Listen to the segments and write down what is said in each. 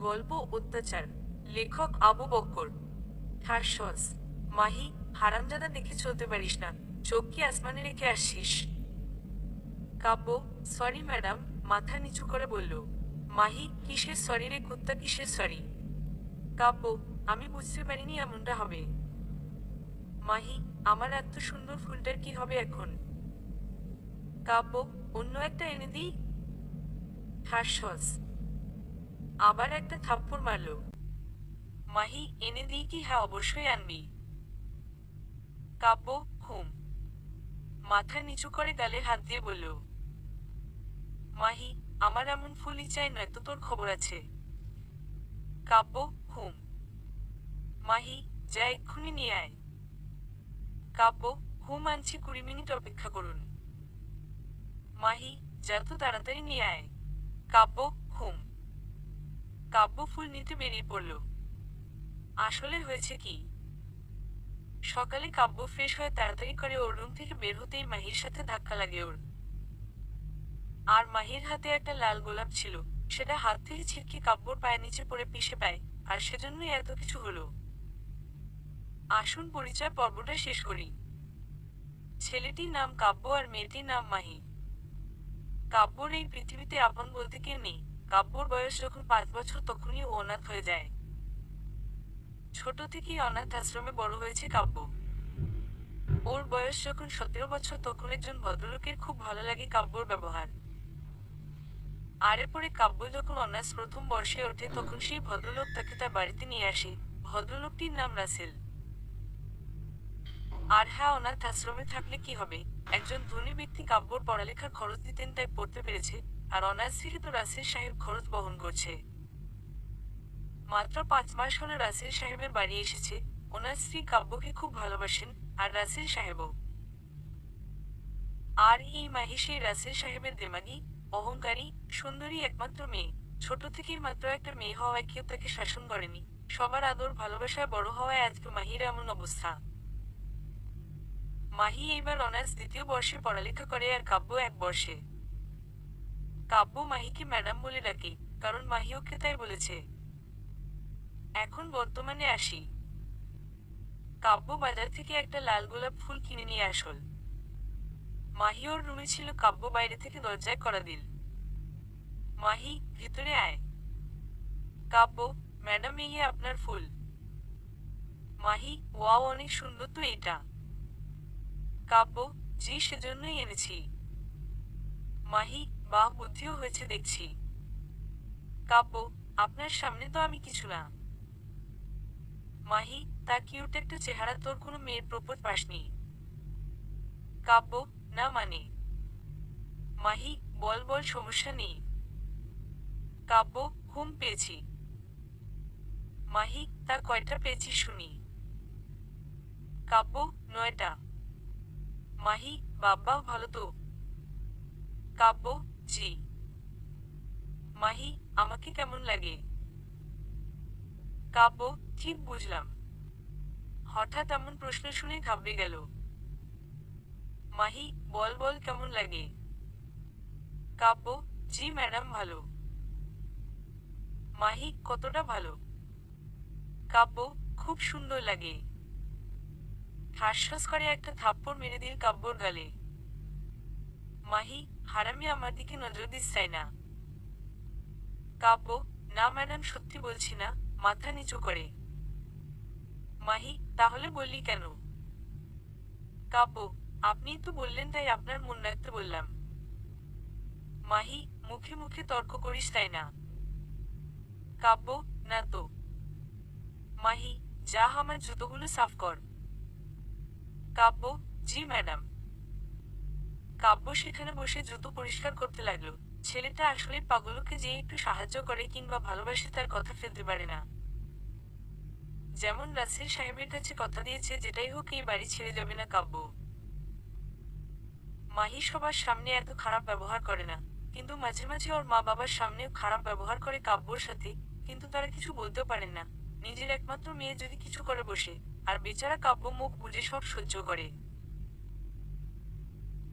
গল্প অত্যাচার। লেখক আবু বক্কর। হার্ষস। মাহি, হারামজাদা দেখে চলতে পারিস না, চোখ কি আসমানে রেখে আসছিস? কাব্য, সরি ম্যাডাম, মাথা নিচু করে বলল। মাহি, কিসের সরি রে কুত্তা, কিসের সরি? কাব্য, আমি বুঝতে পারিনি এমনটা হবে। মাহি, আমার এত সুন্দর ফুলটার কি হবে এখন? কাব্য, অন্য একটা এনে দিই? হার্ষস। আবার একটা থাপ্পড় মারল। মাহি, এনে দিই কি? হ্যাঁ, অবশ্যই আনবি। কাব্য, হুম। মাথা নিচু করে গালে হাত দিয়ে বলল। মাহি, আমার এমন ফুলই চাই, নয়তো তোর খবর আছে। কাব্য, হুম। মাহি, যা এক্ষুনি নিয়ে আয়। কাব্য, হুম আনছি, 20 মিনিট অপেক্ষা করুন। মাহি, যা তো তাড়াতাড়ি নিয়ে আয়। কাব্য, হুম। কাব্য ফুল নিতে বেরিয়ে পড়ল। আসলে হয়েছে কি, সকালে কাব্য ফ্রেশ হয়ে তাড়াতাড়ি করে ওর রুম থেকে বের হতেই মাহির সাথে ধাক্কা লাগে ওর। আর মাহির হাতে একটা লাল গোলাপ ছিল, সেটা হাত থেকে ছিটকে কাব্যর পায়ের নিচে পড়ে পিষে পায়। আর সেজন্যই এত কিছু হলো। আসুন পরিচয় পর্বটা শেষ করি। ছেলেটির নাম কাব্য আর মেয়েটির নাম মাহি। কাব্যর এই পৃথিবীতে আপন বলতে কেউ নেই। কাব্যর বয়স যখন 5 বছর তখনই ও অনাথ হয়ে যায়। ছোট থেকেই অনাথ আশ্রমে বড় হয়েছে কাব্য। ওর বয়স যখন 17 বছর তখন একজন ভদ্রলোকের খুব ভালো লাগে কাব্যর ব্যবহার। আর এরপরে কাব্য যখন অনার্স প্রথম বর্ষে ওঠে তখন সেই ভদ্রলোক তাকে তার বাড়িতে নিয়ে আসে। ভদ্রলোকটির নাম রাসেল। আর হ্যাঁ, অনাথ আশ্রমে থাকলে কি হবে, একজন ধনী ব্যক্তি কাব্যর পড়ালেখার খরচ দিতেন, তাই পড়তে পেরেছে। আর অনার্স থেকে তো রাসেল সাহেব খরচ বহন করছে। মাত্র 5 মাস হলো রাসেল সাহেবের বাড়ি এসেছে। ওনার স্ত্রী কাব্যকে খুব ভালোবাসেন, আর রাসেল সাহেবও। আর এই মাহি সেই রাসেল সাহেবের দেমাগী, অহংকারী, সুন্দরী একমাত্র মেয়ে। ছোট থেকেই মাত্র একটা মেয়ে হওয়ায় কেউ তাকে শাসন করেনি। সবার আদর ভালোবাসায় বড় হওয়ায় আজকে মাহির এমন অবস্থা। মাহি এইবার অনার্স 2য় বর্ষে পড়ালেখা করে আর কাব্য 1 বর্ষে। কাব্য মাহিকে ম্যাডাম বলে ডাকে, কারণ মাহি ওকে তাই বলেছে। এখন বর্তমানে আসি। কাব্য বাজার থেকে একটা লাল গোলাপ ফুল কিনে নিয়ে আসল। মাহি ওর রুমে ছিল, কাব্য বাইরে থেকে দরজায় কড়া দিল। মাহি, ভিতরে আয়। কাব্য, ম্যাডাম, এই আপনার ফুল। মাহি, ওয়াও, অনেক সুন্দর তো এটা। কাব্য, জি, সেজন্যই এনেছি। মাহি, বাহ, বুদ্ধিও হয়েছে দেখছি। কাব্য, আপনার সামনে তো আমি কিছু না। মাহি, তা কিউট একটা চেহারা, তোর কোনো মেয়ের প্রপোজ পাসনি? কাব্য, না মানে। মাহি, বল বল, সমস্যা নেই। কাব্য, হুম, পেয়েছি। মাহি, তা কয়টা পেয়েছিস শুনি? কাব্য, 9টা। মাহি, বাব্বা, ভালো তো। কাব্য, জি। মাহি, আমাকে কেমন লাগে? কাব্য, ঠিক বুঝলাম। হঠাৎ এমন প্রশ্ন শুনে ঘাবড়ে গেল। মাহি, বল বল, কেমন লাগে? কাব্য, জি ম্যাডাম, ভালো। মাহি, কতটা ভালো? কাব্য, খুব সুন্দর লাগে। হাসহাস করে একটা থাপ্পড় মেরে দিল কাব্যর গালে। মাহি, হারামি, আমার দিকে নজর দিস চাই না। কাব্য, না ম্যাডাম, সত্যি বলছি না। মাথা নিচু করে। মাহি, তাহলে বললি কেন? কাব্য, আপনিই তো বললেন, তাই আপনার মন রাখতে বললাম। মাহি, মুখে মুখে তর্ক করিস তাই না? কাব্য, না তো। মাহি, যা, আমার জুতোগুলো সাফ কর। কাব্য, জি ম্যাডাম। কাব্য সেখানে বসে জুতো পরিষ্কার করতে লাগলো। ছেলেটা আসলে পাগলকে যে একটু সাহায্য করে কিংবা ভালোবাসে তার কথা ফেলতে পারে না। যেমন রাসেল সাহেবের কাছে কথা দিয়েছে, যেটাই হোক এই বাড়ি ছেড়ে যাবে না কাব্য। মাহি সবার সামনে এত খারাপ ব্যবহার করে না, কিন্তু মাঝে মাঝে ওর মা বাবার সামনেও খারাপ ব্যবহার করে কাব্যর সাথে। কিন্তু তারা কিছু বলতেও পারেন না। নিজের একমাত্র মেয়ে যদি কিছু করে বসে, আর বেচারা কাব্য মুখ বুজে সব সহ্য করে।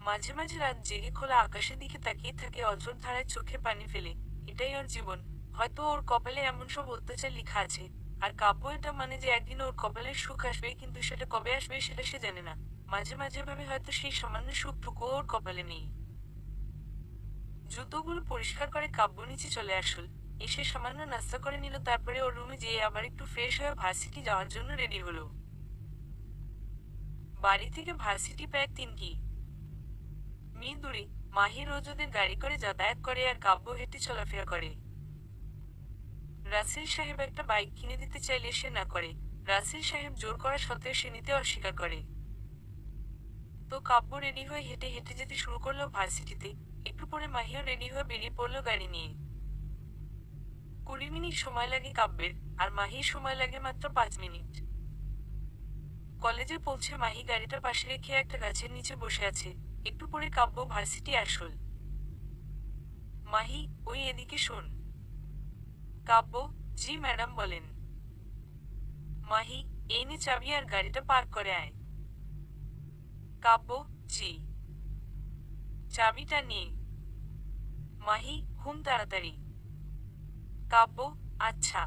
মাঝে মাঝে রাত জেগে খোলা আকাশের দিকে তাকিয়ে থাকে, অঝোর ধারায় চোখে পানি ফেলে। এটাই ওর জীবন। হয়তো ওর কপালে এমন সব অত্যাচার লেখা আছে। আর কাব্য এটা মানে যে একদিন ওর কপালের সুখ আসবে, কিন্তু সেটা কবে আসবে সেটা সে জানে না। মাঝে মাঝে ভাবে হয়তো সেই সামান্য সুখটুকু ওর কপালে নেই। জুতোগুলো পরিষ্কার করে কাব্য নিচে চলে আসল। এসে সামান্য নাস্তা করে নিল, তারপরে ওর রুমে যেয়ে আবার একটু ফ্রেশ হয়ে ভার্সিটি যাওয়ার জন্য রেডি হলো। বাড়ি থেকে ভার্সিটি প্রায় 3 কি দূরে। মাহি রোজ ওদের গাড়ি করে যাতায়াত করে আর কাব্য হেঁটে চলাফেরা করে। রাসেল সাহেব একটা বাইক কিনে দিতে চাইলে সে না করে। রাসেল সাহেব জোর করা সত্ত্বেও সে নিতে অস্বীকার করে। তো কাব্য রেডি হয়ে হেঁটে হেঁটে যেতে শুরু করলো ভার্সিটিতে। একটু পরে মাহিও রেডি হয়ে বেরিয়ে পড়লো গাড়ি নিয়ে। 20 মিনিট সময় লাগে কাব্যের, আর মাহির সময় লাগে মাত্র 5 মিনিট। কলেজে পৌঁছে মাহি গাড়িটা পাশে রেখে একটা গাছের নিচে বসে আছে। একটু পরে কাব্য ভার্সিটি আসল। মাহি, ওই এদিকে শোন। কাব্য, জি ম্যাডাম বলেন। মাহি, এই নে চাবি আর গাড়িটা পার্ক করে আয়। কাব্য, জি। চাবিটা নিয়ে। মাহি, ঘুম তাড়াতাড়ি। কাব্য, আচ্ছা।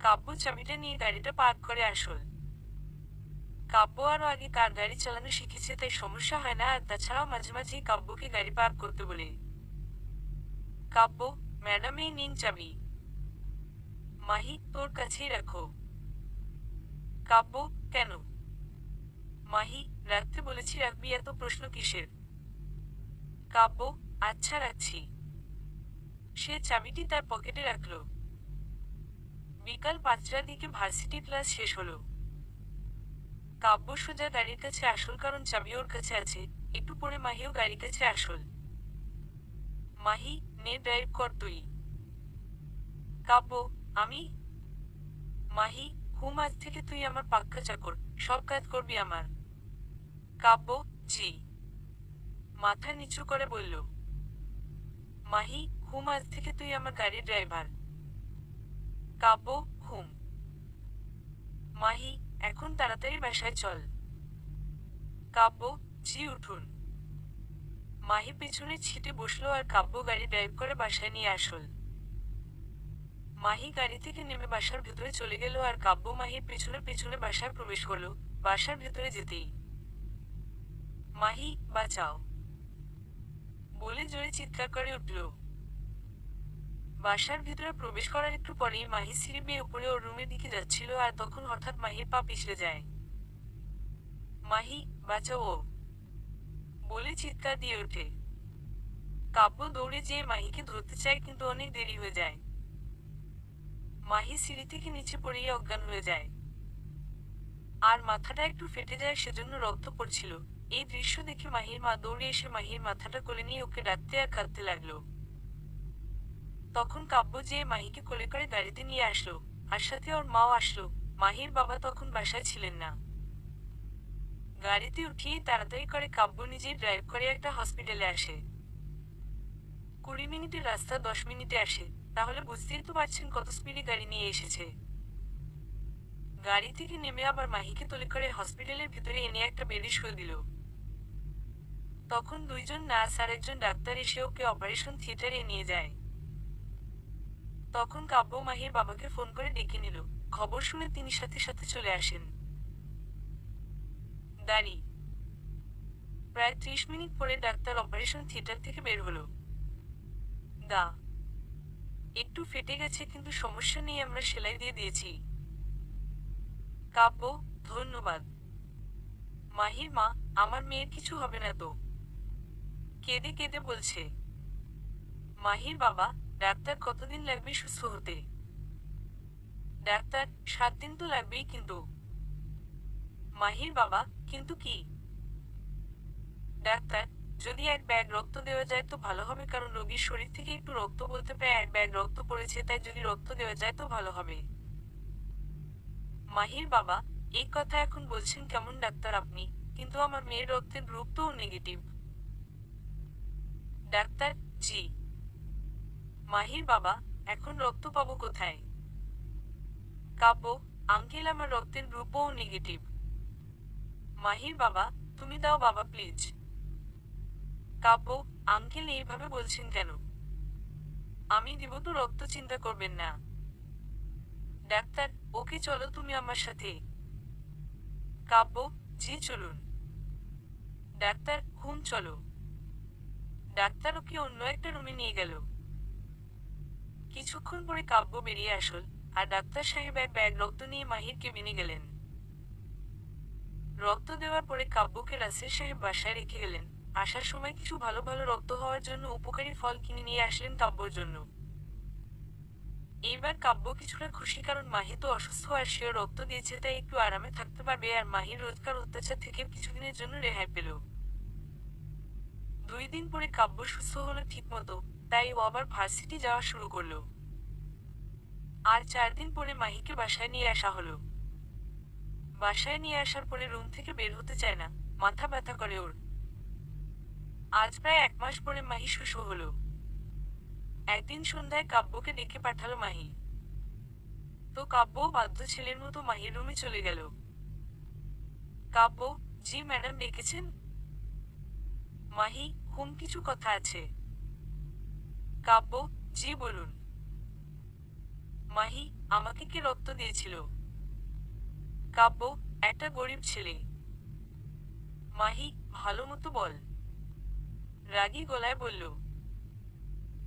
কাব্য চাবিটা নিয়ে গাড়িটা পার্ক করে আসল। কাব্য আরো আগে কার গাড়ি চালানো শিখেছে, তাই সমস্যা হয় না, আর তাছাড়াও মাঝে মাঝেই কাব্যকে গাড়ি পার্ক করতে বলে। কাব্য, ম্যাডাম এই নিন চাবি। মাহি, তোর কাছেই রাখো। কাব্য, কেন? মাহি, রাখতে বলেছি রাখবি, এত প্রশ্ন কিসের? কাব্য, আচ্ছা রাখছি। সে চাবিটি তার পকেটে রাখল। বিকাল 5টার দিকে ভার্সিটি ক্লাস শেষ হলো। কাব্য সোজা গাড়ির কাছে আসল, কারণ চাবি ওর কাছে আছে। একটু পরে মাহিও গাড়ির কাছে আসল। মাহি, নে ড্রাইভ কর তুই। কাব্য, আমি? মাহি, ঘুম, আজ থেকে তুই আমার পাক্কা চাকর, সব কাজ করবি আমার। কাব্য, জি। মাথা নিচু করে বলল। মাহি, ঘুম, আজ থেকে তুই আমার গাড়ির ড্রাইভার। কাব্য, ঘুম। মাহি, এখন তাড়াতাড়ি বাসায় চল। কাব্য, জি উঠুন। মাহি পেছনে ছিটে বসলো আর কাব্য গাড়ি ড্রাইভ করে বাসায় নিয়ে আসল। মাহি গাড়ি থেকে নেমে বাসার ভেতরে চলে গেল আর কাব্য মাহির পেছনে পেছনে বাসায় প্রবেশ করলো। বাসার ভেতরে যেতেই মাহি, বাঁচাও বলে জোরে চিৎকার করে উঠল। বাসার ভেতরে প্রবেশ করার একটু পরেই মাহি সিঁড়ি বেয়ে উপরে ওর রুমের দিকে যাচ্ছিল, আর তখন হঠাৎ মাহির পা পিছলে যায়। মাহি, বাঁচাও বলে চিৎকার দিয়ে ওঠে। কাব্য দৌড়ে যেয়ে মাহিকে ধরতে চায়, কিন্তু অনেক দেরি হয়ে যায়। মাহি সিঁড়ি থেকে নিচে পড়েই অজ্ঞান হয়ে যায়। আর মাথাটা একটু ফেটে যায়, সেজন্য রক্ত পড়ছিল। এই দৃশ্য দেখে মাহির মা দৌড়ে এসে মাহির মাথাটা কোলে নিয়ে ওকে ডাকতে আর কাঁদতে লাগলো। তখন কাব্য যেয়ে মাহিকে কোলে করে গাড়িতে নিয়ে আসলো, আর সাথে ওর মাও আসলো। মাহির বাবা তখন বাসায় ছিলেন না। গাড়িতে উঠিয়ে তাড়াতাড়ি করে কাব্য নিজেই ড্রাইভ করে একটা হসপিটালে আসে। 20 মিনিটের রাস্তা 10 মিনিটে আসে, তাহলে বুঝতেই তো পারছেন কত স্পিডে গাড়ি নিয়ে এসেছে। গাড়ি থেকে নেমে আবার মাহিকে তোলে করে হসপিটালের ভিতরে এনে একটা বেডে শুয়ে দিল। তখন 2জন নার্স আর একজন ডাক্তার এসে ওকে অপারেশন থিয়েটারে নিয়ে যায়। তখন কাব্য মাহির বাবাকে ফোন করে ডেকে নিল। খবর শুনে তিনি সাথে সাথে চলে আসেন। দাঁড়ি। প্রায় 30 মিনিট পরে ডাক্তার অপারেশন থিয়েটার থেকে বের হলো। দা একটু ফেটে গেছে, কিন্তু সমস্যা নেই, আমরা সেলাই দিয়ে দিয়েছি। কাব্য, ধন্যবাদ। মাহির মা, আমার মেয়ের কিছু হবে না তো? কেঁদে কেঁদে বলছে। মাহির বাবা, ডাক্তার, কতদিন লাগবে সুস্থ হতে? ডাক্তার, 7 দিন তো লাগবেই, কিন্তু। মাহির বাবা, কিন্তু কি? ডাক্তার, যদি 1 ব্যাগ রক্ত দেওয়া যায় তো ভালো হবে, কারণ রোগীর শরীর থেকে একটু রক্ত বলতে প্রায় 1 ব্যাগ রক্ত পড়েছে, তাই যদি রক্ত দেওয়া যায় তো ভালো হবে। মাহির বাবা, এই কথা এখন বলছেন কেমন ডাক্তার আপনি? কিন্তু আমার মেয়ের রক্তের গ্রুপ তো নেগেটিভ। ডাক্তার, জি। মাহির বাবা, এখন রক্ত পাবো কোথায়? কাব্য, আঙ্কেল, আমার রক্তের গ্রুপও নেগেটিভ। মাহির বাবা, তুমি দাও বাবা প্লিজ। কাব্য, আঙ্কেল এইভাবে বলছেন কেন? আমি দিব তো রক্ত, চিন্তা করবেন না। ডাক্তার, ওকে চলো তুমি আমার সাথে। কাব্য, জি চলুন। ডাক্তার, চলো। ডাক্তার ওকে অন্য একটা রুমে নিয়ে গেল। কিছুক্ষণ পরে কাব্য বেরিয়ে আসল, আর ডাক্তার সাহেব এক ব্যাগ রক্ত নিয়ে মাহির কেবিনে গেলেন। রক্ত দেওয়ার পরে কাব্যকে রাসেল সাহেব বাসায় রেখে গেলেন। আসার সময় কিছু ভালো ভালো রক্ত হওয়ার জন্য উপকারী ফল কিনে নিয়ে আসলেন কাব্যর জন্য। এইবার কাব্য কিছুটা খুশি, কারণ মাহি তো অসুস্থ আর সেও রক্ত দিয়েছে, তাই একটু আরামে থাকতে পারবে আর মাহির রোজকার অত্যাচার থেকে কিছুদিনের জন্য রেহাই পেল। 2 দিন পরে কাব্য সুস্থ হলো ঠিক মতো, তাই ও আবার ভার্সিটি যাওয়া শুরু করলো। আর 4 দিন পরে মাহিকে বাসায় নিয়ে আসা হলো। বাসায় নিয়ে আসার পরে রুম থেকে বের হতে চায় না, মাথা ব্যথা করে ওর। আজ প্রায় 1 মাস পরে মাহি সুস্থ হলো। একদিন সন্ধ্যায় কাব্যকে ডেকে পাঠালো মাহি। তো কাব্য বাধ্য ছেলের মতো মাহির রুমে চলে গেল। কাব্য, জি ম্যাডাম ডেকেছেন? মাহি, কিছু কথা আছে। কাব্য, জি বলুন। মাহি, আমাকে কে রক্ত দিয়েছিল? কাব্য, একটা গরিব ছেলে। মাহি, ভালো মতো বল। রাগী গলায় বলল।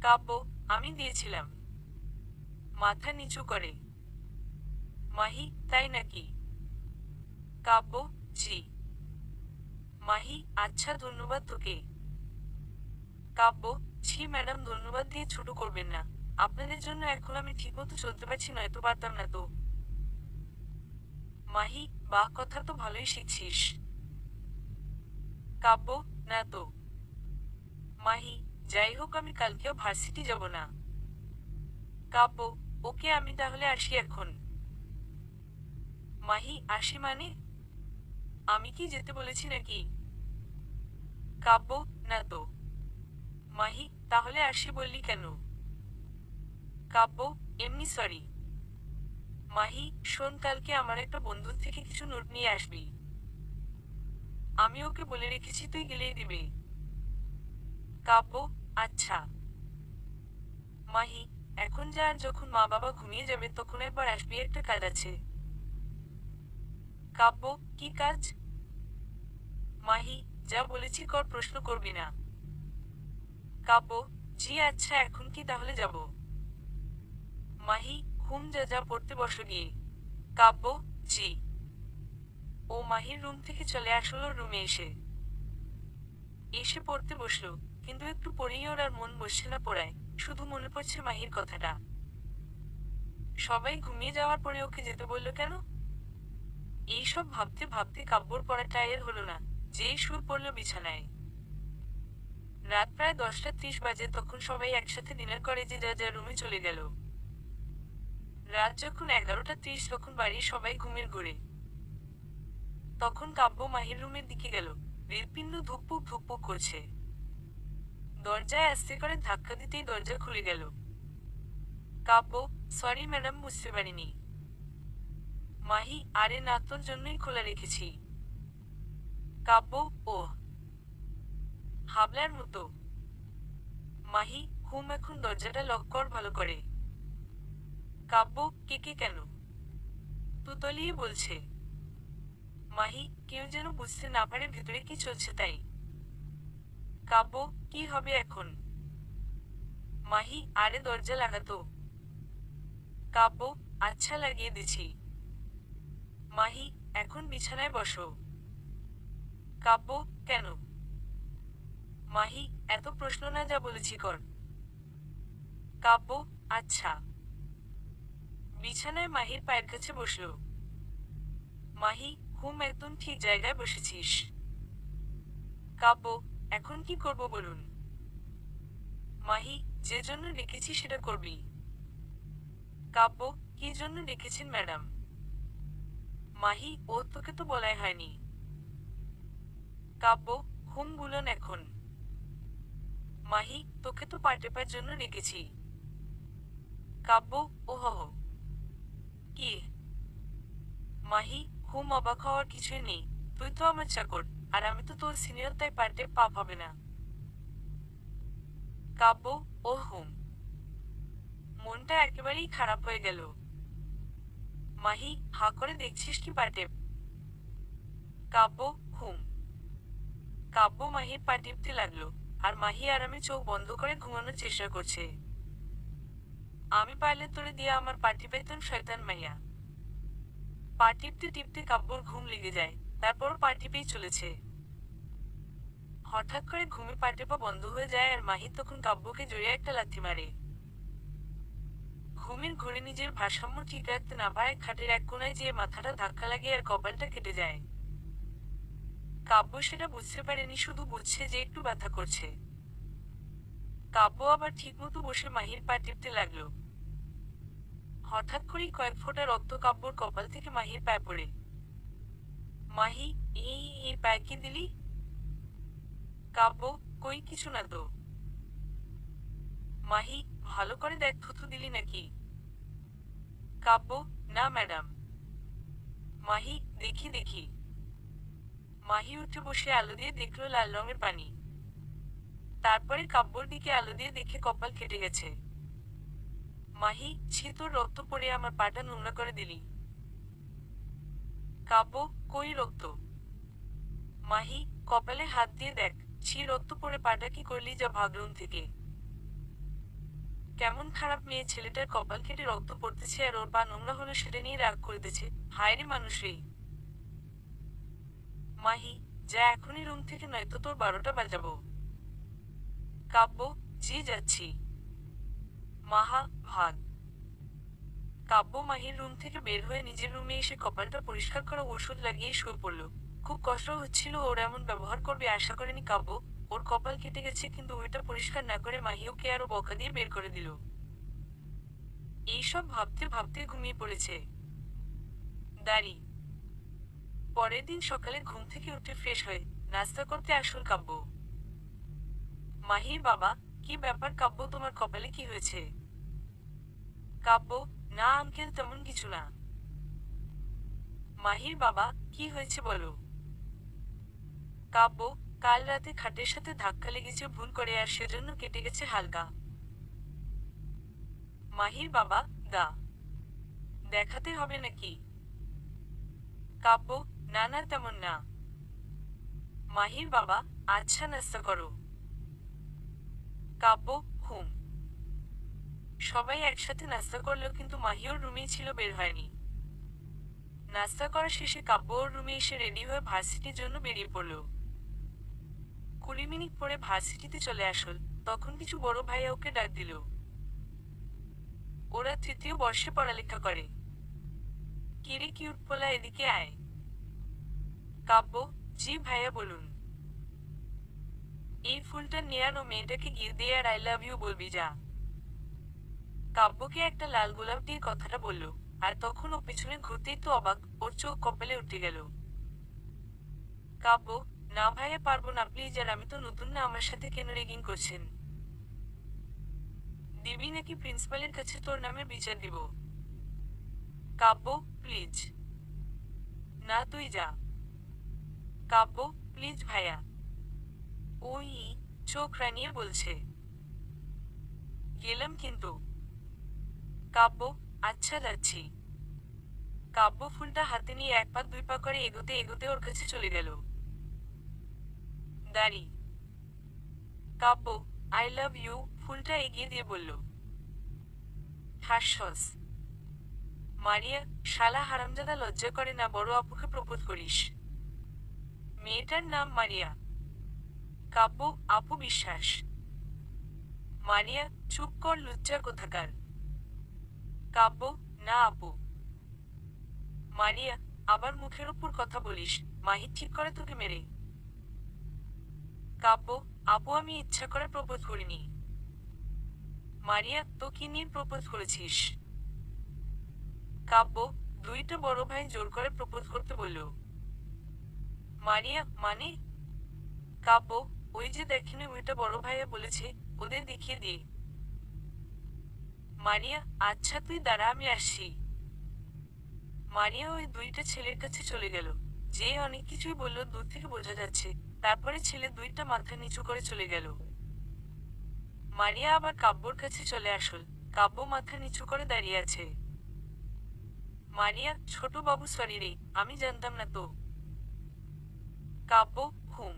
কাব্য, আমি দিয়েছিলাম। মাথা নিচু করে। মাহি, তাই নাকি? কাব্য, জি। মাহি, আচ্ছা ধন্যবাদ তোকে। কাব্য, ছি ম্যাডাম, ধন্যবাদ দিয়ে ছোট করবেন না। আপনাদের জন্য এখন আমি ঠিকমতো চলতে পারছি, নয়তো পারতাম না তো। মাহি, বাহ, কথা তো ভালোই শিখছিস। কাব্য, না তো। মাহি, যাই হোক আমি কালকেও ভার্সিটি যাব না। কাব্য, ওকে আমি তাহলে আসি এখন। মাহি, আসি মানে? আমি কি যেতে বলেছি নাকি? কাব্য, না তো। মাহি, তাহলে আসি বললি কেন? কাব্য, এমনি সরি। মাহি, শোন, কালকে আমার একটা বন্ধুর থেকে কিছু নোট নিয়ে আসবি। আমি ওকে বলে রেখেছি, তুই গেলেই দিবে। কাব্য, আচ্ছা। মাহি, এখন যা, আর যখন মা বাবা ঘুমিয়ে যাবে তখন একবার আসবি, একটা কাজ আছে। কাব্য, কি কাজ? মাহি, যা বলেছি কর, প্রশ্ন করবি না। কাব্য, জি আচ্ছা, এখন কি তাহলে যাব? মাহি, যা যা, পড়তে বসো গিয়ে। কাব্য, জি। ও মাহির রুম থেকে চলে আসলো রুমে এসে। এসে পড়তে বসলো, কিন্তু একটু পড়েই ওর আর মন বসছে না পড়ায়, শুধু মনে পড়ছে মাহির কথাটা। সবাই ঘুমিয়ে যাওয়ার পরে ওকে যেতে বলল কেন? এইসব ভাবতে ভাবতে কাব্যর পড়াটা এর হলো না, যেই সুর পড়ল বিছানায়। রাত প্রায় 10টা 30 বাজে, তখন সবাই একসাথে ডিনার করে যে যা যা রুমে চলে গেল। রাত যখন 11টা 30, তখন বাড়ির সবাই ঘুমের ঘোরে। তখন কাব্য মাহির রুমের দিকে গেল। হৃৎপিণ্ড ধুকপুক ধুকপুক করছে। দরজায় আস্তে করে ধাক্কা দিতেই দরজা খুলে গেল। কাব্য, সরি ম্যাডাম, বুঝতে পারিনি। মাহি, আরে না, তোর জন্যই খোলা রেখেছি। কাব্য, ও হাবলার মতো। মাহি, এখন দরজাটা লক কর ভালো করে। কাব্য, কে কে কেন? তুতলিয়ে বলছে। মাহি, কেউ যেন বুঝতে না পারে ভেতরে কি চলছে তাই। কাব্য, কি হবে এখন? মাহি, আরে দরজা লাগাতো। কাব্য, আচ্ছা লাগিয়ে দিছি। মাহি, এখন বিছানায় বসো। কাব্য, কেন? মাহি, এত প্রশ্ন না, যা বলেছি কর। কাব্য, আচ্ছা। বিছানায় মাহির পায়ের কাছে বসল। মাহি, একদম ঠিক জায়গায় বসেছিস। কাব্য, এখন কি করব বলুন? মাহি, যে জন্য ডেকেছি সেটা করবি। কাব্য, কি জন্য ডেকেছেন ম্যাডাম? মাহি, ও তোকে তো বলাই হয়নি। কাব্য, বলুন এখন। মাহি, তোকে তো পার জন্য ডেকেছি। কাব্য, ওহ, কি? মাহি, অবাক হওয়ার কিছুই নেই, তুই তো আমার চাকর, আর আমি তো তোর সিনিয়র, তাই পার্টে পাপ হবে না। কাব্য, ও মনটা একেবারেই খারাপ হয়ে গেল। মাহি, হা করে দেখছিস কি পাটে? কাব্য, হুম। কাব্য মাহির পা টিপতে লাগলো, আর মাহি আরামে চোখ বন্ধ করে ঘুমানোর চেষ্টা করছে। আমি পারলে তোরে দিয়ে আমার পা টিপাইতাম শয়তান মাইয়া। পা টিপতে টিপতে কাব্যর ঘুম লেগে যায়, তারপর পা টিপেই চলেছে। হঠাৎ করে ঘুমে পা টেপা বন্ধ হয়ে যায়, আর মাহি তখন কাব্যকে জড়িয়ে একটা লাথি মারে। ঘুমের ঘোরে নিজের ভারসাম্য ঠিক রাখতে না পারে খাটের এক কোনায় যেয়ে মাথাটা ধাক্কা লাগে আর কপালটা কেটে যায়। কাব্য সেটা বুঝতে পারেনি, শুধু বুঝছে যে একটু ব্যথা করছে। কাব্য আবার ঠিকমতো বসে মাহির পা টিপতে লাগলো। হঠাৎ করেই কয়েক ফোঁটা রক্ত কাব্যর কপাল থেকে মাহির পায়ে পড়ে। মাহি, এই এই পায়ে কি দিলি? কাব্য, কই কিছু না তো। মাহি, ভালো করে দেখ, থুথু দিলি নাকি? কাব্য, না ম্যাডাম। মাহি, দেখি দেখি। মাহি উঠে বসে আলো দিয়ে দেখলো লাল রঙের পানি। তারপরে কাব্যর দিকে আলো দিয়ে দেখে কপাল কেটে গেছে। মাহি, ছি, তোর রক্ত পড়ে আমার পাটা নোংরা করে দিলি। কাব্য, কই রক্ত? মাহি, কপালে হাত দিয়ে দেখ, ছি, রক্ত পড়ে পাটা কি করলি, যা ভাগরুম থেকে। কেমন খারাপ মেয়ে, ছেলেটার কপাল কেটে রক্ত পড়তেছে আর ওর পা নোংরা হলো সেটা নিয়ে রাগ করতেছে। হায় রে মানুষই। মাহি, যা এখনই রুম থেকে, নয়তো তোর 12টা বাজাবো। কাব্য, জি যাচ্ছি। মাহা, ভাগ। কাব্য মাহির রুম থেকে বের হয়ে নিজের রুমে এসে কপালটা পরিষ্কার করা ওষুধ লাগিয়ে শুয়ে পড়ল। খুব কষ্ট হচ্ছিল, ওর এমন ব্যবহার করবে আশা করেনি কাব্য। ওর কপাল কেটে গেছে, কিন্তু ওইটা পরিষ্কার না করে মাহি ওকে আরো বকা দিয়ে বের করে দিল। এইসব ভাবতে ভাবতে ঘুমিয়ে পড়েছে। দাঁড়ি। পরের দিন সকালে ঘুম থেকে উঠে ফ্রেশ হয়ে নাস্তা করতে আসল কাব্য। মাহির বাবা, কি ব্যাপার কাব্য, তোমার কপালে কি হয়েছে? কাব্য, না আঙ্কেল, তেমন কিছু না। মাহির বাবা, কি হয়েছে বলো। কাব্য, কাল রাতে খাটের সাথে ধাক্কা লেগেছে ভুল করে, আর সেজন্য কেটে গেছে হালকা। মাহির বাবা, দা দেখাতে হবে নাকি? কাব্য, না না, তেমন না। মাহির বাবা, আচ্ছা নাস্তা করো। কাব্য, হুম। সবাই একসাথে নাস্তা করলো, কিন্তু মাহি ওর রুমেই ছিল, বের হয়নি। নাস্তা করা শেষে কাব্য ওর রুমে এসে রেডি হয়ে ভার্সিটির জন্য বেরিয়ে পড়ল। 20 মিনিট পরে ভার্সিটিতে চলে আসল, তখন কিছু বড় ভাইয়া ওকে ডাক দিল। ওরা 3য় বর্ষে পড়ালেখা করে। কিরে কিউট পোলা, এদিকে আয়। কাব্য, জি ভাইয়া বলুন। এই ফুলটা নিয়ে আর ও মেয়েটাকে গিয়ে দিয়ে আর আই লাভ ইউ বলবি যা। কাব্যকে একটা লাল গোলাপ দিয়ে কথাটা বলল, আর তখন ও পেছনে ঘুরতেই তো অবাক, ওর চোখ কপালে উঠে গেল। কাব্য, না ভাইয়া, পারবো না প্লিজ, আর আমি তো নতুন না, আমার সাথে কেন রেগিং করছেন? দিবি নাকি প্রিন্সিপালের কাছে তোর নামে বিচার দিব? কাব্য, প্লিজ। না, তুই যা। কাব্য, প্লিজ ভাইয়া। ওই চোখ রানিয়ে বলছে। গেলাম কিন্তু। কাব্য, আচ্ছা যাচ্ছি। কাব্য ফুলটা হাতে নিয়ে 1 পা 2 পা করে এগোতে এগোতে ওর কাছে চলে গেল। দাঁড়ি। কাব্য, আই লাভ ইউ, ফুলটা এগিয়ে দিয়ে বলল। হাস্যস। মারিয়া, শালা হারামজাদা, লজ্জা করে না বড় আপুকে প্রপোজ করিস? মেয়েটার নাম মারিয়া। কাব্য, আপু বিশ্বাস। মারিয়া, চুপ কর লুচ্চা কোথাকার। কাব্য, না আপু। মারিয়া, আবার মুখের উপর কথা বলিস, মাহি ঠিক করে তোকে মেরে। কাব্য, আপু আমি ইচ্ছা করে প্রপোজ করিনি। মারিয়া, তো কি নিয়ে প্রপোজ করেছিস? কাব্য, দুইটা বড় ভাই জোর করে প্রপোজ করতে বলল। মারিয়া, মানে? কাব্য, ওই যে দেখেনি, ওইটা বড় ভাইয়া বলেছে, ওদের দেখিয়ে দিয়ে। মারিয়া, আচ্ছা তুই দাঁড়া, আমি আসছি। মারিয়া ওই দুইটা ছেলের কাছে চলে গেল। যে অনেক কিছুই বলল, দূর থেকে বোঝা যাচ্ছে। তারপরে ছেলে দুইটা মাথা নিচু করে চলে গেল। মারিয়া আবার কাব্যর কাছে চলে আসল। কাব্য মাথা নিচু করে দাঁড়িয়ে আছে। মারিয়া, ছোট বাবু সরি রে, আমি জানতাম না তো। কাব্য, হুম।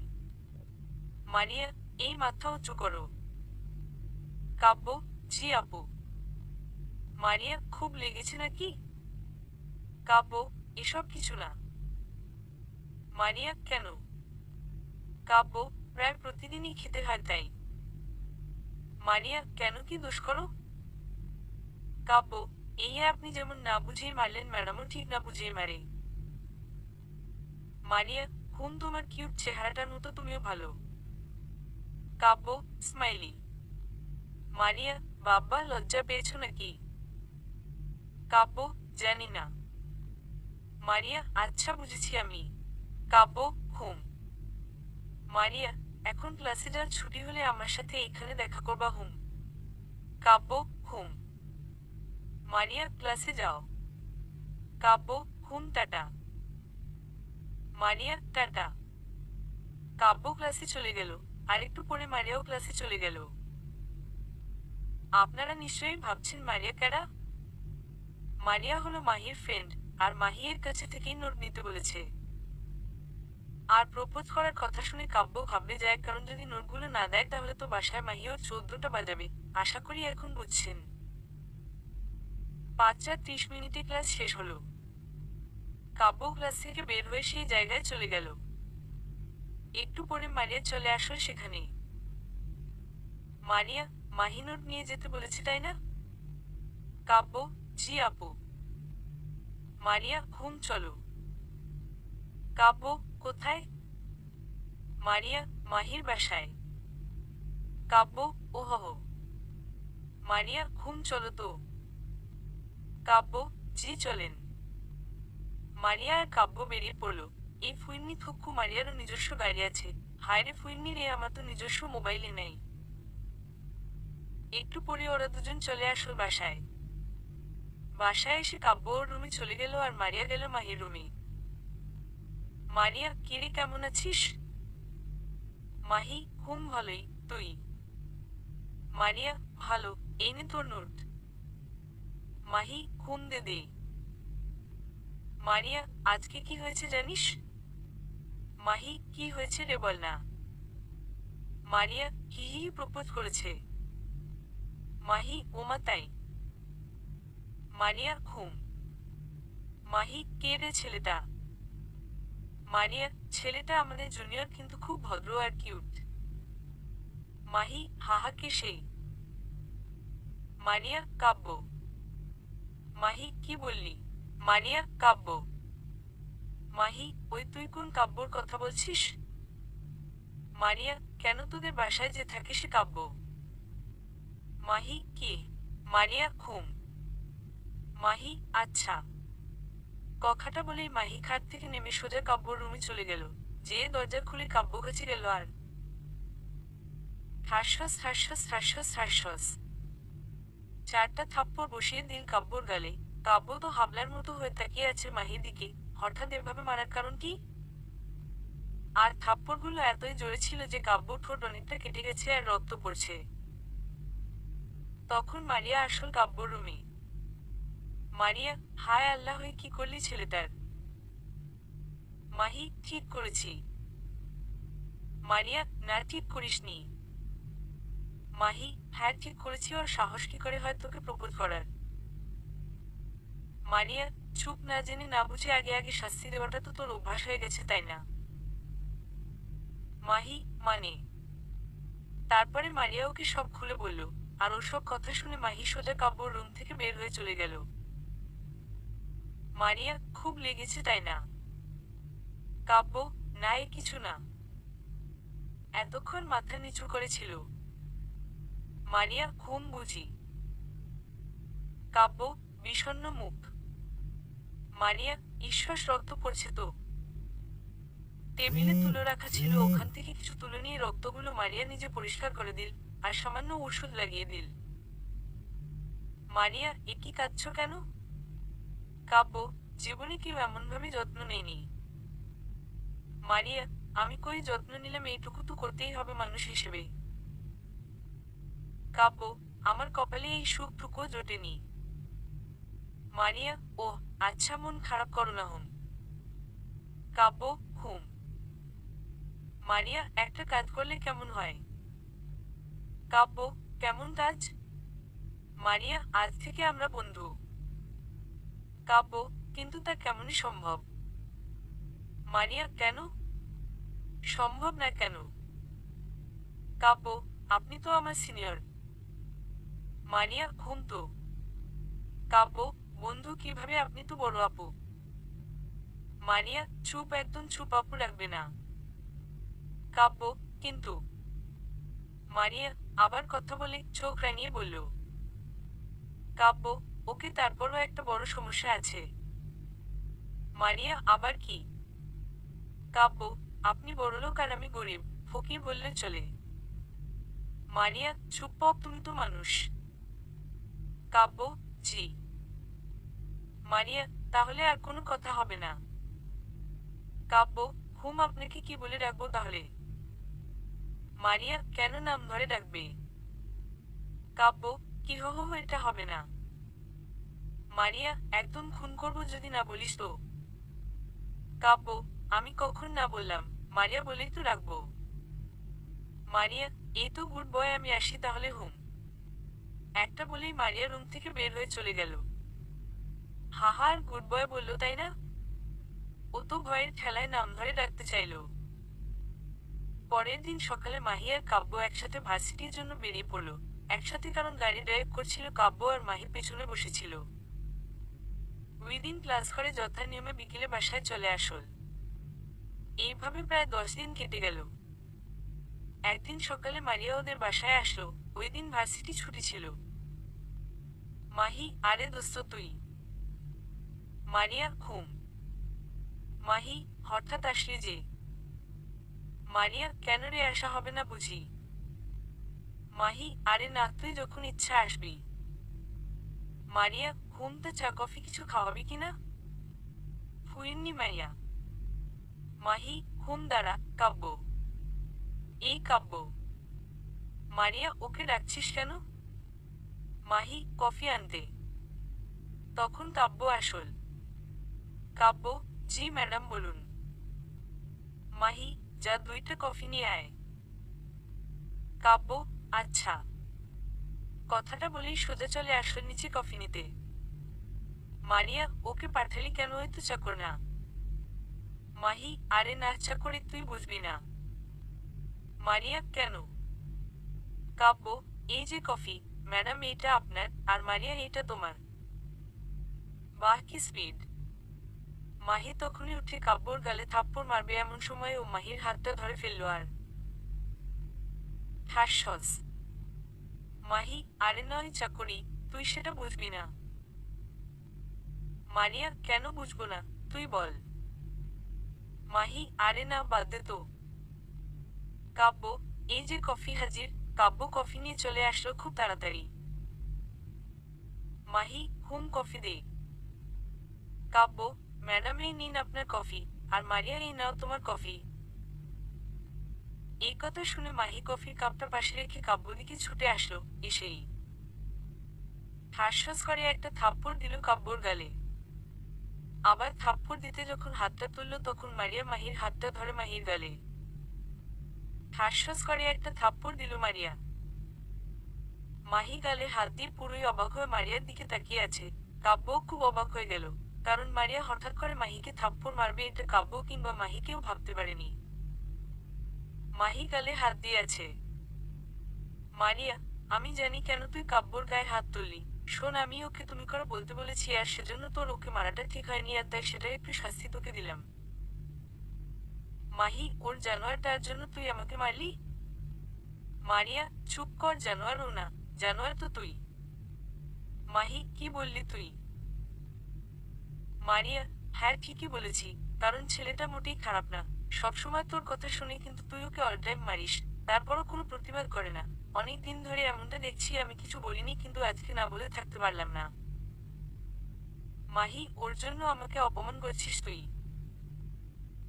মারিয়া, এই মাথা উঁচু করো। কাব্য, জি আপু। মারিয়া, খুব লেগেছে নাকি? কাব্য, এসব কিছু না। মারিয়া, কেন? কাব্য, প্রায় প্রতিদিনই খেতে হয় তাই। মারিয়া, কেন কি দোষ করো? কাব্য, এই আপনি যেমন না বুঝিয়ে মারলেন ম্যাডামও ঠিক না বুঝিয়ে মারে। মারিয়া, হুম, তোমার কিউট চেহারাটার মতো তুমিও ভালো। কাব্য, স্মাইলি। মারিয়া, বাব্বা লজ্জা পেয়েছো নাকি? কাব্য, জানি না। মারিয়া, আচ্ছা বুঝেছি আমি। কাব্য, হুম। মারিয়া, এখন ক্লাসে যাওয়ার ছুটি হলে আমার সাথে এখানে দেখা করবা হুম। কাব্য, হুম। মারিয়া, ক্লাসে যাও। কাব্য, হুম, টাটা। মারিয়া, টাটা। কাব্য ক্লাসে চলে গেল। আরেকটু পরে মারিয়াও ক্লাসে চলে গেল। আপনারা নিশ্চয়ই ভাবছেন মারিয়া কারা? মারিয়া হলো মাহির ফ্রেন্ড, আর মাহি এর কাছে থেকেই নোট নিতে বলেছে। আর প্রপোজ করার কথা শুনে কাব্য ঘাবড়ে যায়, কারণ যদি নোটগুলো না দেয় তাহলে তো বাসায় মাহি ওর 14টা বাজাবে। আশা করি এখন বুঝছেন। 5:30 ক্লাস শেষ হলো। কাব্য ক্লাস থেকে বের হয়ে সেই জায়গায় চলে গেল। একটু পরে মারিয়া চলে আসলো সেখানে। মারিয়া, মাহি নোট নিয়ে যেতে বলেছে তাই না? কাব্য, জি আপু। মারিয়া, হুম, চলো। কাব্য, কোথায়? মারিয়া, মাহির বাসায়। কাব্য, ওহ। মারিয়া, হুম, চলো তো। কাব্য, জি চলেন। মারিয়া আর কাব্য বেরিয়ে পড়ল। এই ফুইন্নি থুক্কু মারিয়ারও নিজস্ব গাড়ি আছে। হায় রে ফুইন্নি রে, আমার তো নিজস্ব মোবাইলে নেই। একটু পরে ওরা দুজন চলে আসলো বাসায়। বাসায় এসে কাব্য ওর রুমে চলে গেল আর মারিয়া গেল মাহির রুমে। মারিয়া, কিরে কেমন আছিস? মাহি, হুম ভালোই, তুই? মারিয়া, ভালো। এই নে তোর নোট। মাহি, হুম দে দে। মারিয়া, আজকে কি হয়েছে জানিস? মাহি, কি হয়েছে রে বল না। মারিয়া, হি হি প্রপোজ করেছে। মাহি, ওমা তাই? মারিয়া, হুম। মাহি, কে রে ছেলেটা? মারিয়া, ছেলেটা আমাদের জুনিয়র, কিন্তু খুব ভদ্র আর কিউট। মাহি, হাহা, কে সেই? মারিয়া, কাব্য। মাহি, কি বললি? মারিয়া, কাব্য। মাহি, ওই তুই কোন কাব্যর কথা বলছিস? মারিয়া, কেন তোদের বাসায় যে থাকে সে কাব্য? মাহি, কে? মারিয়া, হুম। মাহি, আচ্ছা। কথাটা বলেই মাহি খাট থেকে নেমে সোজা কাব্যর রুমে চলে গেল। যে দরজা খুলে কাব্য কাছে গেল আর হাসহাস হাসহাস হাসহাস হাসহাস 4টা থাপ্পড় বসিয়ে দিল কাব্যর গালে। কাব্য তো হাবলার মতো হয়ে তাকিয়ে আছে মাহির দিকে। হঠাৎ এভাবে মারার কারণ কি? আর থাপ্পড়গুলো এতই জোরে ছিল যে কাব্যর ঠোঁট অনেকটা কেটে গেছে আর রক্ত পড়ছে। তখন মারিয়া আসল কাব্যর রুমে। মারিয়া, হায় আল্লাহ, কি করলি ছেলেটার? মাহি, ঠিক করেছি। মারিয়া, না ঠিক করিসনি। মাহি, হ্যাঁ ঠিক করেছি, ওর সাহস কি করে হয় তোকে প্রপোজ করার? মারিয়া, চুপ, না জেনে না বুঝে আগে আগে শাস্তি দেওয়াটা তো তোর অভ্যাস হয়ে গেছে তাই না? মাহি, মানে? তারপরে মারিয়া ওকে সব খুলে বলল। আর ওসব কথা শুনে মাহি সোজা কাব্যর রুম থেকে বের হয়ে চলে গেল। মারিয়া, খুব লেগেছে তাই না? কাব্য, না এ কিছু না। এতক্ষণ মাথা নিচু করেছিল। মারিয়া, ঘুম বুঝি? কাব্য, বিষণ্ণ মুখ। মারিয়া, ঈশ্বর, রক্ত পড়ছে তো। টেবিলে তুলে রাখা ছিল, ওখান থেকে কিছু তুলে নিয়ে রক্তগুলো মারিয়া নিজে পরিষ্কার করে দিল। আর সামান্য ওষুধ লাগিয়ে দিল। মারিয়া, এ কি কাঁদছো কেন? কাব্য, জীবনে কেউ এমনভাবে যত্ন নেয়নি। মারিয়া, আমি কই যত্ন নিলাম, এইটুকু তো করতেই হবে মানুষ হিসেবে। কাব্য, আমার কপালে এই সুখটুকু জোটেনি। মারিয়া, ওহ আচ্ছা, মন খারাপ করো না হুম। কাব্য, হুম। মারিয়া, একটা কাজ করলে কেমন হয়? কাব্য, কেমন কাজ? মারিয়া, আজ থেকে আমরা বন্ধু। কাব্য, কিন্তু তা কেমনই সম্ভব? মারিয়া, কেন সম্ভব না কেন? কাব্য, আপনি তো আমার সিনিয়র। মারিয়া, হুম তো। কাব্য, বন্ধু কিভাবে, আপনি তো বড় আপু। মারিয়া, চুপ, একদম চুপ, আপু রাখবে না। কাব্য, কিন্তু। মারিয়া আবার কথা বলে চোখ রাঙিয়ে বলল। কাব্য, ওকে, তারপরও একটা বড় সমস্যা আছে। মারিয়া, আবার কি? কাব্য, আপনি বড়লোক আর আমি গরিব, ফকির বললে চলে। মারিয়া, চুপ, তুমি তো মানুষ। কাব্য, জি। মারিয়া, তাহলে আর কোনো কথা হবে না। কাব্য, হুম, আপনাকে কি বলে ডাকবো তাহলে? মারিয়া, কেন নাম ধরে ডাকবে? কাব্য, কি হো হো, এটা হবে না। মারিয়া, একদম খুন করবো যদি না বলিস তো। কাব্য, আমি কখন না বললাম? মারিয়া বলেই তো রাখবো। মারিয়া, এই তো গুড বয়, আমি আসি তাহলে হুম। একটা বলেই মারিয়া রুম থেকে বের হয়ে চলে গেল। হাহার গুড বয় বললো তাই না? ও তো ভয়ের ঠেলায় নাম ধরে ডাকতে চাইলো। পরের দিন সকালে মাহি আর কাব্য একসাথে ভার্সিটির জন্য বেরিয়ে পড়লো। একসাথে, কারণ গাড়ি ড্রাইভ করছিল কাব্য আর মাহি পেছনে বসেছিল। ওই দিন ক্লাস করে যথা নিয়মে বিকেলে বাসায় চলে আসল। এইভাবে প্রায় 10 দিন কেটে গেল। একদিন সকালে মারিয়া ওদের বাসায় আসলো। ওই দিন ভার্সিটি ছুটি ছিল। মাহি, আরে দোস্ত তুই? মারিয়া, হুম। মাহি, হঠাৎ আসলি যে? মারিয়া, কেন রে, আসা হবে না বুঝি? মাহি, আরে না, তুই যখন ইচ্ছা আসবি। মারিয়া, হুম, তা চা কফি কিছু খাওয়াবি কিনা? ফুইন্নি মারিয়া। মাহি, হুম, দাঁড়া, কাব্য। এই কাব্য। মারিয়া, ওকে ডাকছিস কেন? মাহি, কফি আনতে। তখন কাব্য আসল। কাব্য, জি ম্যাডাম বলুন। মাহি, যা 2টা কফি নিয়ে আয়। কাব্য, আচ্ছা। কথাটা বলেই সোজা চলে আসলো নিচে কফি নিতে। মারিয়া, ওকে পাঠালি কেন, ওই তো চাকর না। মাহি, আরে না, চাকরি তুই বুঝবি না। মারিয়া, কেন? কাব্য, এই যে কফি। ম্যাডাম এইটা আপনার, আর মারিয়া এইটা তোমার। বাহ, কি স্পিড! মাহি তখনই উঠে কাব্যর গালে থাপ্পড় মারবে এমন সময় ও মাহির হাতটা ধরে ফেললো আর হাস্যস। মাহি, আরে নয় চাকরি, তুই সেটা বুঝবি না। মারিয়া, কেন বুঝবো না, তুই বল। মাহি, আরে না, বাদ দে তো। কাব্য, এই যে কফি হাজির। কাব্য কফি নিয়ে চলে আসলো খুব তাড়াতাড়ি। মাহি, হুম, কফি দে। কাব্য, ম্যাডাম এই নিন আপনার কফি। আর মারিয়া, এই নাও তোমার কফি। এই কথা শুনে মাহি কফির কাপটা পাশে রেখে কাব্য দিকে ছুটে আসলো। এসেই হাসহাস করে একটা থাপ্পড় দিল কাব্যর গালে। আবার থাপ্পড় দিতে যখন হাতটা তুললো তখন মারিয়া মাহির হাতটা ধরে মাহির গালে হাসহাস করে একটা থাপ্পড় দিল মারিয়া। মাহি গালে হাত দিয়ে পুরোই অবাক হয়ে মারিয়ার দিকে তাকিয়ে আছে। কাব্যও খুব অবাক হয়ে গেল। কারণ মারিয়া হঠাৎ করে মাহিকে থাপ্পড় মারবে এটা কাব্য কিংবা মাহিকেও ভাবতে পারেনি। মাহি গালে হাত দিয়ে আছে। মারিয়া, আমি জানি কেন তুই কাব্যর গায়ে হাত তুললি। শোন, আমি ওকে তুমি করে বলতে বলেছি আর সেজন্য তোর ওকে মারাটা ঠিক হয়নি আর তাই সেটাই একটু শাস্তি তোকে দিলাম। মাহি, ওর জানোয়ারটার জন্য তুই আমাকে মারলি? মারিয়া, চুপ কর, জানোয়ার ও না, জানোয়ার তো তুই। মাহি, কি বললি তুই? মারিয়া, হ্যাঁ ঠিকই বলেছি। কারণ ছেলেটা মোটেই খারাপ না। সবসময় তোর কথা শুনে কিন্তু তুই ওকে অল টাইম মারিস। তারপরও কোনো প্রতিবাদ করে না। অনেক দিন ধরে এমনটা দেখছি, আমি কিছু বলিনি কিন্তু আজকে না বলে থাকতে পারলাম না। মাহি, ওর জন্য আমাকে অপমান করছিস তুই?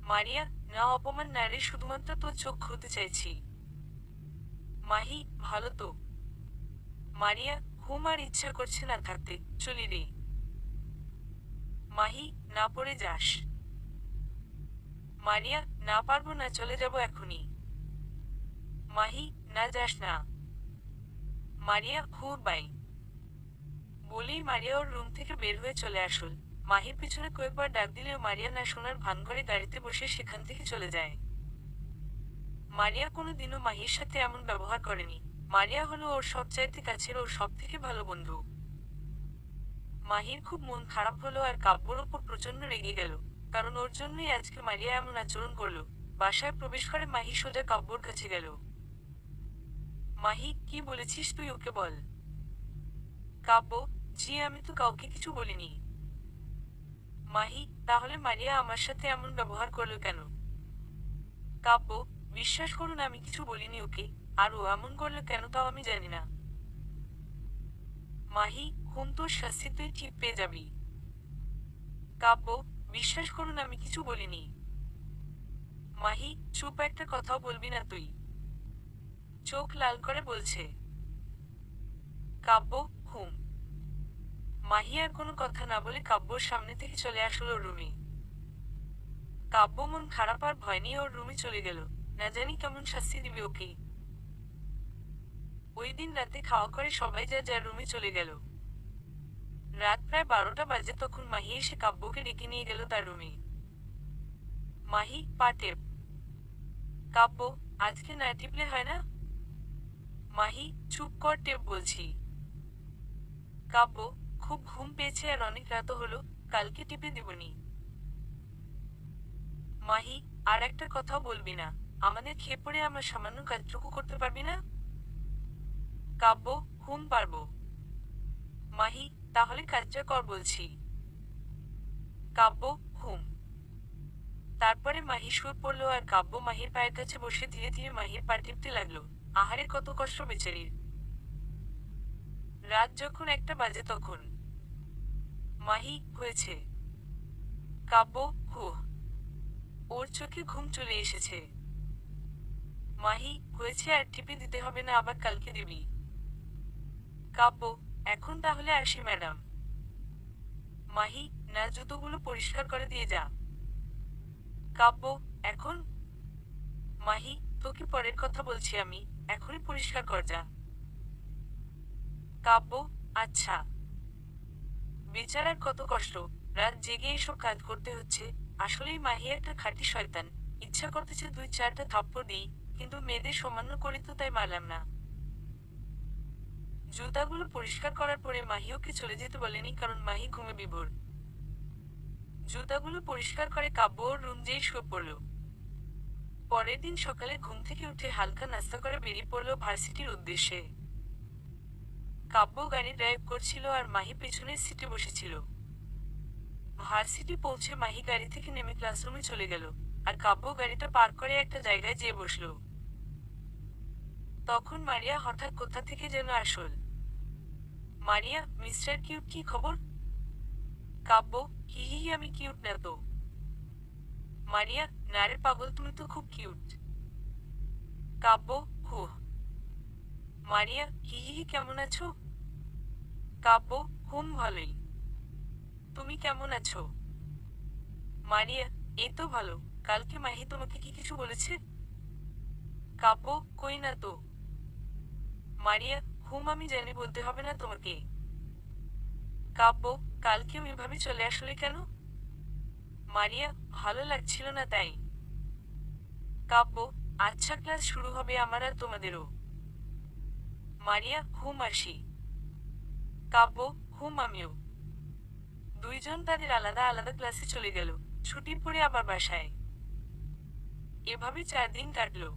মারিয়া, না অপমান না রে, শুধুমাত্র তোর চোখ খুলতে চাইছি। মাহি, ভালো তো। মারিয়া, ঘুম আর ইচ্ছা করছে না থাকতে, চলি রে। মাহি, না পড়ে যাস। মারিয়া, না পারবো না, চলে যাব এখনই। মাহি, না যাস না। Maria, bye. বলেই মারিয়া ওর রুম থেকে বের হয়ে চলে আসল। মাহির পিছনে কয়েকবার ডাক দিলেও মারিয়া না শোনার ভান করে গাড়িতে বসে সেখান থেকে চলে যায়। মারিয়া কোনোদিনও মাহির সাথে এমন ব্যবহার করেনি। মারিয়া হলো ওর সবচাইতে কাছের, ওর সব থেকে ভালো বন্ধু। মাহির খুব মন খারাপ হলো আর কাব্যর ওপর প্রচন্ড রেগে গেল, কারণ ওর জন্যই আজকে মারিয়া এমন আচরণ করলো। বাসায় প্রবেশ করে মাহি সোজা কাব্যর কাছে গেল। মাহি, কি বলেছিস তুই ওকে বল। কাব্য, জি আমি তো কাউকে কিছু বলিনি। মাহি, তাহলে মারিয়া আমার সাথে এমন ব্যবহার করলো কেন? কাব্য, বিশ্বাস করুন আমি কিছু বলিনি ওকে, আর ও এমন করলো কেন তাও আমি জানি না। মাহি, তোর শাস্তি তুই ঠিক পেয়ে যাবি। কাব্য, বিশ্বাস করুন আমি কিছু বলিনি। মাহি, চুপ, একটা কথাও বলবি না তুই। চোখ লাল করে বলছে। কাব্য, হুম। মাহি আর কোনো কথা না বলে কাব্যর সামনে থেকে চলে আসলো ওর রুমে। কাব্য মন খারাপ আর ভয় নিয়ে ওর রুমে চলে গেল, না জানি কেমন শাস্তি দিবে ওকে। ওই দিন রাতে খাওয়া করে সবাই যা যার রুমে চলে গেল। রাত প্রায় 12টা বাজে তখন মাহি এসে কাব্যকে ডেকে নিয়ে গেল তার রুমে। মাহি, পা টেপ। কাব্য, আজকে না টিপলে হয় না? মাহি, চুপ কর, টেপ বলছি। কাব্য, খুব ঘুম পেয়েছে আর অনেক রাতও হলো, কালকে টিপে দিবনি। মাহি, আর একটা কথাও বলবি না, আমাদের খেয়ে পড়ে আমার সামান্য কাজটুকু করতে পারবি না? কাব্য, পারবো। মাহি, তাহলে কাজটা কর বলছি। কাব্য, হুম। তারপরে মাহি শুয়ে পড়লো আর কাব্য মাহির পায়ের কাছে বসে ধীরে ধীরে মাহির পা টিপতে লাগলো। আহারে কত কষ্ট বেচারির। রাত যখন 1টা বাজে তখন মাহি, হয়েছে। কাব্য, হুহ। ওর চোখে ঘুম চলে এসেছে। মাহি, হয়েছে আর টিপে দিতে হবে না, আবার কালকে দিবি। কাব্য, এখন তাহলে আসি ম্যাডাম। মাহি, না, জুতোগুলো পরিষ্কার করে দিয়ে যা। কাব্য, এখন? মাহি, তোকে পরের কথা বলছি আমি, এখনই পরিষ্কার কর যা। কাব্য, আচ্ছা। বেচারার কত কষ্ট, রাত জেগে এসব কাজ করতে হচ্ছে। আসলেই মাহি একটা খাঁটি শয়তান। ইচ্ছা করতেছে 2-4টা থাপ্পড় দিই, কিন্তু মেয়েদের সামান্য করি তো তাই মারলাম না। জুতাগুলো পরিষ্কার করার পরে মাহি ওকে চলে যেতে বলেনি, কারণ মাহি ঘুমে বিভোর। জুতাগুলো পরিষ্কার করে কাব্য ওর রুম যেই শুয়ে পড়ল। পরের দিন সকালে ঘুম থেকে উঠে হালকা নাস্তা করে বেরিয়ে পড়ল ভার্সিটির উদ্দেশ্যে। কাব্য গাড়ি ড্রাইভ করছিল আর মাহি পেছনের সিটে বসেছিল। ভার্সিটি পৌঁছে মাহি গাড়ি থেকে নেমে ক্লাসরুমে চলে গেল, আর কাব্য গাড়িটা পার্ক করে একটা জায়গায় যেয়ে বসল। তখন মারিয়া হঠাৎ কোথা থেকে যেন আসল। মারিয়া, মিস্টার কিউট, কি খবর? কাব্য, হি হি হি, আমি কিউট না তো। মারিয়া, না রে পাগল, তুমি তো খুব কিউট। কাব্য, হুহ। মারিয়া, হি হি হি, কেমন আছো? কাব্য, ভালোই। তুমি কেমন আছো? মারিয়া, এই তো ভালো। কালকে মাহি তোমাকে কি কিছু বলেছে? কাব্য, কই না তো। মারিয়া, আমি জানি, বলতে হবে না তোমাকে। কাব্য, কালকে এভাবে চলে আসলে কেন? মারিয়া, ভালো লাগছিল না তাই। কাব্য, আচ্ছা, ক্লাস শুরু হবে আমার আর তোমাদেরও। মারিয়া, আসি। কাব্য, আমিও। দুইজন তাদের আলাদা আলাদা ক্লাসে চলে গেল। ছুটির পরে আবার বাসায়। এভাবে 4 দিন কাটলো।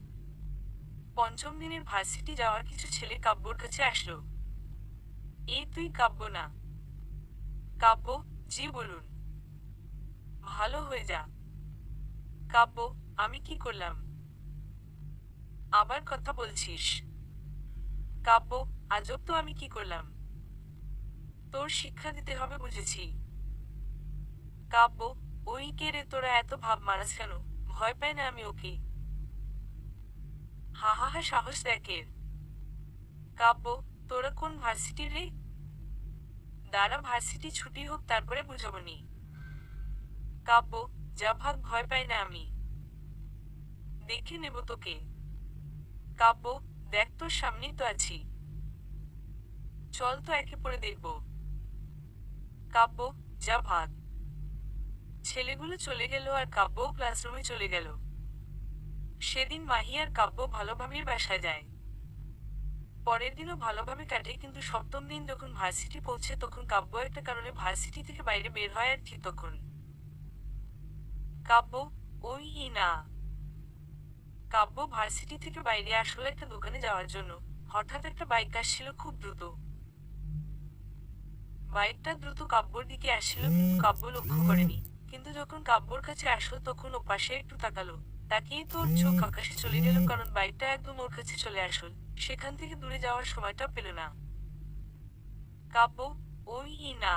পঞ্চম দিনের ভার্সিটি যাওয়ার কিছু ছেলে কাব্যর কাছে আসলো। এই তুই কাব্য না? কাব্য, জি বলুন। ভালো হয়ে যা। কাব্য, আমি কি করলাম? আবার কথা বলছিস? কাব্য, আজব তো, আমি কি করলাম? তোর শিক্ষা দিতে হবে বুঝেছি। কাব্য, ওই কে রে, তোরা এত ভাব মারাস কেন? ভয় পাই না আমি ওকে। হা হা হা, সাহস দেখের। কাব্য, তোরা কোন ভার্সিটির রে? দাঁড়া, ভার্সিটি ছুটি হোক তারপরে বুঝাবনি। কাব্য, যা ভাগ, ভয় পাই না আমি। দেখে নেব তোকে। কাব্য, দেখ তোর সামনেই তো আছি। চল তো একে পড়ে দেখব। কাব্য, যা ভাগ। ছেলেগুলো চলে গেল আর কাব্য ক্লাসরুমে চলে গেল। সেদিন মাহি আর কাব্য ভালোভাবেই বাসায় যায়। পরের দিনও ভালোভাবে কাটে, কিন্তু সপ্তম দিন যখন ভার্সিটি পৌঁছে তখন কাব্য একটা কারণে ভার্সিটি থেকে বাইরে বের হয়, আর ঠিক তখন কাব্য, ওই না, কাব্য ভার্সিটি থেকে বাইরে আসলে একটা দোকানে যাওয়ার জন্য। হঠাৎ একটা বাইক আসছিল খুব দ্রুত। বাইকটা দ্রুত কাব্যর দিকে আসছিল, কিন্তু কাব্য লক্ষ্য করেনি। কিন্তু যখন কাব্যর কাছে আসলো তখন ও পাশে একটু তাকালো। তাকিয়ে তো ওর চোখ আকাশে চলে গেল, কারণ বাইকটা একদম ওর কাছে চলে আসল। সেখান থেকে দূরে যাওয়ার সময়টা পেল না। কাব্য, ওই না,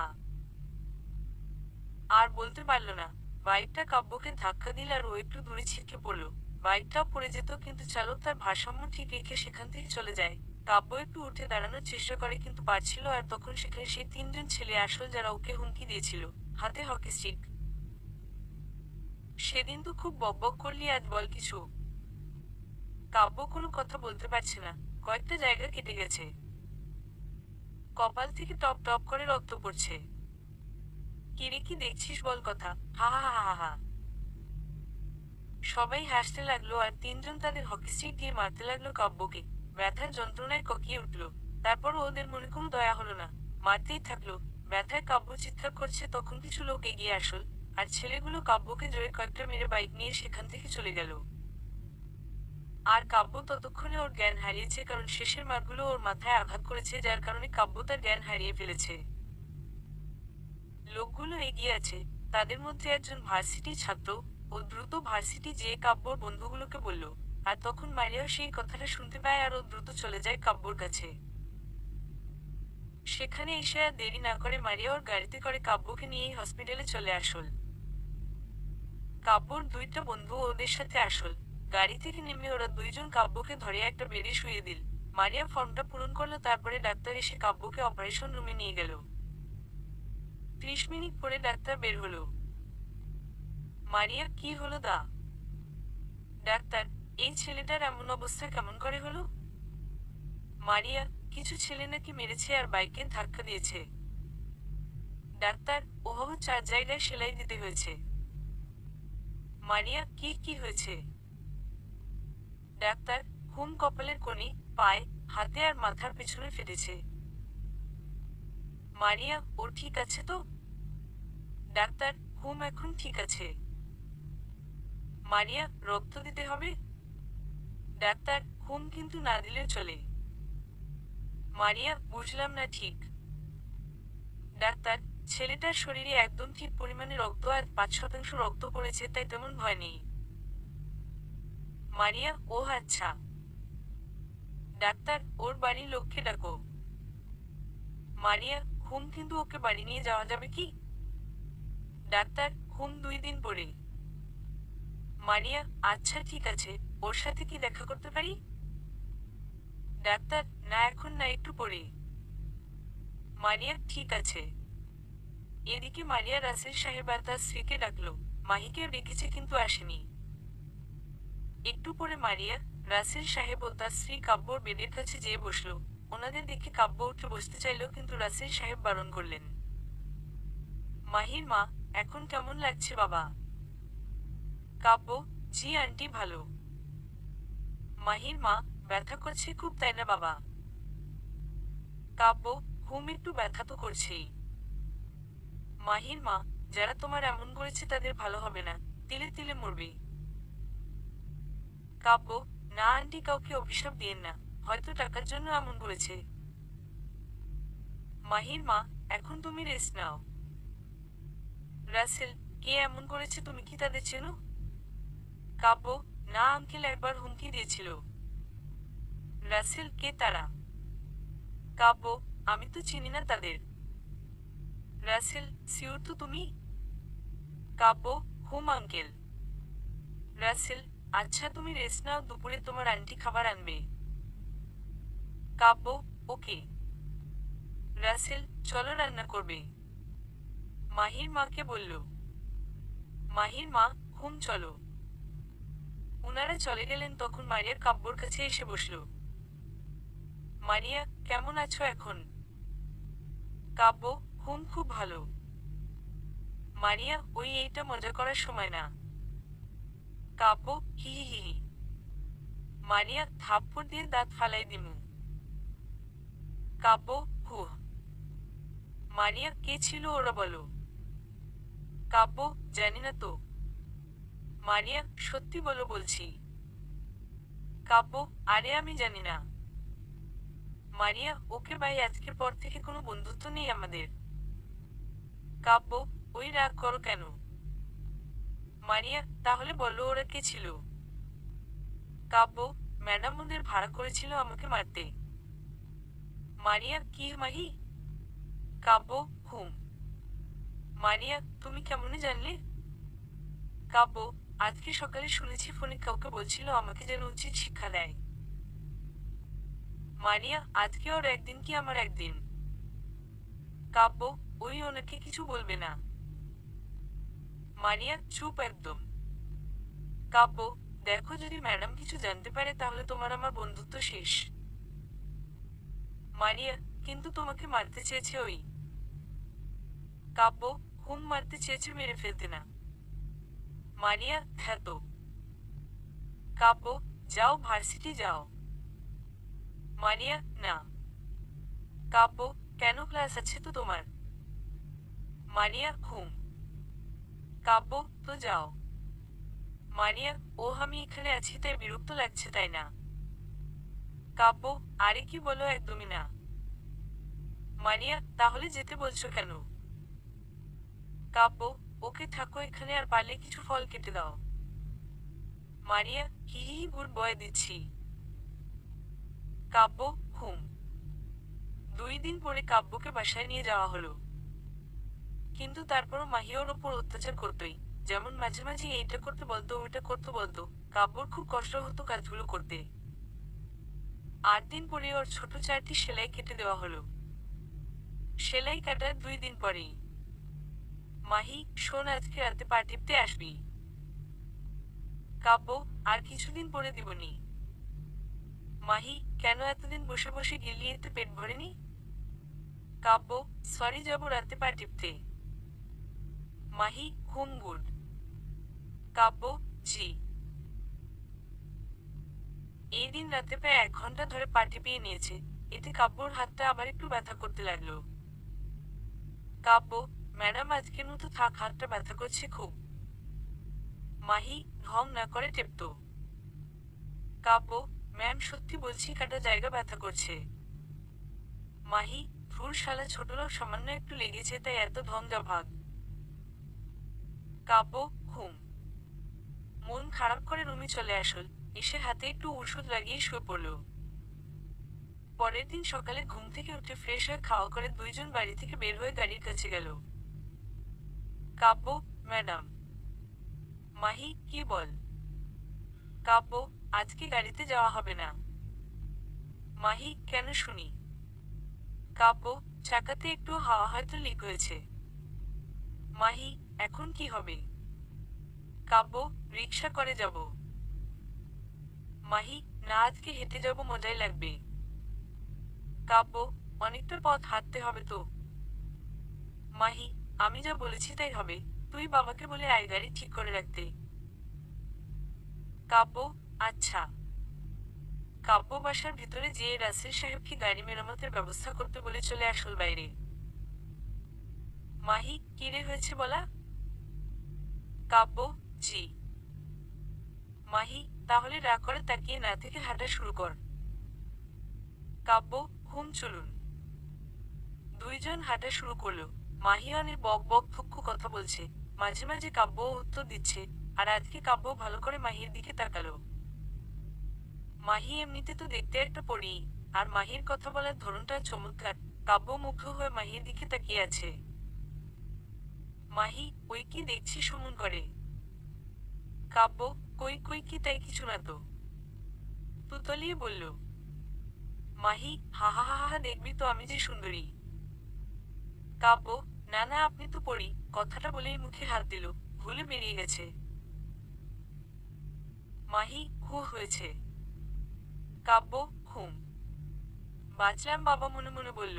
আর বলতে পারল না। বাইকটা কাব্যকে ধাক্কা দিল আর ও একটু দূরে ছিটকে পড়ল। বাইকটাও পড়ে যেত, কিন্তু চালক তার ভারসাম্য ঠিক রেখে সেখান থেকে চলে যায়। কাব্য একটু উঠে দাঁড়ানোর চেষ্টা করে, কিন্তু পারছিল। আর তখন সেখানে সেই তিনজন ছেলে আসল যারা ওকে হুমকি দিয়েছিল, হাতে হকি স্টিক। সেদিন তো খুব বকবক করলি, আজ বল কিছু। কাব্য কোনো কথা বলতে পারছে না। কয়েকটা জায়গা কেটে গেছে। কপাল থেকে টপ টপ করে রক্ত পড়ছে। কিরে, কি দেখছিস বল কথা। হা হা হা হা হা। সবাই হাসতে লাগলো আর তিনজন তাদের হকি স্টিক দিয়ে মারতে লাগলো কাব্যকে। ব্যথার যন্ত্রণায় ককিয়ে উঠল। তারপর ওদের মনে কোনো দয়া হলো না, মারতেই থাকলো। ব্যথায় কাব্য চিৎকার করছে, তখন কিছু লোক এগিয়ে আসল। আর ছেলেগুলো কাব্যকে জোরে কয়েকটা মেরে বাইক নিয়ে সেখান থেকে চলে গেল। আর কাব্য ততক্ষণে ওর জ্ঞান হারিয়েছে, কারণ শেষের মারগুলো ওর মাথায় আঘাত করেছে, যার কারণে কাব্য তার জ্ঞান হারিয়ে ফেলেছে। লোকগুলো এগিয়ে আছে। তাদের মধ্যে একজন ভার্সিটি ছাত্র। ও দ্রুত ভার্সিটি যেয়ে কাব্যর বন্ধুগুলোকে বলল। আর তখন মারিয়াও সেই কথাটা শুনতে পায়, আর ও দ্রুত চলে যায় কাব্যর কাছে। সেখানে এসে আর দেরি না করে মারিয়া ওর গাড়িতে করে কাব্যকে নিয়েই হসপিটালে চলে আসল। কাব্যর দুইটা বন্ধু ওদের সাথে আসল। গাড়ি থেকে নেমে ওরা দুইজন কাব্যকে ধরে একটা বেডে শুয়ে দিল। মারিয়া ফর্মটা পূরণ করলো, তারপরে ডাক্তার এসে কাব্যকে অপারেশন রুমে নিয়ে গেল। 30 মিনিট পরে ডাক্তার বের হলো। মারিয়া, কি হলো দা? ডাক্তার, এই ছেলেটার এমন অবস্থা কেমন করে হলো? মারিয়া, কিছু ছেলে নাকি মেরেছে আর বাইকে ধাক্কা দিয়েছে। ডাক্তার, ওহ, 4 জায়গায় সেলাই দিতে হয়েছে। মারিয়া, কি কি হয়েছে? ডাক্তার, হুম কপালের কোণে, পায়ে, হাতে আর মাথার পেছনে ফেটেছে। মারিয়া, ও ঠিক আছে তো? ডাক্তার, হুম এখন ঠিক আছে। মারিয়া, রক্ত দিতে হবে? ডাক্তার, হুম কিন্তু না দিলেও চলে। মারিয়া, বুঝলাম না ঠিক। ডাক্তার, ছেলেটার শরীরে একদম ঠিক পরিমাণে রক্ত আর 5% রক্ত পড়েছে, তাই তেমন ভয় নেই। মারিয়া, ও আচ্ছা। ডাক্তার, ওর বাড়ির লোককে ডাকো। মারিয়া, হুম কিন্তু ওকে বাড়ি নিয়ে যাওয়া যাবে কি? ডাক্তার, হুম 2 দিন পরে। মারিয়া, আচ্ছা ঠিক আছে। ওর সাথে কি দেখা করতে পারি? ডাক্তার, না এখন না, একটু পরে। মারিয়া, ঠিক আছে। এদিকে মারিয়া রাসেল সাহেব আর তার স্ত্রীকে ডাকলো। মাহিকে ডেকেছে কিন্তু আসেনি। একটু পরে মারিয়া, রাসেল সাহেব ও তার স্ত্রী কাব্যর বেডের কাছে যেয়ে বসলো। ওনাদের দেখে কাব্য উঠে বসতে চাইল, কিন্তু রাসেল সাহেব বারণ করলেন। মাহির মা, এখন কেমন লাগছে বাবা? কাব্য, জি আন্টি, ভালো। মাহির মা, ব্যথা করছে খুব তাই না বাবা? কাব্য, হুম একটু ব্যথা তো করছেই। মাহির মা, যারা তোমার এমন করেছে তাদের ভালো হবে না, তিলে তিলে মরবে। কাব্য, না আন্টি, কাউকে অভিশাপ দিয়েন না, হয়তো টাকার জন্য এমন করেছে। মাহির মা, এখন তুমি রেস্ট নাও। রাসেল, কে এমন করেছে তুমি কি তাদের চেনো? কাব্য, না আঙ্কেল একবার হুমকি দিয়েছিল। রাসেল, কে তারা? কাব্য, আমি তো চিনি না তাদের। রাসেল, সিওর তো তুমি? কাব্য, হুম আঙ্কেল। রাসেল, আচ্ছা তুমি রেস্ট নাও, দুপুরে তোমার আন্টি খাবার আনবে। কাব্য, ওকে। রাসেল, চলো রান্না করবে। মাহির মাকে বলল। মাহির মা, হুম চলো। উনারা চলে গেলেন তখন মারিয়া কাব্যর কাছে এসে বসল। মারিয়া, কেমন আছো এখন? কাব্য, হুম খুব ভালো। মারিয়া, ওই এইটা মজা করার সময় না। কাব্য, হি হি হি হি। মারিয়া, থাপ্পড় দিয়ে দাঁত ফালাই দিমু। কাব্য, হুহ। মারিয়া, কে ছিল ওরা বলো? কাব্য, জানি না তো। মারিয়া, সত্যি বলো বলছি। কাব্য, আরে আমি জানি না। মারিয়া, ওকে ভাই, আজকের পর থেকে কোনো বন্ধুত্ব নেই আমাদের। কাব্য, ওই রাগ করো কেন? মারিয়া, তাহলে বলো ওরা কে ছিল? কাব্য, ম্যাডাম ওদের ভাড়া করেছিল আমাকে মারতে। মারিয়া, কি মাহি? কাব্য, হুম। মারিয়া, তুমি কেমনে জানলে? কাব্য, আজকে সকালে শুনেছি ফোনে কাউকে বলছিল আমাকে যেন উচিত শিক্ষা দেয়। মারিয়া, আজকে ওর একদিন কি আমার একদিন? কাব্য, ওই ওনাকে কিছু বলবে না। মারিয়া, চুপ একদম। কাব্য, দেখো যদি ম্যাডাম কিছু জানতে পারে তাহলে তোমার আমার বন্ধুত্ব শেষ। মারিয়া, কিন্তু তোমাকে মারতে চেয়েছে ওই। কাব্য, হুম মারতে চেয়েছে, মেরে ফেলতে না। মারিয়া, ধ্যাত। কাব্য, যাও ভার্সিটি যাও। মারিয়া, না। কাব্য, কেন, ক্লাস আছে তো তোমার। মারিয়া, হুম। কাব্য, তো যাও। মারিয়া, ও আমি এখানে আছি তাই বিরক্ত লাগছে তাই না? কাব্য, আরে কি বলো, একদমই না। মারিয়া, তাহলে যেতে বলছো কেন? কাব্য, ওকে থাকো এখানে, আর পারলে কিছু ফল কেটে দাও। মারিয়া, হি হি, গুড বয় দিচ্ছি। কাব্য, হুম। 2 দিন পরে কাব্যকে বাসায় নিয়ে যাওয়া হলো। কিন্তু তারপরও মাহি ওর ওপর অত্যাচার করতোই। যেমন মাঝে মাঝে এইটা করতে বলতো, ওইটা করতে বলতো। কাব্যর খুব কষ্ট হতো কাজগুলো করতে। 8 দিন পরে ওর ছোট 4টি সেলাই কেটে দেওয়া হলো। সেলাই কাটার 2 দিন পরেই। মাহি, শোন, আজকে রাতে পা টিপতে আসবি। কাব্য, আর কিছুদিন পরে দিবনি। মাহি, কেন, এতদিন বসে বসে গিলিয়ে এতে পেট ভরেনি? কাব্য, সরি, যাবো রাতে পা টিপতে। মাহি, হুম গুড। কাব্য, জি। এই দিন রাতে প্রায় 1 ঘন্টা ধরে পা টিপিয়ে নিয়েছে। এতে কাব্যর হাতটা আবার একটু ব্যথা করতে লাগলো। কাব্য, ম্যাডাম আজকের মতো থাক, হাতটা ব্যথা করছে খুব। মাহি, ঢং না করে টেপতো। কাব্য, ম্যাম সত্যি বলছি, কাটা জায়গা ব্যথা করছে। মাহি, ধুর শালা, ছোট লোক, সামান্য একটু লেগেছে তাই এত ঢং যা ভাগ। কাব্য, হুম। মন খারাপ করে রুমে চলে আসল। এসে হাতে একটু ওষুধ লাগিয়ে শুয়ে পড়ল। পরের দিন সকালে ঘুম থেকে উঠে ফ্রেশ হয়ে খাওয়া করে 2জন বাড়ি থেকে বের হয়ে গাড়ির কাছে গেল। কাব্য, ম্যাডাম। মাহি, কি বল? কাব্য, আজকে গাড়িতে যাওয়া হবে না। মাহি, কেন শুনি? কাব্য, চাকাতে একটু হাওয়া হয়তো লিক হয়েছে। মাহি, এখন কি হবে? কাব্য, রিক্সা করে যাব। মাহি, না, আজকে হেঁটে যাব, মজাই লাগবে। কাব্য, অনেকটা পথ হাঁটতে হবে তো। মাহি, আমি যা বলেছি তাই হবে। তুই বাবাকে বলে আয় গাড়ি ঠিক করে রাখতে। কাব্য, আচ্ছা। কাব্য বাসার ভিতরে যেয়ে রাসেল সাহেবকে গাড়ি মেরামতের ব্যবস্থা করতে বলে চলে আসল বাইরে। মাহি, কি রে, হয়েছে বলা? কাব্য, জি। মাহি, তাহলে রাগ করে তাকিয়ে না থেকে হাঁটা শুরু কর। কাব্য, হুম চলুন। 2জন হাঁটা শুরু করলো। মাহি অনেক বক বক ফুক্কু কথা বলছে। মাঝে মাঝে কাব্য উত্তর দিচ্ছে। আর আজকে কাব্য ভালো করে মাহির দিকে তাকালো। মাহি এমনিতে তো দেখতে একটা পরী। আর মাহির কথা বলার ধরনটা চমৎকার। কাব্য মুগ্ধ হয়ে মাহির দিকে তাকিয়ে আছে। মাহি, ওই কি দেখছি সুমন করে? কাব্য, কই কই, কি তাই কিছু না তো। তুতলিয়ে বলল। মাহি, হা হা হা হা, দেখবি তো আমি যে সুন্দরী। কাব্য, না না আপনি তো পড়ি, কথাটা বলেই মুখে হাত দিল, ভুলে বেরিয়ে গেছে। মাহি, হু হয়েছে। কাব্য, হুম। বাঁচলাম বাবা মনে মনে বলল।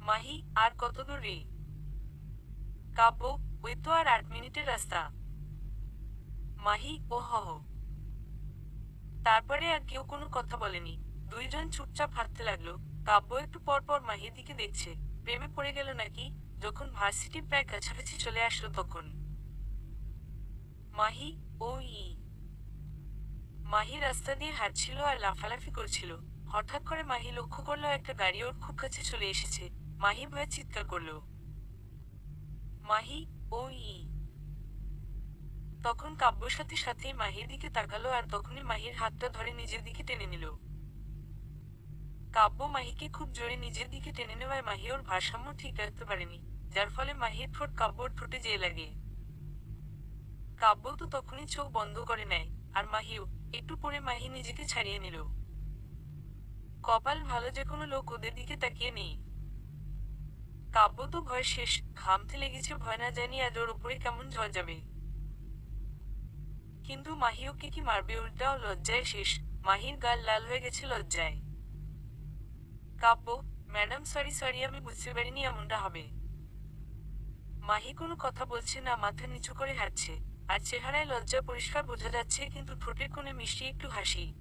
মাহি, আর কত দূর রে? কাব্য, ওই তো আর 8 মিনিটের রাস্তা। মাহি, ও হ হ। তারপরে আর কেউ কোনো কথা বলেনি। দুইজন চুপচাপ হাঁটতে লাগলো। কাব্য একটু পর পর মাহির দিকে দেখছে, প্রেমে পড়ে গেল নাকি। যখন ভার্সিটি প্রায় কাছাকাছি চলে আসলো তখন মাহি, ও ই। মাহি রাস্তা দিয়ে হাঁটছিল আর লাফালাফি করছিল। হঠাৎ করে মাহি লক্ষ্য করলো একটা গাড়ি ওর খুব কাছে চলে এসেছে। মাহি ভয়ে চিৎকার করলো, মাহি, ও ই। তখন কাব্য সাথে সাথেই মাহির দিকে তাকালো আর তখনই মাহির হাতটা ধরে নিজের দিকে টেনে নিল। কাব্য মাহিকে খুব জোরে নিজের দিকে টেনে নেওয়ায় মাহি ওর ভারসাম্য ঠিক রাখতে পারেনি, যার ফলে মাহির ঠোঁট কাব্যর ঠোঁটে যেয়ে লাগে। কাব্য তো তখনই চোখ বন্ধ করে নেয়, আর মাহিও। একটু পরে মাহি নিজেকে ছাড়িয়ে নিল। কপাল ভালো যে কোনো লোক ওদের দিকে তাকিয়ে নেই। কাব্য তো ভয় শেষ, ঘামতে লেগেছে ভয় না জানি আজ ওর উপরে কেমন ঝড় যাবে। কিন্তু মাহি ওকে কি মারবে, উল্টাও লজ্জায় শেষ। মাহির গাল লাল হয়ে গেছে লজ্জায়। কাব্য, ম্যাডাম সরি সরি, আমি বুঝতে পারিনি এমনটা হবে। মাহি কোনো কথা বলছে না, মাথা নিচু করে হাঁটছে। আর চেহারায় লজ্জা পরিষ্কার বোঝা যাচ্ছে, কিন্তু ঠোঁটের কোণে মিষ্টি একটু হাসি।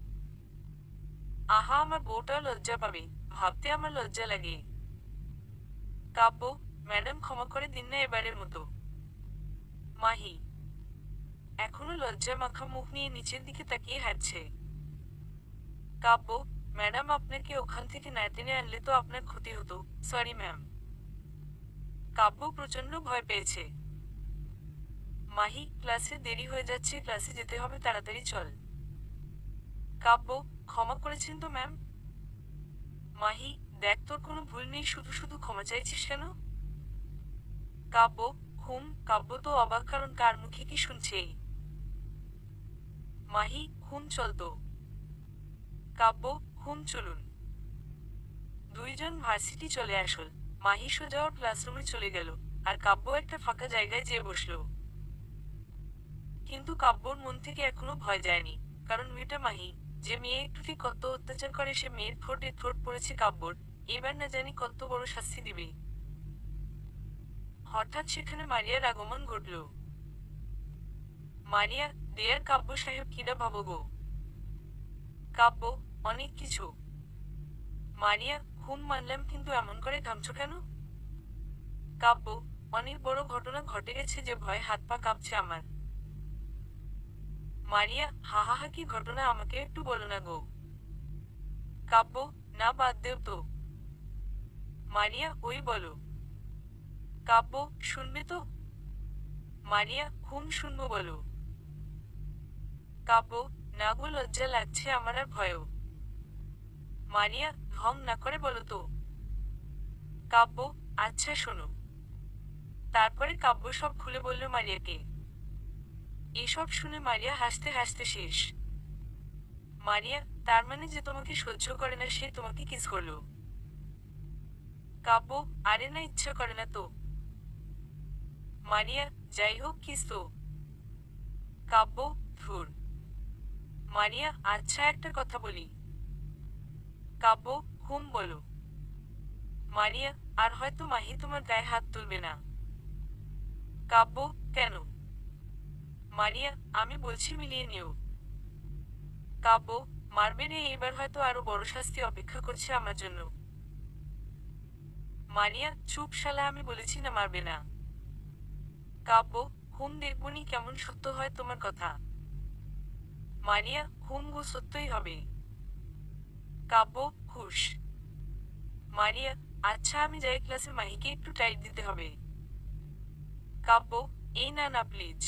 আহা, আমার বউটাও লজ্জা পাবে, ভাবতে আমার লজ্জা লাগে। কাব্য, ম্যাডাম ক্ষমা করে দিন না এবারের মতো। মাহি এখনো লজ্জা মাখা মুখ নিয়ে নিচের দিকে তাকিয়ে হাঁটছে। কাব্য, ম্যাডাম আপনাকে ওখান থেকে না টেনে আনলে তো আপনার ক্ষতি হতো, সরি ম্যাম। কাব্য প্রচন্ড ভয় পেয়েছে। মাহি, ক্লাসে দেরি হয়ে যাচ্ছে, ক্লাসে যেতে হবে, তাড়াতাড়ি চল। কাব্য, ক্ষমা করেছেন তো ম্যাম। মাহি, দেখ তোর কোনো ভুল নেই, শুধু শুধু ক্ষমা চাইছিস কেন? কাব্য, হুম। কাব্য তো অবাক, কারণ কার মুখে কি শুনছে এই। মাহি, হুম চল তো। কাব্য, হুম চলুন। দুইজন ভার্সিটি চলে আসল। মাহি সোজা ওর ক্লাসরুমে চলে গেল, আর কাব্য একটা ফাঁকা জায়গায় যেয়ে বসলো। কিন্তু কাব্যর মন থেকে এখনো ভয় যায়নি, কারণ মেয়েটা মাহি। যে মেয়ে একটুটি কত অত্যাচার করে, সে মেয়ের ঠোঁটে ঠোঁট পড়েছে কাব্যর। এবার না জানি কত বড় শাস্তি দিবে। হঠাৎ সেখানে মারিয়ার আগমন ঘটল। মারিয়া, দেয়ার কাব্য সাহেব, কিরা ভাবো গো? কাব্য, অনেক কিছু। মারিয়া, হুম মানলাম, কিন্তু এমন করে ঘামছো কেন? কাব্য, অনেক বড় ঘটনা ঘটে গেছে যে ভয়ে হাত পা কাঁপছে আমার। মারিয়া, হাহাহা, কি ঘটনা, আমাকে একটু বলো না গো। কাব্য, না বাদ দেও তো। মারিয়া, ওই বলো। কাব্য, শুনবে তো? মারিয়া, হুম শুনবো, বলো। কাব্য, না গো, লজ্জা লাগছে আমার আর ভয়ও। মারিয়া, ঢং না করে বলো তো। কাব্য, আচ্ছা শোনো। তারপরে কাব্য সব খুলে বলল মারিয়াকে। এসব শুনে মারিয়া হাসতে হাসতে শেষ। মারিয়া, তার মানে যে তোমাকে সহ্য করে না সে তোমাকে কিস করলো? কাব্য, আরে না, ইচ্ছা করে না তো। মারিয়া, যাই হোক, কিস তো। কাব্য, ধুর। মারিয়া, আচ্ছা একটা কথা বলি। কাব্য, হুম বলো। মারিয়া, আর হয়তো মাহি তোমার গায়ে হাত তুলবে না। কাব্য, কেন? মারিয়া, আমি বলছি মিলিয়ে নিও। কাব্য, মারবে রে, এবার হয়তো আরো বড় শাস্তি অপেক্ষা করছে আমার জন্য। মারিয়া, চুপ শালা, আমি বলেছি না মারবে না। কাব্য, হুম দেখবনি কেমন সত্য হয় তোমার কথা। মারিয়া, হুম গো, সত্যই হবে। কাব্য, হুশ। মারিয়া, আচ্ছা আমি যাই, ক্লাসে মাহিকে একটু টাইট দিতে হবে। কাব্য, এই না না প্লিজ।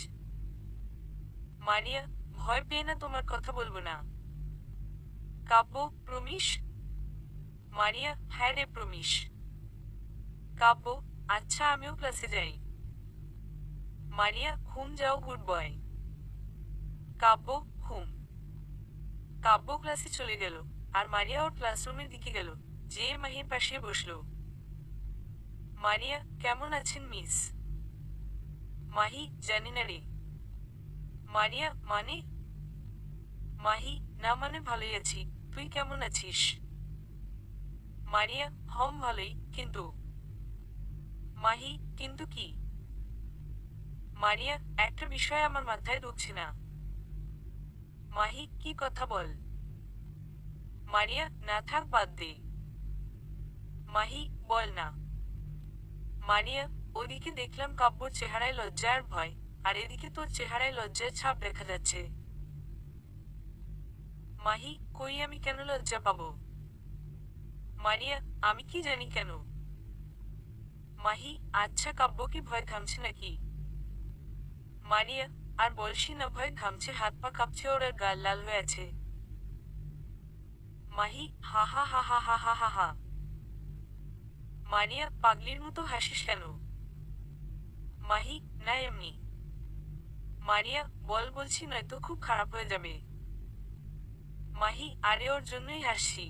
মারিয়া, ভয় পেয়ে না, তোমার কথা বলবো না। কাব্য, প্রমিস? মারিয়া, হ্যাঁ রে প্রমিস। কাব্য, আচ্ছা আমিও ক্লাসে যাই। মারিয়া, হুম যাও, গুড বয়। কাব্য, হুম। কাব্য ক্লাসে চলে গেল, আর মারিয়া ওর ক্লাসরুমের দিকে গেল, যেয়ে মাহির পাশে বসলো। মারিয়া, কেমন আছেন মিস? মাহি, জানি না রে। মারিয়া, মানে? মাহি, না মানে ভালোই আছি। তুই কেমন আছিস? মারিয়া, ভালোই, কিন্তু। মাহি, কিন্তু কি? মারিয়া, একটা বিষয় আমার মাথায় ঢুকছে না। মাহি, কি কথা বল। মারিয়া, না থাক, বাদ দে। মাহি, বল না। মারিয়া, ওদিকে দেখলাম কাব্যর চেহারায় লজ্জা আর ভয়, আর এদিকে তোর চেহারায় লজ্জার ছাপ দেখা যাচ্ছে। মাহি, কই, আমি কেন লজ্জা পাবো? মারিয়া, আমি কি জানি কেন। মাহি, আচ্ছা, কাব্য কি ভয় থামছে নাকি? মারিয়া, আর বলছি না, ভয় ঘামছে, হাত পা কাঁপছে, ওর আর গাল লাল হয়ে আছে। মাহি, হা হা হা হা হা হা হা হা। মারিয়া, পাগলির মতো হাসিস কেন? মাহি, না এমনি। মারিয়া, বল বলছি, নয়তো খুব খারাপ হয়ে যাবে। মাহি, আরে ওর জন্যই হাসছি।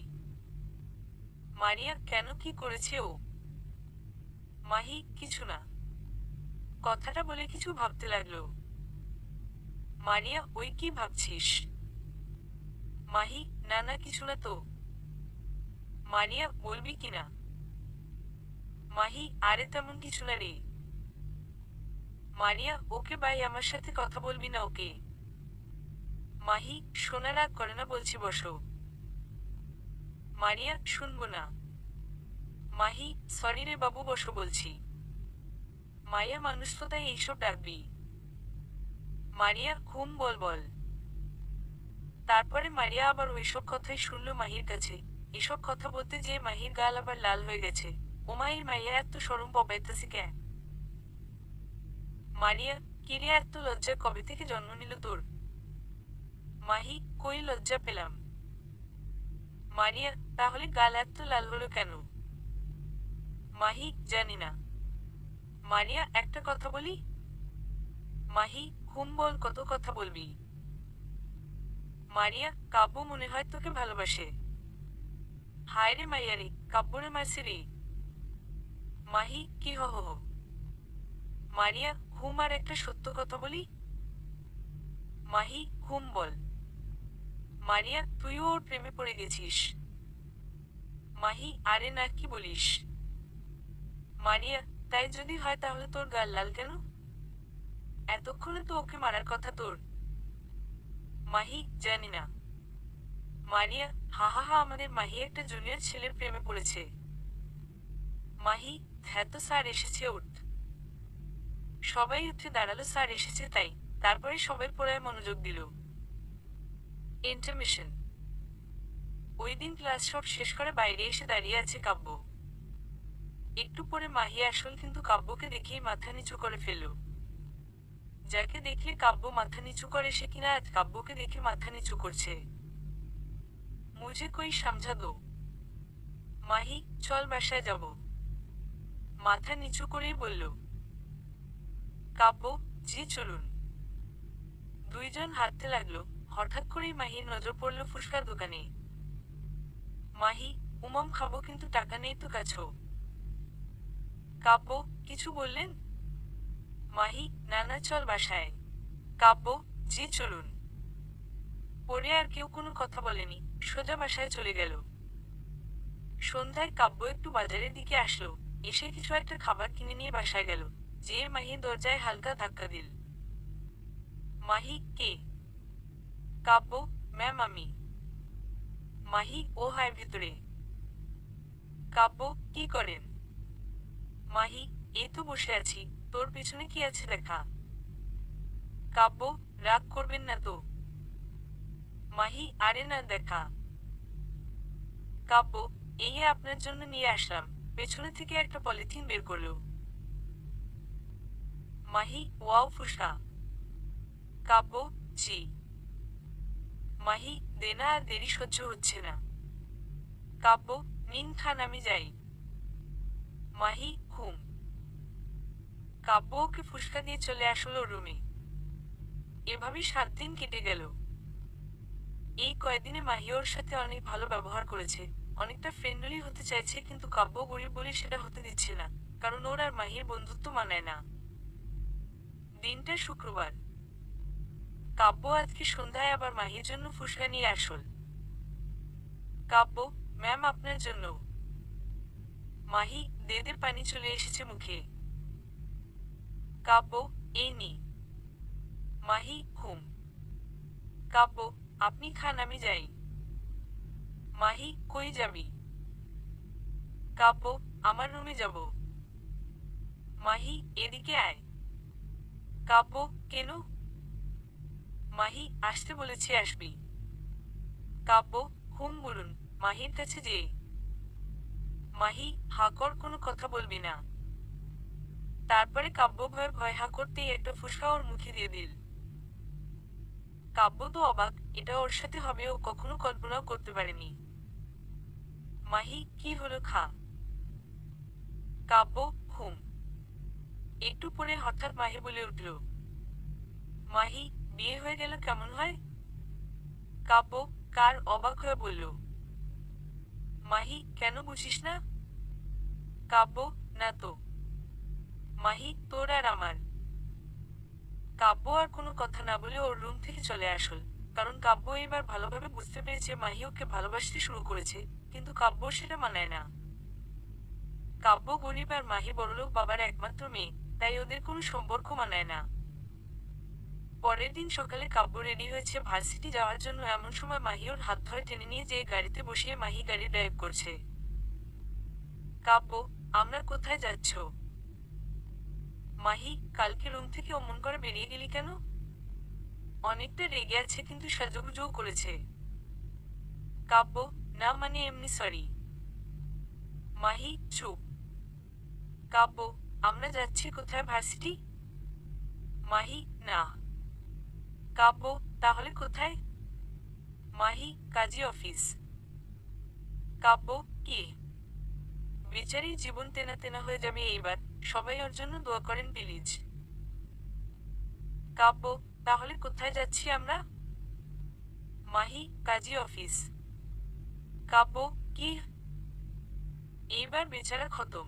মারিয়া, কেন, কি করেছে ও? মাহি, কিছু না। কথাটা বলে কিছু ভাবতে লাগলো। মারিয়া, ওই কি ভাবছিস? মাহি, না না, কিছু না তো। মারিয়া, বলবি কিনা? মাহি, আরে তেমন কিছু না রে। মারিয়া, ওকে বাই, আমার সাথে কথা বলবি না ওকে? মাহি, শোনা, রাগ করে না বলছি, বসো। মারিয়া, শুনবো না। মাহি, সরি রে বাবু, বসো বলছি। মায়া মানুষ তো, তাই এইসব ডাকবি। মারিয়া, বল বল। তারপরে মারিয়া আবার ওইসব কথাই শুনলো মাহির কাছে। এসব কথা বলতে যেয়ে মাহির গাল আবার লাল হয়ে গেছে। ও মাহির, মাইয়া এত সরম পাইতেছে কে? মারিয়া, কিরে, এত লজ্জা কবে থেকে জন্ম নিল তোর? মাহি, কই লজ্জা পেলাম। মারিয়া, তাহলে গাল এত লাল হলো কেন? মাহি, জানি না। মারিয়া, একটা কথা বলি? মাহি, বল, কত কথা বলবি? মারিয়া, কাব্য মনে হয় তোকে ভালোবাসে। হায় রে মাইয়া রে, কাব্যরে মারছে রে। মাহি, কি হ হ হ। মারিয়া, আর একটা সত্য কথা বলি? মাহি, বল। মারিয়া, তুইও ওর প্রেমে পড়ে গেছিস? মাহি, আরে না, কি বলিস? মারিয়া, তাই যদি হয় তাহলে তোর গাল লাল কেন? এতক্ষণে তো ওকে মারার কথা তোর। মাহি, জানি না। মারিয়া, হা হা হা, আমাদের মাহি একটা জুনিয়র ছেলের প্রেমে পড়েছে। মাহি, হ্যাঁ তো, স্যার এসেছে, উঠ। সবাই উঠে দাঁড়ালো, স্যার এসেছে তাই। তারপরে সবাই পড়ায় মনোযোগ দিল। ইন্টারমিশন। ওই দিন ক্লাস সব শেষ করে বাইরে এসে দাঁড়িয়ে আছে কাব্য। একটু পরে মাহি আসল, কিন্তু কাব্যকে দেখেই মাথা নিচু করে ফেলল। যাকে দেখলে কাব্য মাথা নিচু করে, সে কিনা আজ কাব্যকে দেখে মাথা নিচু করছে। মুঝে কই সমঝা দো। মাহি, চল বাসায় যাব। মাথা নিচু করেই বলল কাব্য। জি, চলুন। দুইজন হাঁটতে লাগলো। হঠাৎ করেই মাহির নজর পড়ল ফুসকার দোকানে। মাহি, উমম খাবো, কিন্তু টাকা নেই তো কাছেও। কাব্য, কিছু বললেন? মাহি, না না, চল বাসায়। কাব্য, জি, চলুন। পরে আর কেউ কোনো কথা বলেনি, সোজা বাসায় চলে গেল। সন্ধ্যায় কাব্য একটু বাজারের দিকে আসলো। এসে কিছু একটা খাবার কিনে নিয়ে বাসায় গেল। যেয়ে মাহি দরজায় হালকা ধাক্কা দিল। মাহি, কে? কাব্য, ম্যাম, আমি। মাহি, ও হায়, ভিতরে। কাব্য, কি করেন? মাহি, এই তো বসে আছি। তোর পেছনে কি আছে দেখা? কাব্য, রাগ করবেন না তো? মাহি, আরে না, দেখা। কাব্য, এই আপনার জন্য নিয়ে আসলাম। পেছনে থেকে একটা পলিথিন বের করলো। মাহি, ওয়াও, ফুসকা। কাব্য, জি। মাহি, দেনা, আর দেরি সহ্য হচ্ছে না। কাব্য, নিন খান, আমি যাই। মাহি, কাব্য ওকে ফুসকা দিয়ে চলে আসলো রুমে। এভাবেই 7 দিন কেটে গেল। এই কয়দিনে মাহি ওর সাথে অনেক ভালো ব্যবহার করেছে। অনেকটা ফ্রেন্ডলি হতে চাইছে, কিন্তু কাব্য গরিব বলে সেটা হতে দিচ্ছে না। কারণ ওর আর মাহির বন্ধুত্ব মানায় না। দিনটা শুক্রবার। কাব্য আজকে সন্ধ্যায় আবার মাহির জন্য ফুসকা নিয়ে আসল। কাব্য, ম্যাম আপনার জন্য। মাহি, দে দে, পানি চলে এসেছে মুখে। কাব্য, এই নি। মাহি, হুম। কাব্য, আপনি খান, আমি যাই। মাহি, কই যাবি? কাব্য, আমার রুমে যাব। মাহি, এদিকে আয়। কাব্য, কেন? মাহি, আসতে বলেছি, আসবি। কাব্য, হুম বলুন, মাহির কাছে যেয়ে। মাহি, হা কর, কোনো কথা বলবি না। তারপরে কাব্য ভয়ে ভয় হা করতেই একটা ফুসকা ওর মুখে দিয়ে দিল। কাব্য তো অবাক, এটা ওর সাথে হবে ও কখনো কল্পনাও করতে পারেনি। মাহি, কি হলো, খা। কাব্য, হুম। একটু পরে হঠাৎ মাহি বলে উঠল, মাহি, বিয়ে হয়ে গেল কেমন হয়? কাব্য, কার, অবাক হয়ে বলল। মাহি, কেন বুঝিস না? কাব্য, না তো। মাহি, তোর আর আমার। কাব্য আর কোনো কথা না বলে ওর রুম থেকে চলে আসল, কারণ কাব্য এবার ভালোভাবে বুঝতে পেরেছে মাহি ওকে ভালোবাসতে শুরু করেছে, কিন্তু কাব্য সেটা মানায় না। কাব্য গরিব আর মাহি বড়লোক বাবার একমাত্র মেয়ে, তাই ওদের কোনো সম্পর্ক মানায় না। পরের দিন সকালে কাব্য রেডি হয়েছে ভার্সিটি যাওয়ার জন্য, এমন সময় মাহি ওর হাত ধরে টেনে নিয়ে যেয়ে গাড়িতে বসিয়ে মাহি গাড়ি ড্রাইভ করছে। কাব্য, আমরা কোথায় যাচ্ছ? মাহি, কালকে রুম থেকে অমন করে বেরিয়ে গেলি কেন? অনেকটা রেগে আছে, কিন্তু সাজুগুজুও করেছে। কাব্য, না মানে এমনি, সরি। মাহি, চুপ। কাব্য, আমরা যাচ্ছি কোথায়, ভার্সিটি? মাহি, না। কাব্য, তাহলে কোথায়? মাহি, কাজী অফিস। কাব্য, কি? বেচারির জীবন তেনা তেনা হয়ে যাবে এইবার, সবাই ওর জন্য দোয়া করেন প্লিজ। কাব্য, তাহলে কোথায় যাচ্ছি আমরা? মাহি, কাজী অফিস। কাব্য, কি? এইবার বেচারা খতম।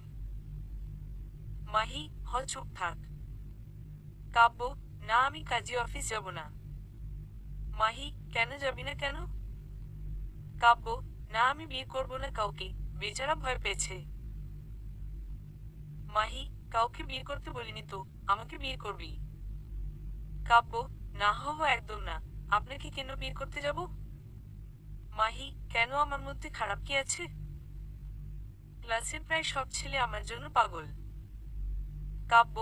মাহি, হ, চুপ থাক। কাব্য, না, আমি কাজী অফিস যাব না। মাহি, কেন যাবি না কেন? কাব্য, না, আমি বিয়ে করব না কাউকে, বেচারা ভয় পেয়েছে। মাহি, কাউকে বিয়ে করতে বলিনি তো, আমাকে বিয়ে করবি। কাব্য, না, একদম না। আপনাকে কেন বিয়ে করতে যাব? মাহি, কেন, আমার মধ্যে খারাপ কি আছে? ক্লাসের প্রায় সব ছেলে আমার জন্য পাগল। কাব্য,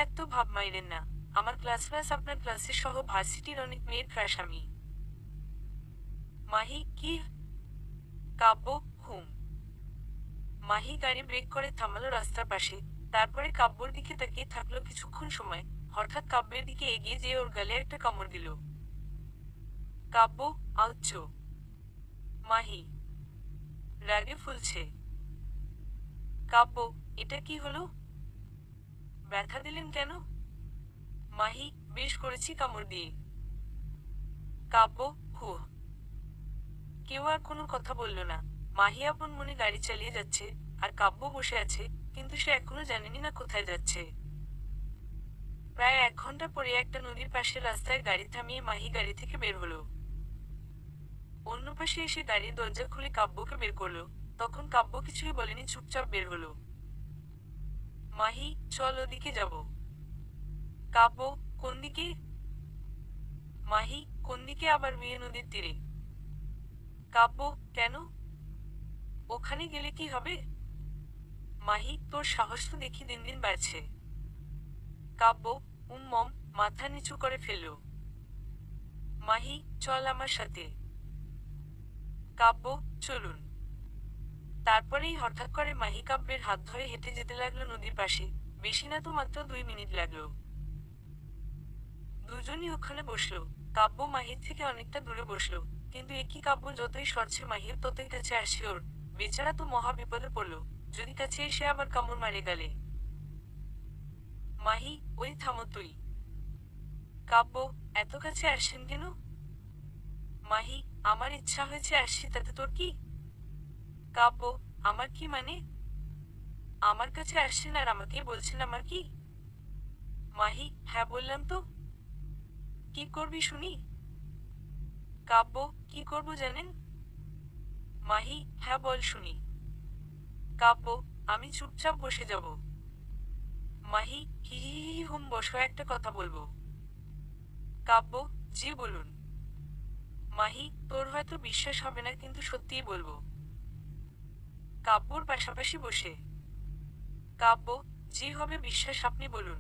এত ভাব মাইরেন না। আমার ক্লাস আপনার ক্লাসের সহ ভার্সিটির অনেক মেয়ের ক্রাশ আমি। মাহি, কি? কাব্য, হুম। মাহি গাড়ি ব্রেক করে থামালো রাস্তার পাশে, তারপরে কাব্যর দিকে তাকিয়ে থাকলো কিছুক্ষণ সময়, হঠাৎ কাব্যের দিকে এগিয়ে যেয়ে ওর গালে একটা কামড় দিল। কাব্য, আউচ্চ। মাহি রাগে ফুলছে। কাব্য, এটা কি হলো? ব্যথা দিলেন কেন? মাহি, বেশ করেছি কামড় দিয়ে। কাব্য, হু। কেউ আর কোনো কথা বলল না। মাহি আপন মনে গাড়ি চালিয়ে যাচ্ছে, আর কাব্য বসে আছে, কিন্তু সে এখনো জানেনি না কোথায় যাচ্ছে। প্রায় 1 ঘন্টা পরে একটা নদীর পাশের রাস্তায় গাড়ি থামিয়ে মাহি গাড়ি থেকে বের হলো। অন্য পাশে এসে গাড়ির দরজা খুলে কাব্যকে বের করলো। তখন কাব্য কিছুই বলেনি, চুপচাপ বের হলো। মাহি, চল, ওদিকে যাব। কাব্য, কোন দিকে? মাহি, কোন দিকে আবার, মেয়ে নদীর তীরে। কাব্য, কেন? ওখানে গেলে কি হবে? মাহি, তোর সাহস তো দেখি দিন দিন বাড়ছে। কাব্য, মম, মাথা নিচু করে ফেলল। মাহি, চল আমার সাথে। কাব্য, চলুন। তারপরেই হঠাৎ করে মাহি কাব্যের হাত ধরে হেঁটে যেতে লাগলো নদীর পাশে। বেশি না তো, মাত্র 2 মিনিট লাগলো। দুজনই ওখানে বসলো। কাব্য মাহির থেকে অনেকটা দূরে বসলো, কিন্তু একই কাব্য যতই সরছে মাহির ততই কাছে আসছে ওর। বেচারা তো মহা বিপদে পড়লো, যদি কাছে এসে আবার কামড় মারে গালে। মাহি, ওই থামো তুই। কাব্য, এত কাছে আসছেন কেন? মাহি, আমার ইচ্ছা হয়েছে, আসছি, তাতে তোর কি? কাব্য, আমার কি মানে? আমার কাছে আসছেন আর আমাকেই বলছেন আমার কি? মাহি, হ্যাঁ বললাম তো। কি করবি শুনি? কাব্য, কি করব জানেন? মাহি, হ্যাঁ বল শুনি। কাব্য, আমি চুপচাপ বসে যাব। মাহি, হি হি হি হি, হুম বসো, একটা কথা বলবো। কাব্য, জি বলুন। মাহি, তোর হয়তো বিশ্বাস হবে না কিন্তু সত্যিই বলবো। কাব্যর পাশাপাশি বসে। কাব্য, জি হবে বিশ্বাস, আপনি বলুন।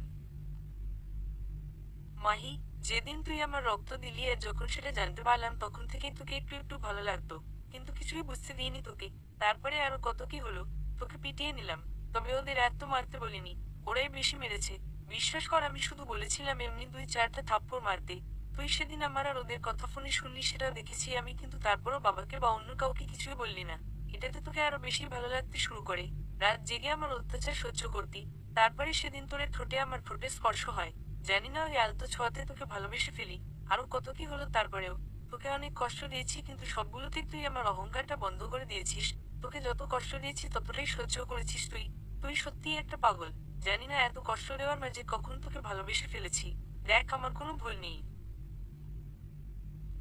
মাহি, যেদিন তুই আমার রক্ত দিলি আর যখন সেটা জানতে পারলাম তখন থেকেই তোকে একটু একটু ভালো লাগতো, কিন্তু কিছুই বুঝতে দিইনি তোকে। তারপরে আরো কত কি হলো, তোকে পিটিয়ে নিলাম। তবে ওদের এত মারতে বলিনি, ওরাই বেশি মেরেছে। বিশ্বাস কর, আমি শুধু বলেছিলাম এমনি 2-4টা থাপ্পড় মারতে। তুই সেদিন আমার আর ওদের কথা ফোনে শুনলি সেটা দেখেছি আমি, কিন্তু তারপরও বাবাকে বা অন্য কাউকে কিছুই বললি না। এটাতে তোকে আরো বেশি ভালো লাগতে শুরু করে। রাত জেগে আমার অত্যাচার সহ্য করতি। তারপরে সেদিন তোর ঠোঁটে আমার ঠোঁটে স্পর্শ হয়। জানি না ওই আলতো ছোঁয়াতে তোকে ভালোবেসে ফেলি। আরো কত কি হলো তারপরেও। তোকে অনেক কষ্ট দিয়েছি কিন্তু সবগুলোতেই তুই আমার অহংকারটা বন্ধ করে দিয়েছিস। তোকে যত কষ্ট দিয়েছি ততটাই সহ্য করেছিস তুই। তুই সত্যিই একটা পাগল। জানি না এত কষ্ট দেওয়ার মাঝে কখন তোকে ভালোবেসে ফেলেছি। দেখ, আমার কোনো ভুল নেই।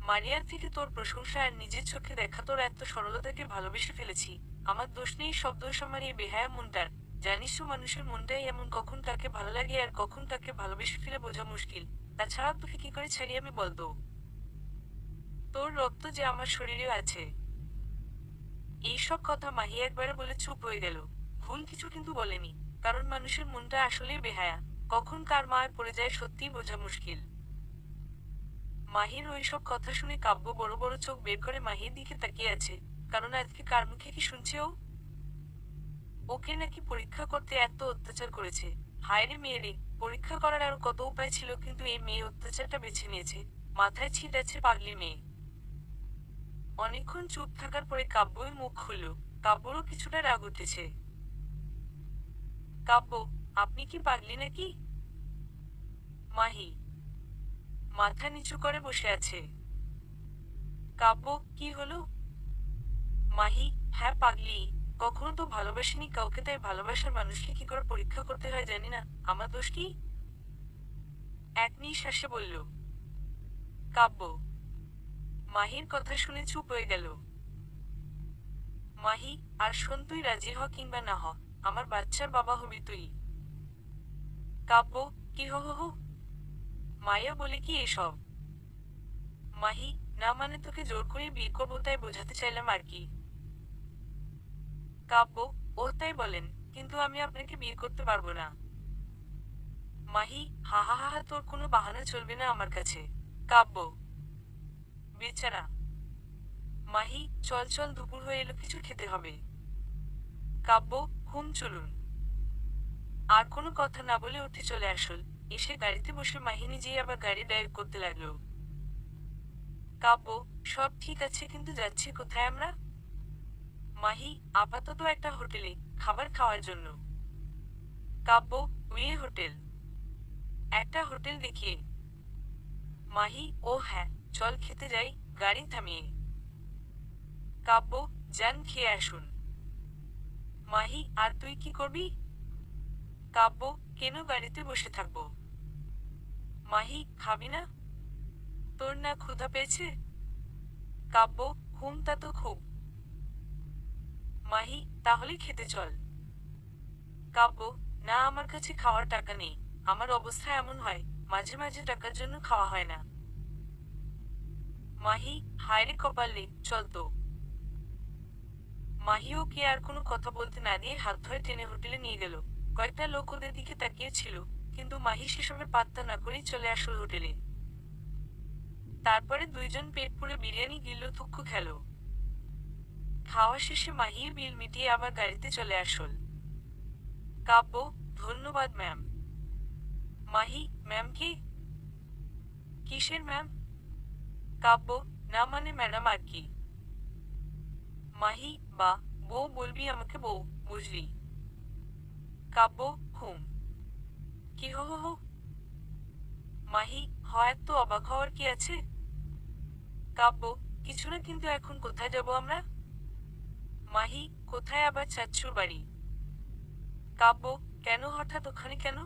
মারিয়ার থেকে তোর প্রশংসা আর নিজের চোখে দেখা তোর এত সরলতাকে ভালোবেসে ফেলেছি। আমার দোষ নেই, সব দোষ আমার এই বেহায়া মনটার। জানিস তো, মানুষের মনটাই এমন, কখন তাকে ভালো লাগে আর কখন তাকে ভালোবেসে ফেলে বোঝা মুশকিল। তাছাড়া তোকে কি করে ছাড়ি আমি বলতো? তোর রক্ত যে আমার শরীরেও আছে। এইসব কথা মাহি একবারে বলে চুপ হয়ে গেল। ভুল কিছু কিন্তু বলেনি, কারণ মানুষের মনটা আসলেই বেহায়া। কখন কার মায় পড়ে যায় সত্যিই বোঝা মুশকিল। মাহির ওইসব কথা শুনে কাব্য বড় বড় চোখ বের করে মাহির দিকে তাকিয়ে আছে। কারণ আজকে কার মুখে কি শুনছে ও? ওকে নাকি পরীক্ষা করতে এত অত্যাচার করেছে। হায় রে মেয়ে রে, পরীক্ষা করার আরো কত উপায় ছিল কিন্তু এই মেয়ে অত্যাচারটা বেছে নিয়েছে। মাথায় ছিট আছে পাগলি মেয়ে। অনেকক্ষণ চুপ থাকার পরে কাব্যই মুখ খুলল। কাব্যরও কিছুটা রাগ উঠেছে। কাব্য, আপনি কি পাগলি নাকি? মাহি মাথা নিচু করে বসে আছে। কাব্য, কি হলো? মাহি, হ্যাঁ পাগলি। কখনো তো ভালোবাসিনি কাউকে, তাই ভালোবাসার মানুষকে কি করে পরীক্ষা করতে হয় জানি না। আমার দোষ কি? এক নিঃশ্বাসে বলল কাব্য। মাহির কথা শুনে চুপ হয়ে গেল। মাহি, আর শোন, তুই রাজি হ কিংবা না হ, আমার বাচ্চার বাবা হবি তুই। কাব্য, কি হো হো হো? মায়া বলে কি এসব? মাহি, না মানে তোকে জোর করে বিয়ে করবো তাই বোঝাতে চাইলাম আর কি। কাব্য, ও তাই বলেন, কিন্তু আমি আপনাকে বিয়ে করতে পারবো না। মাহি, হা হা হা হা, তোর কোনো বাহানা চলবে না আমার কাছে। কাব্য, বেচারা। মাহি, চল চল, দুপুর হয়ে এলো, কিছু খেতে হবে। কাব্য, হুম চলুন। আর কোনো কথা না বলে উঠে চলে আসল। এসে গাড়িতে বসে মাহি নিজেই আবার গাড়ি ড্রাইভ করতে লাগলো। কাব্য, সব ঠিক আছে কিন্তু যাচ্ছি কোথায় আমরা? মাহি, আপাতত একটা হোটেলে খাবার খাওয়ার জন্য। কাব্য, উইয়ে হোটেল? একটা হোটেল দেখিয়ে। মাহি, ও হ্যাঁ, চল খেতে যাই, গাড়ি থামিয়ে। কাব্য, যান, খেয়ে আসুন। মাহি, আর তুই কি করবি? কাব্য, কেন, গাড়িতে বসে থাকবো। মাহি, খাবি না? তোর না ক্ষুধা পেয়েছে? কাব্য, হুম তা তো খুব। মাহি, তাহলে খেতে চল। কাব্য, না, আমার কাছে খাওয়ার টাকা নেই। আমার অবস্থা এমন হয়, মাঝে মাঝে টাকার জন্য খাওয়া হয় না। মাহি, হায়রে কপালে, চল তো। মাহি ওকে আর কোনো কথা বলতে না দিয়ে হাত ধরে টেনে হোটেলে নিয়ে গেল। কয়েকটা লোক ওদের দিকে তাকিয়ে ছিল, কিন্তু মাহি সেসবের পাত্তা না করেই চলে আসলো হোটেলে। তারপরে দুইজন পেট পুরে বিরিয়ানি গিলল, থুক্কু খেল। খাওয়া শেষে মাহি বিল মিটিয়ে আবার গাড়িতে চলে আসল। কাব্য, ধন্যবাদ ম্যাম। মাহি, ম্যাম কি? কিসের ম্যাম? কাব্য, না মানে ম্যাডাম আর কি। মাহি, বা, বউ বলবি আমাকে বউ, বুঝলি? কাব্য, হুম। কি হো হো হো? মাহি, হয় তো অবাক হওয়ার কি আছে? কাব্য, কিছু না, কিন্তু এখন কোথায় যাব আমরা? মাহি, কোথায় আবার চাচ্চুর বাড়ি? কাব্য, কেন হঠাৎ ওখানে কেন?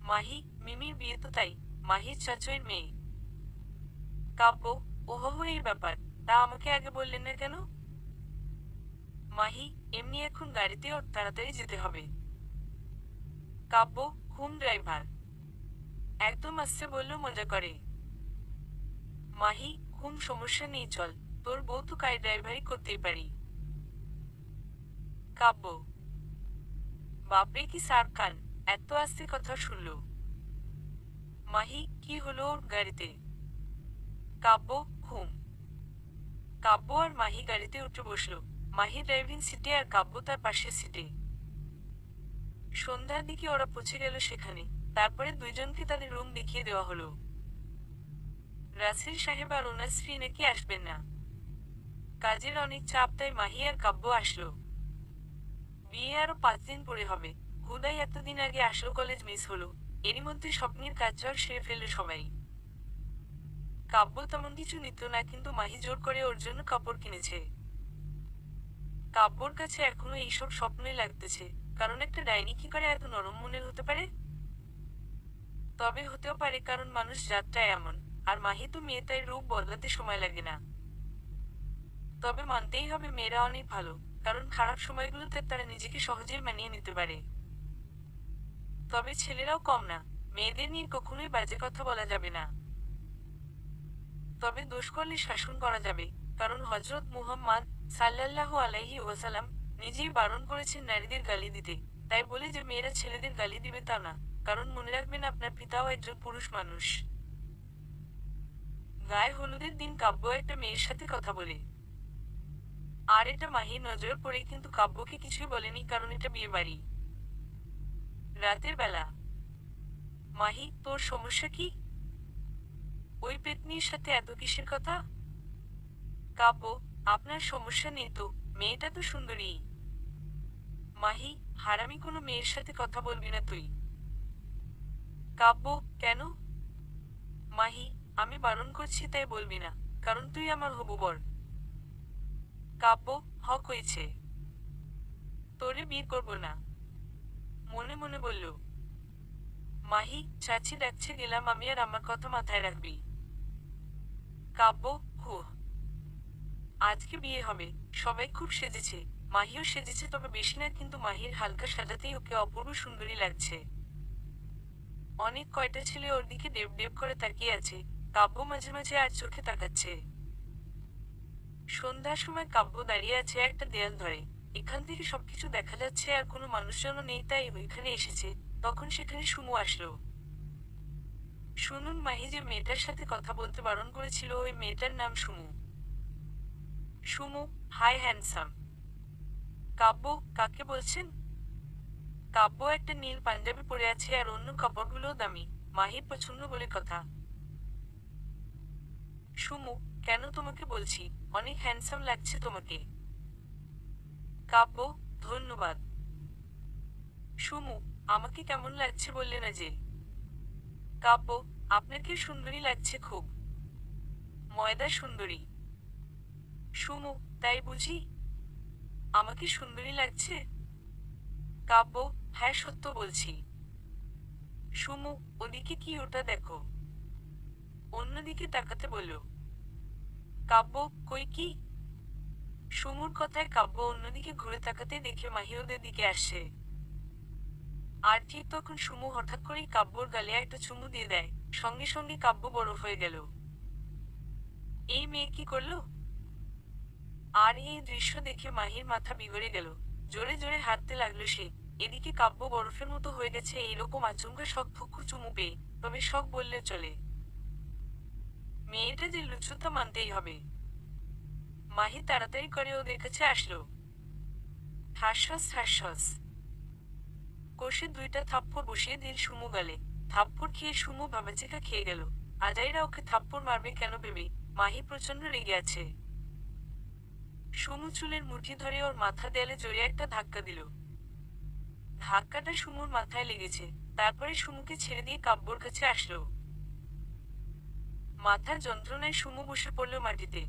মাহি, মিমির বিয়ে তো তাই, মাহির চাচয়ের মেয়ে। কাব্য, ওহো এই ব্যাপার, তা আমাকে আগে বললেন না কেন? মাহি, এমনি এখন গাড়িতে ওর তাড়াতাড়ি যেতে হবে। কাব্য, হুম ড্রাইভার। একদম আস্তে বললো মজা করে। মাহি, হুম সমস্যা নেই চল, তোর বউ তো গাড়ি ড্রাইভারি করতেই পারি। কাব্য, বাপরে কি সারকান, এত আস্তে কথা শুনলো। মাহি, কি হলো ওর গাড়িতে? কাব্য, হুম। কাব্য আর মাহি গাড়িতে উঠে বসলো। মাহি ড্রাইভিং সিটে আর কাব্য তার পাশের সিটে। সন্ধ্যার দিকে ওরা পৌঁছে গেল সেখানে। তারপরে দুইজনকে তাদের রুম দেখিয়ে দেওয়া হলো। রাসেল সাহেব আর ওনার স্ত্রী নাকি আসবেন না। কাজের অনেক চাপ, তাই মাহি আর কাব্য আসলো। বিয়ে আরো 5 দিন পরে হবে। হুদাই এতদিন আগে আসলো, কলেজ মিস হলো। এরই মধ্যে স্বপ্নের কাজটাও সেরে ফেললো সবাই। কাব্য তেমন কিছু নিত না, কিন্তু মাহি জোর করে ওর জন্য কাপড় কিনেছে। কাব্যর কাছে এখনো এইসব স্বপ্নই লাগতেছে, কারণ একটা ডাইনি কি করে এত নরম মনের হতে পারে? তবে হতেও পারে, কারণ মানুষ জাতটা এমন। আর মাহি তো মেয়ে, তাই রূপ বদলাতে সময় লাগে না। তবে মানতেই হবে মেয়েরা অনেক ভালো, কারণ খারাপ সময়গুলোতে তারা নিজেকে সহজেই মানিয়ে নিতে পারে। তবে ছেলেরাও কম না, মেয়েদের নিয়ে কখনোই বাজে কথা বলা যাবে না। তবে দোষ করলে শাসন করা যাবে, কারণ হযরত মুহাম্মদ সাল্লাল্লাহু আলাইহি ওয়াসাল্লাম নিজেই বারণ করেছেন নারীদের গালি দিতে। তাই বলে যে মেয়েরা ছেলেদের গালি দিবে তা না, কারণ মনে রাখবেন আপনার পিতাও একজন পুরুষ মানুষ। গায়ে হলুদের দিন কাব্য একটা মেয়ের সাথে কথা বলে। আর এটা মাহির নজরে পড়ে, কিন্তু কাব্যকে কিছুই বলেনি, কারণ এটা বিয়ে বাড়ি। রাতের বেলা। মাহি, তোর সমস্যা কি? ওই পেতনির সাথে এত কিসের কথা? কাব্য, আপনার সমস্যা নেই তো, মেয়েটা তো সুন্দরী। মাহি, হারামি কোনো মেয়ের সাথে কথা বলবি না তুই। কাব্য, কেন? মাহি, আমি বারণ করছি তাই বলবি না, কারণ তুই আমার হবু বর। কাব্য, হক হয়েছে, তোরে বিয়ে করব না। মনে মনে বলল। মাহি, চাচি ডাকছে, গেলাম আমি, আর আমার কথা মাথায় রাখবি। কাব্য, হুহ। আজকে বিয়ে হবে, সবাই খুব সেজেছে। মাহিও সেজেছে, তবে বেশি না, কিন্তু মাহির হালকা সাজাতেই ওকে অপূর্ব সুন্দরী লাগছে। অনেক কয়টা ছেলে ওর দিকে ডেব ডেব করে তাকিয়ে আছে। কাব্য মাঝে মাঝে আর চোখে তাকাচ্ছে। সন্ধ্যার সময় কাব্য দাঁড়িয়ে আছে একটা দেয়াল ধরে। এখান থেকে সবকিছু দেখা যাচ্ছে, আর কোনো মানুষজনও নেই, তাই ওইখানে এসেছে। তখন সেখানে সুমু আসলো। শুনুন, মাহি যে মেয়েটার সাথে কথা বলতে বারণ করেছিল, ওই মেয়েটার নাম সুমু। সুমু, হাই হ্যান্ডসাম। কাব্য, কাকে বলছেন? কাব্য একটা নীল পাঞ্জাবি পরে আছে, আর অন্য কাপড়গুলোও দামি। মাহির পছন্দ বলে কথা। সুমু, কেন তোমাকে বলছি, অনেক হ্যান্ডসাম লাগছে তোমাকে। কাব্য, ধন্যবাদ। সুমু, আমাকে কেমন লাগছে বললে না যে? কাব্য, আপনাকে সুন্দরী লাগছে খুব। ময়দা সুন্দরী। সুমু, তাই বুঝি? আমাকে সুন্দরী লাগছে? কাব্য, হ্যাঁ সত্য বলছি। সুমু, ওদিকে কি, ওটা দেখো। অন্যদিকে তাকাতে বলল। কাব্য, কই কি? সুমুর কথায় কাব্য অন্যদিকে ঘুরে তাকাতে দেখে মাহি ওদের দিকে আসছে। আর ঠিক তখন সুমু হঠাৎ করেই কাব্যর গালে একটা চুমু দিয়ে দেয়। সঙ্গে সঙ্গে কাব্য বরফ হয়ে গেল। এই মেয়ে কি করলো? আর এই দৃশ্য দেখে মাহির মাথা বিগড়ে গেল। জোরে জোরে হাঁটতে লাগলো সে। এদিকে কাব্য বরফের মতো হয়ে গেছে, এইরকম আচমকা শখ ফুকু চুমু পেয়ে। তবে শখ বললে চলে, মেয়েটা যে লুচ্ছুতা মানতেই হবে। মাহি তাড়াতাড়ি করে ওদের কাছে আসলো। ঠাসঠাস ঠাসঠাস কষে 2টা থাপ্পড় বসিয়ে দিল সুমু গালে। থাপ্পড় খেয়ে সুমু ভাবাচেকা খেয়ে গেল। আজাইরা ওকে থাপ্পড় মারবে কেন ভেবে মাহি প্রচন্ড রেগে আছে। সুমু চুলের মুঠি ধরে ওর মাথা দেয়ালে জোরে একটা ধাক্কা দিল। ধাক্কাটা সুমুর মাথায় লেগেছে। তারপরে সুমুকে ছেড়ে দিয়ে কাব্যর কাছে আসলো। মাথার যন্ত্রণায় সুমু বসে পড়ল মাটিতে।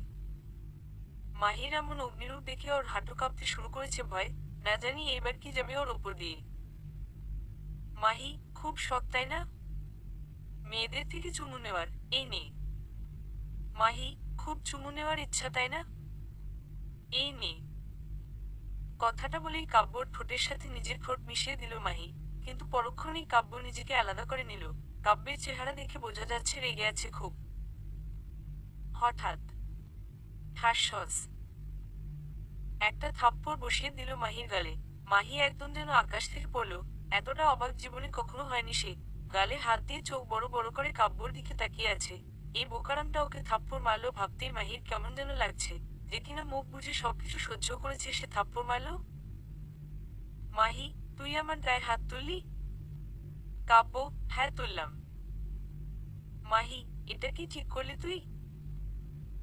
মাহির এমন অগ্নিরূপ দেখে ওর হাঁটু কাঁপতে শুরু করেছে ভয়। না জানি এবার কি যাবে ওর উপর দিয়ে। মাহি, খুব শখ তাই না মেয়েদের থেকে চুমু নেওয়ার? এই নে। মাহি, খুব চুমু নেওয়ার ইচ্ছা তাই না? এই নে। কথাটা বলেই কাব্যর ঠোঁটের সাথে নিজের ঠোঁট মিশিয়ে দিল মাহি, কিন্তু পরক্ষণেই কাব্য নিজেকে আলাদা করে নিল। কাব্যের চেহারা দেখে বোঝা যাচ্ছে রেগে আছে খুব। হঠাৎ ঠাসঠস একটা থাপ্পড় বসিয়ে দিল মাহির গালে। মাহি একদম যেন আকাশ থেকে পড়ল। এতটা অবাক জীবনে কখনো হয়নি সে। গালে হাত দিয়ে চোখ বড় বড় করে কাব্যর দিকে তাকিয়ে আছে। এই বোকারামটা ওকে থাপ্পড় মারলো ভাবতেই মাহির কেমন যেন লাগছে, যে কিনা মুখ বুজে সবকিছু সহ্য করেছে সে থাপ্পড় মারলো। মাহি, তুই আমার গায়ে হাত তুললি? কাব্য, হ্যাঁ তুললাম। মাহি, এটা কি ঠিক করলি তুই?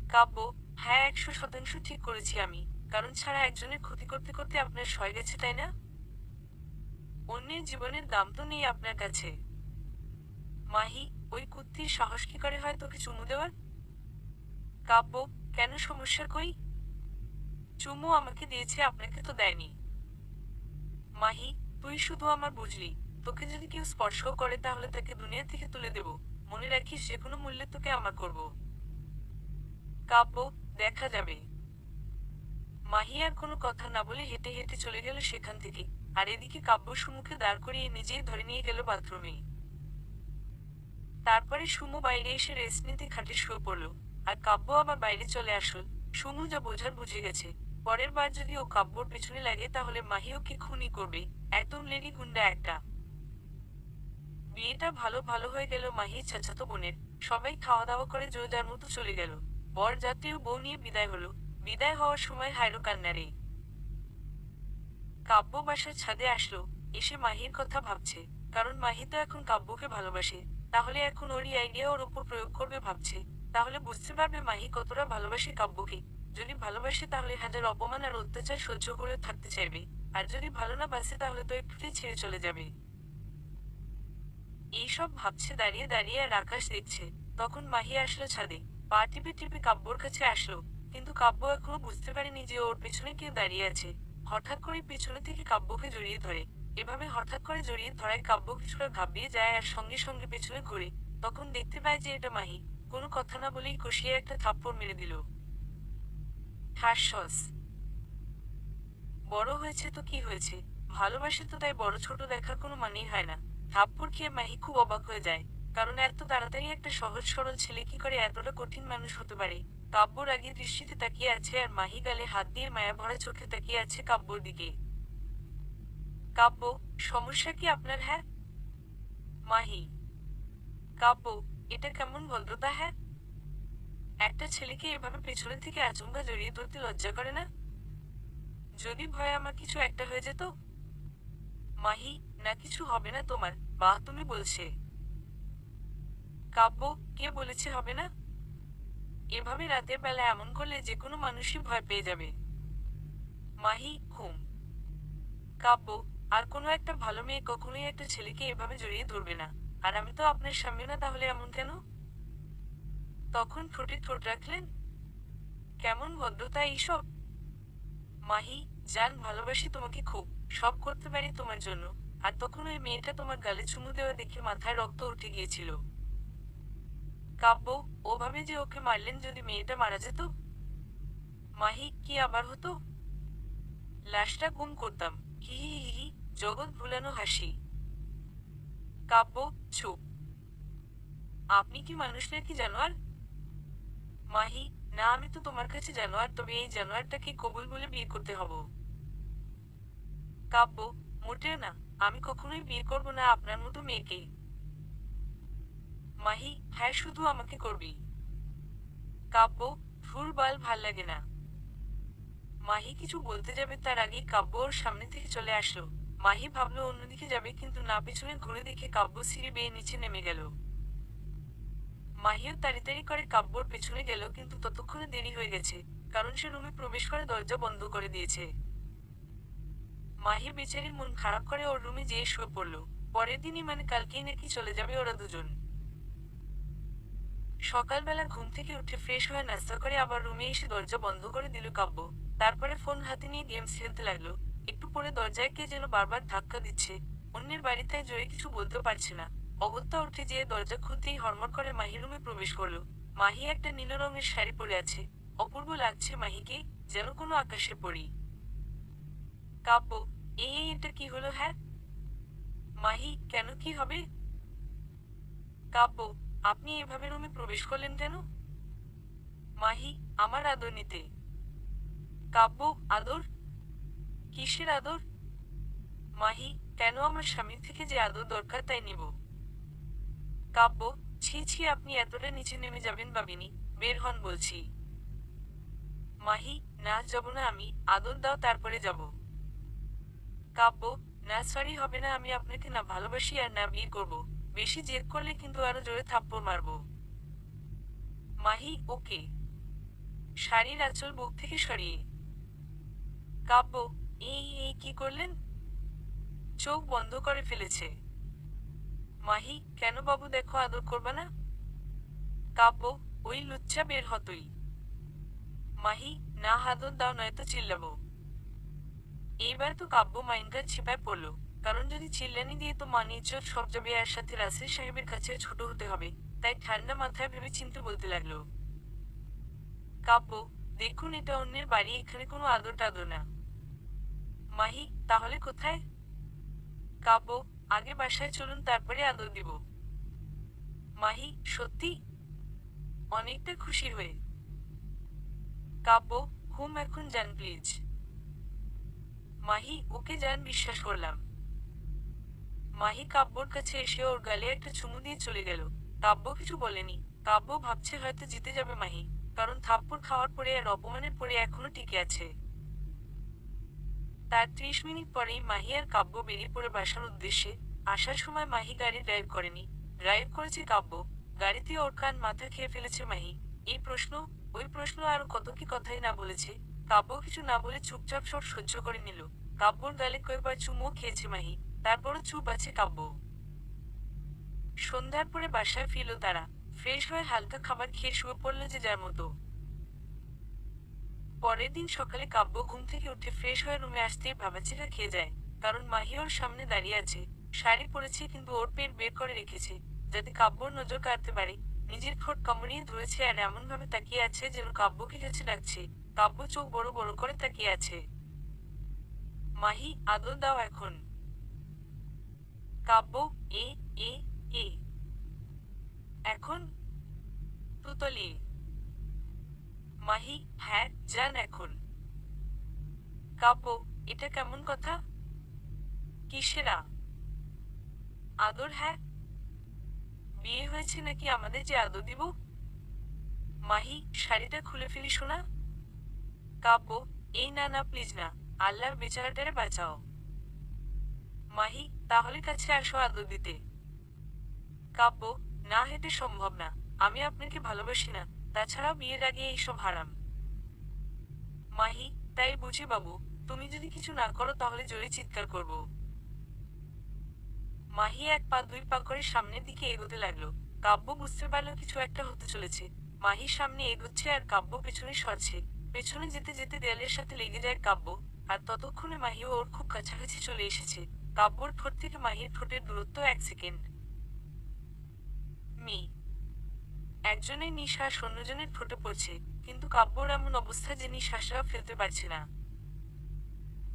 কাব্য, হ্যাঁ 100% ঠিক করেছি আমি। কারণ ছাড়া একজনের ক্ষতি করতে করতে আপনার সয় গেছে তাই না? অন্যের জীবনের দাম তো নেই আপনার কাছে। মাহি, ওই কুত্তির সাহস কি করে হয় তোকে চুমু দেওয়ার? কাব্য, কেন সমস্যা কই? চুমু আমাকে দিয়েছে আপনাকে তো দেয়নি। মাহি, তুই শুধু আমার বুঝলি। তোকে যদি কেউ স্পর্শ করে তাহলে তাকে দুনিয়া থেকে তুলে দেব। মনে রাখিস যে কোনো মূল্যে তোকে আমার করব। কাব্য, দেখা যাবে। মাহি আর কোনো কথা না বলে হেঁটে হেঁটে চলে গেল সেখান থেকে। আর এদিকে কাব্য সুমুকে দাঁড় করিয়ে নিজেই ধরে নিয়ে গেল বাথরুমে। তারপরে সুমু বাইরে এসে রেস্ট নিতে খাটে শুয়ে পড়ল। আর কাব্য আবার বাইরে চলে আসল। সুমু যা বোঝার বুঝে গেছে। পরের বার যদি ও কাব্যর পেছনে লাগে তাহলে মাহি ওকে খুনই করবে। একদম লেডি গুন্ডা একটা। বিয়েটা ভালো ভালো হয়ে গেল মাহির চাচাতো বোনের। সবাই খাওয়া দাওয়া করে যে যার মতো চলে গেল। বর যাত্রী ও বউ নিয়ে বিদায় হলো। বিদায় হওয়ার সময় হায়রো কান্নারে। কাব্য বাসার ছাদে আসলো। এসে মাহির কথা ভাবছে। কারণ মাহি তো এখন কাব্যকে ভালোবাসে। তাহলে এখন ওরই আইডিয়া ওর উপর প্রয়োগ করবে ভাবছে। তাহলে বুঝতে পারবে মাহি কতটা ভালোবাসে কাব্যকে। যদি ভালোবাসে তাহলে হাজার অপমান আর অত্যাচার সহ্য করে থাকতে চাইবে। আর যদি ভালো না বাসে তাহলে তো একটুতেই ছেড়ে চলে যাবে। এইসব ভাবছে দাঁড়িয়ে দাঁড়িয়ে আর আকাশ দেখছে। তখন মাহি আসলো ছাদে। পা টিপে টিপে কাব্যর কাছে আসলো। কিন্তু কাব্য এখনো বুঝতে পারেনি যে ওর পেছনে কেউ দাঁড়িয়ে আছে। হঠাৎ করে পেছনে থেকে কাব্যকে জড়িয়ে ধরে। এভাবে হঠাৎ করে জড়িয়ে ধরায় কাব্য কিছুটা ঘাবড়িয়ে যায় আর সঙ্গে সঙ্গে পেছনে ঘুরে। তখন দেখতে পায় যে এটা মাহি। কোনো কথা না বলেই কষিয়ে একটা থাপ্পড় মেরে দিল। ঠাসঠস। বড় হয়েছে তো কি হয়েছে? ভালোবাসে তো তাই বড় ছোট দেখার কোনো মানেই হয় না। থাপ্পড় খেয়ে মাহি খুব অবাক হয়ে যায়। কারণ এত তাড়াতাড়ি একটা সহজ সরল ছেলে কি করে এতটা কঠিন মানুষ হতে পারে। কাব্য রাগী দৃষ্টিতে তাকিয়ে আছে আর মাহি গালে হাত দিয়ে মায়া ভরা চোখে তাকিয়ে আছে কাব্যর দিকে। কাব্য, সমস্যা কি আপনার হ্যাঁ? মাহি। কাব্য, এটা কেমন ভদ্রতা হ্যাঁ? একটা ছেলেকে এভাবে পেছনে থেকে আচমকা জড়িয়ে ধরতে লজ্জা করে না? যদি ভয় আমার কিছু একটা হয়ে যেত? মাহি, না কিছু হবে না তোমার। বাহ তুমি বলছে। কাব্য, কে বলেছে হবে না? এভাবে রাতের বেলা এমন করলে যে কোনো মানুষই ভয় পেয়ে যাবে। মাহি, হুম। কাব্য, আর কোনো একটা ভালো মেয়ে কখনোই একটা ছেলেকে এভাবে জড়িয়ে ধরবে না। আর আমি তো আপনার সামনে না তাহলে এমন কেন? তখন ঠোঁটে ঠোঁট রাখলেন। কেমন ভদ্রতা এইসব? মাহি, জান ভালোবাসি তোমাকে খুব। সব করতে পারি তোমার জন্য। আর তখন ওই মেয়েটা তোমার গালে চুমু দেওয়া দেখে মাথায় রক্ত উঠে গিয়েছিল। কাব্য, ওভাবে যে ওকে মারলেন যদি মেয়েটা মারা যেত? মাহি, কি আবার হতো? লাশটা গুম করতাম। হি হি হি হি, জগৎ ভুলানো হাসি। কাব্য, চুপ। আপনি কি মানুষ নাকি জানোয়ার? মাহি, না আমি তো তোমার কাছে জানোয়ার, তবে এই জানোয়ারটাকে কবুল বলে বিয়ে করতে হব। কাব্য, মোটেও না। আমি কখনোই বিয়ে করব না আপনার মতো মেয়েকে। মাহি, হ্যাঁ শুধু আমাকে করবি। কাব্য, ধুর বাল ভাল লাগে না। মাহি কিছু বলতে যাবে তার আগেই কাব্য ওর সামনে থেকে চলে আসলো। মাহি ভাবলো অন্যদিকে যাবে কিন্তু না, পেছনে ঘুরে দেখে কাব্য সিঁড়ি বেয়ে নিচে নেমে গেল। মাহিও তাড়াতাড়ি করে কাব্যর পেছনে গেল কিন্তু ততক্ষণে দেরি হয়ে গেছে। কারণ সে রুমে প্রবেশ করে দরজা বন্ধ করে দিয়েছে। মাহি বেচারির মন খারাপ করে ওর রুমে যেয়ে শুয়ে পড়ল। পরের দিনই মানে কালকেই নাকি চলে যাবে ওরা দুজন। সকালবেলা ঘুম থেকে উঠে ফ্রেশ হয়ে নাস্তা করে আবার রুমে এসে দরজা বন্ধ করে দিল কাব্য। তারপরে ফোন হাতে নিয়ে গেমস খেলতে লাগলো। একটু পরে দরজায় কে যেন বারবার ধাক্কা দিচ্ছে। অন্যের বাড়িতে জোরে কিছু বলতেও পারছে না। অগত্যা উঠে যেয়ে দরজা খুলতেই হড়মড় করে মাহি রুমে প্রবেশ করলো। মাহি একটা নীল রঙের শাড়ি পরে আছে। অপূর্ব লাগছে মাহিকে, যেন কোনো আকাশে পড়ি। কাব্য, এটা কি হলো? হ্যাঁ মাহি, কেন কি হবে? কাব্য, আপনি এভাবে রুমে প্রবেশ করলেন কেন? মাহি, আমার আদর নিতে। কাব্য, আদর? কিসের আদর? মাহি, কেন আমার স্বামীর থেকে যে আদর দরকার তাই নিব। কাব্য, ছি ছি, আপনি এতটা নিচে নেমে যাবেন ভাবিনি। বের হন বলছি। মাহি, না যাব না আমি, আদর দাও তারপরে যাব। কাব্য, না সরি হবে না, আমি আপনাকে না ভালোবাসি আর না বিয়ে করব। বেশি জেদ করলে কিন্তু আরো জোরে থাপ্পড় মারব। মাহি, ওকে। শাড়ির আঁচল বুক থেকে সরিয়ে। কাব্য, এই কি করলেন? চোখ বন্ধ করে ফেলেছে। মাহি, কেন বাবু, দেখো আদর করবা না? কাব্য, ওই লুচ্চা বের হতই। মাহি, না আদর দাও নয়তো চিল্লাবো। এইবার তো কাব্য মাইন্ডার ছিপায় পড়লো। কারণ যদি চিল্লানি দিয়ে তো মান ইজ্জত সব যাবে, আর সাথে রাসেল সাহেবের কাছে ছোট হতে হবে। তাই ঠান্ডা মাথায় ভেবে চিন্তে বলতে লাগলো। কাব্য, দেখুন এটা অন্যের বাড়ি, এখানে কোনো আদর টাদর না। মাহি, তাহলে কোথায়? কাব্য, আগে বাসায় চলুন তারপরে আদর দিব। মাহি, সত্যি? অনেকটা খুশি হয়ে। কাব্য, হুম এখন যান প্লিজ। মাহি, ওকে যান, বিশ্বাস করলাম। মাহি কাব্যর কাছে এসে ওর গালে একটা চুমু দিয়ে চলে গেল। কাব্য কিছু বলেনি। কাব্য ভাবছে হয়তো জিতে যাবে মাহি, কারণ থাপ্পড় খাওয়ার পরে আর অপমানের পরে এখনো টিকে আছে। তার 30 মিনিট পরেই মাহি আর কাব্য বেরিয়ে পড়ে বাসার উদ্দেশ্যে। আসার সময় মাহি গাড়ি ড্রাইভ করেনি, ড্রাইভ করেছে কাব্য। গাড়িতে ওর কান মাথা খেয়ে ফেলেছে মাহি। এই প্রশ্ন, ওই প্রশ্ন, আর কত কি কথাই না বলেছে। কাব্য কিছু না বলে চুপচাপ সব সহ্য করে নিল। কাব্যর গালে কয়েকবার চুমুও খেয়েছে মাহি, তারপরও চুপ আছে কাব্য। সন্ধ্যার পরে বাসায় ফিরল তারা। ফ্রেশ হয়ে হালকা খাবার খেয়ে শুয়ে পড়ল যে যার মতো। পরের দিন সকালে কাব্য ঘুম থেকে উঠে ফ্রেশ হয়ে রুমে আসতেই ভাবাচিরা খেয়ে যায়। কারণ মাহি ওর সামনে দাঁড়িয়ে আছে। শাড়ি পরেছে কিন্তু ওর পেট বের করে রেখেছে, যাতে কাব্যর নজর কাড়তে পারে। নিজের ঠোঁট কামড়িয়ে ধরেছে আর এমন ভাবে তাকিয়ে আছে যেন কাব্যকে কাছে ডাকছে। কাব্য চোখ বড় বড় করে তাকিয়ে আছে। মাহি, আদর দাও এখন। কাব্য, এ এ এ এখন? তুতলি। মাহি, হ্যাঁ যান এখন। কাব্য, এটা কেমন কথা? কিসেরা আদর? হ্যাঁ, বিয়ে হয়েছে নাকি আমাদের যে আদর দিব? মাহি, শাড়িটা খুলে ফেলি শোনা। কাব্য, এই না না প্লিজ না, আল্লাহর বেচারাটারে বাঁচাও। মাহি, তাহলে কাছে আসো আদর দিতে। কাব্য, না হেঁটে সম্ভব না, আমি আপনাকে ভালোবাসি না, তাছাড়াও বিয়ের আগে এইসব হারাম। মাহি, তাই বুঝি বাবু, তুমি যদি কিছু না করো তাহলে জোরে চিৎকার করব। মাহি এক পা দুই পা করে সামনের দিকে এগোতে লাগলো। কাব্য বুঝতে পারলো কিছু একটা হতে চলেছে। মাহি সামনে এগোচ্ছে আর কাব্য পেছনে সরছে। পেছনে যেতে যেতে দেয়ালের সাথে লেগে যায় কাব্য। আর ততক্ষণে মাহিও ওর খুব কাছাকাছি চলে এসেছে। কাব্যর ঠোঁট থেকে মাহির ঠোঁটের দূরত্ব 1 সেকেন্ড। মি একজনের নিঃশ্বাস অন্যজনের ঠোঁটে পড়ছে, কিন্তু কাব্যর এমন অবস্থা যে নিঃশ্বাসটাও ফেলতে পারছে না।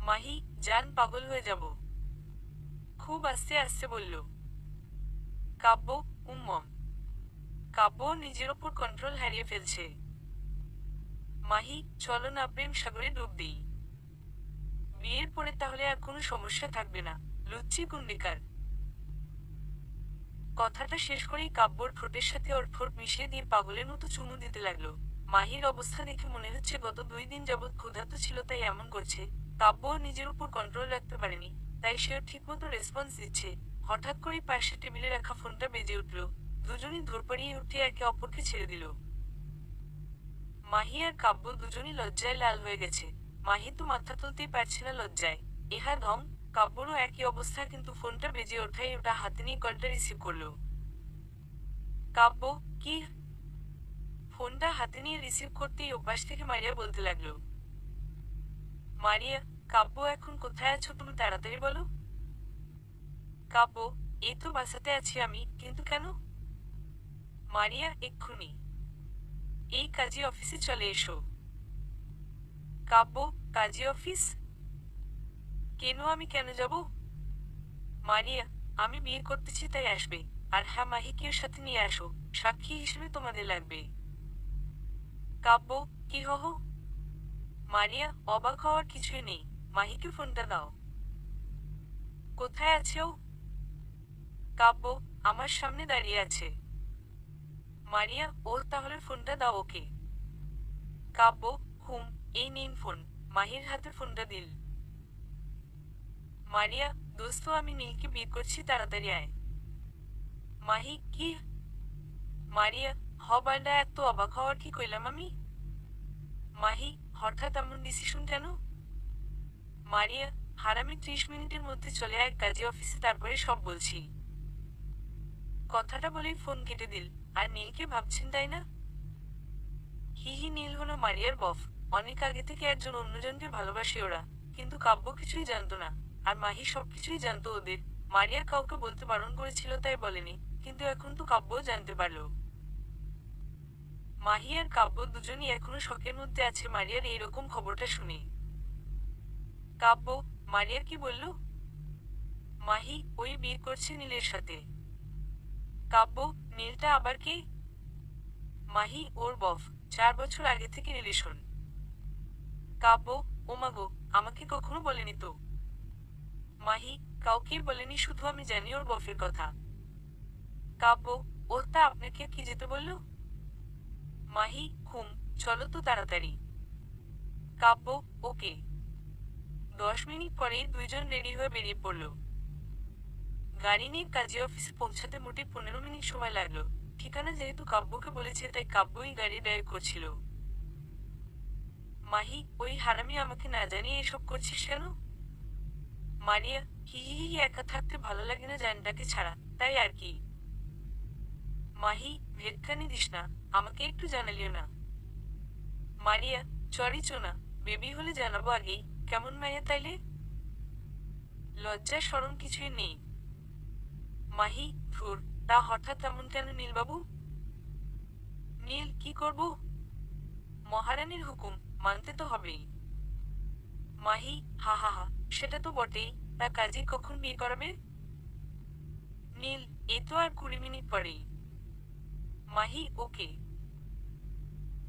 মাহি, জান, পাগল হয়ে যাব। খুব আস্তে আস্তে বলল কাব্য। উম্মম। কাব্য নিজের ওপর কন্ট্রোল হারিয়ে ফেলছে। মাহি, চলো না প্রেম সাগরে ডুব দিই। বিয়ের পরে তাহলে আর কোনো সমস্যা থাকবে না। লুচ্চি কুন্ডিকার। কথাটা শেষ করেই কাব্যর ঠোঁটের সাথে ওর ঠোঁট মিশিয়ে দিয়ে পাগলের মতো চুমু দিতে লাগলো। মাহির অবস্থা দেখে মনে হচ্ছে গত 2 দিন যাবৎ ক্ষুধার্ত ছিল তাই এমন করছে। কাব্য নিজের উপর কন্ট্রোল রাখতে পারেনি, তাই সেও ঠিকমতো রেসপন্স দিচ্ছে। হঠাৎ করেই পাশে টেবিলে রাখা ফোনটা বেজে উঠল। দুজনই ধরপাড়িয়ে উঠে একে অপরকে ছেড়ে দিল। মাহি আর কাব্য দুজনই লজ্জায় লাল হয়ে গেছে। মাহি তো মাথা তুলতেই পারছে না লজ্জায়। এহা ঢং। কাব্যরও একই অবস্থা, কিন্তু ফোনটা বেজে ওঠাই ওটা হাতে নিয়ে কলটা রিসিভ করলো। কাব্য, কি? ফোনটা হাতে নিয়ে রিসিভ করতেই ওপাশ থেকে মারিয়া বলতে লাগলো। মারিয়া, কাব্য, এখন কোথায় আছো তুমি, তাড়াতাড়ি বলো। কাব্য, এই তো বাসাতে আছি আমি, কিন্তু কেন? মারিয়া, এক্ষুনি এই কাজী অফিসে চলে এসো। কাব্য, কাজী অফিস? কেন, আমি কেন যাব? মারিয়া, আমি বিয়ে করতেছি তাই আসবে। আর হ্যাঁ, মাহিকেও সাথে নিয়ে আসো, সাক্ষী হিসেবে তোমাদের লাগবে। কাব্য, কি হহ? মারিয়া, অবাক হওয়ার কিছুই নেই। মাহিকে ফোনটা দাও। কোথায় আছে ও? কাব্য, আমার সামনে দাঁড়িয়ে আছে। মারিয়া, ওর তাহলে ফোনটা দাও ওকে। কাব্য, হুম, এই নিন ফোন। মাহির হাতে ফোনটা দিল। মারিয়া, দোস্ত, আমি নীলকে বিয়ে করছি, তাড়াতাড়ি আয়। মাহি, কি? মারিয়া, হবারডা, এত অবাক হওয়ার কি কইলাম আমি? মাহি, হঠাৎ এমন ডিসিশন কেন? মারিয়া, হারামি 30 মিনিটের মধ্যে চলে আয় কাজী অফিসে, তারপরে সব বলছি। কথাটা বলেই ফোন কেটে দিল। আর নীলকে ভাবছেন তাই না? হিহি, নীল হলো মারিয়ার বফ। অনেক আগে থেকে একজন অন্যজনকে ভালোবাসে ওরা। কিন্তু কাব্য কিছুই জানতো না। আর মাহি সবকিছুই জানতো ওদের। মারিয়া কাউকে বলতে বারণ করেছিল তাই বলেনি, কিন্তু এখন তো কাব্যও জানতে পারলো। মাহি আর কাব্য দুজনই এখনো শকের মধ্যে আছে মারিয়ার এইরকম খবরটা শুনে। কাব্য, মারিয়া কি বলল? মাহি, ওই বিয়ে করছে নীলের সাথে। কাব্য, নীলটা আবার কে? মাহি, ওর বফ। 4 বছর আগে থেকে রিলেশন। কাব্য, ওমাগো, আমাকে কখনো বলেনি তো। মাহি, কাউকেই বলেনি, শুধু আমি জানি ওর বফের কথা। কাব্য, ওর তা আপনাকে কি যেতে বলল? মাহি, হুম, চলো তো তাড়াতাড়ি। কাব্য, ওকে। 10 মিনিট পরেই দুইজন রেডি হয়ে বেরিয়ে পড়ল। গাড়ি নিয়ে কাজী অফিসে পৌঁছাতে মোটে 15 মিনিট সময় লাগলো। ঠিকানা যেহেতু কাব্যকে বলেছে তাই কাব্যই গাড়ি ড্রাইভ করছিল। মাহি, ওই হারামি আমাকে না জানিয়ে এসব করছিস কেন? মারিয়া, হি হি হি, একা থাকতে ভালো লাগে না জানটাকে ছাড়া, তাই আর কি। মাহি, ভেটকানি দিস না, আমাকে একটু জানালিও না। মারিয়া, চরি চোনা, বেবি হলে জানাবো আগেই। কেমন মাইয়া তাইলে? লজ্জা শরম কিছুই নেই। মাহি, ধুর, তা হঠাৎ এমন কেন নীলবাবু? নীল কি করব? মহারানীর হুকুম, মানতে তো হবেই। মাহি, হা হা হা, সেটা তো বটেই। তা কাজী কখন বিয়ে করাবে? নীল, এই তো আর 20 মিনিট পরেই। মাহি, ওকে।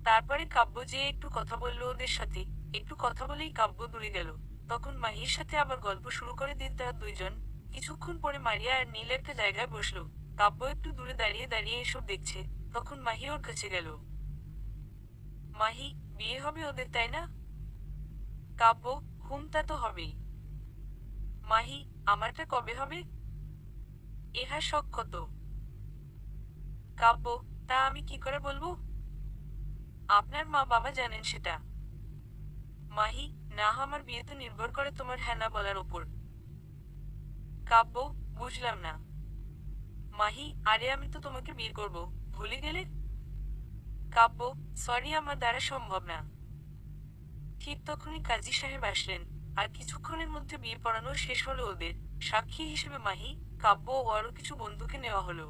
তারপরে কাব্য যে একটু কথা বললো ওদের সাথে। একটু কথা বলেই কাব্য দূরে গেল। তখন মাহির সাথে আবার গল্প শুরু করে দিন তারা দুইজন। কিছুক্ষণ পরে মারিয়া আর নীল একটা জায়গায় বসলো। কাব্য একটু দূরে দাঁড়িয়ে দাঁড়িয়ে এসব দেখছে। তখন মাহি ওর কাছে গেল। মাহি, বিয়ে হবে ওদের তাই না? কাব্য, হুম, তা তো হবেই। মাহি, আমারটা কবে হবে? এহা শখ কত। কাব্য, তা আমি কি করে বলবো? আপনার মা বাবা জানেন সেটা। মাহি, না, আমার বিয়ে তো নির্ভর করে তোমার হ্যাঁ না বলার উপর। কাব্য, বুঝলাম না। মাহি, আরে আমি তো তোমাকে বিয়ে করব, ভুলে গেলে? কাব্য, সরি, আমার দ্বারা সম্ভব না। ঠিক তখনই কাজী সাহেব আসলেন। আর কিছুক্ষণের মধ্যে বিয়ে পড়ানো শেষ হলো ওদের। সাক্ষী হিসেবে মাহি, কাব্য ও আরো কিছু বন্ধুকে নেওয়া হলো।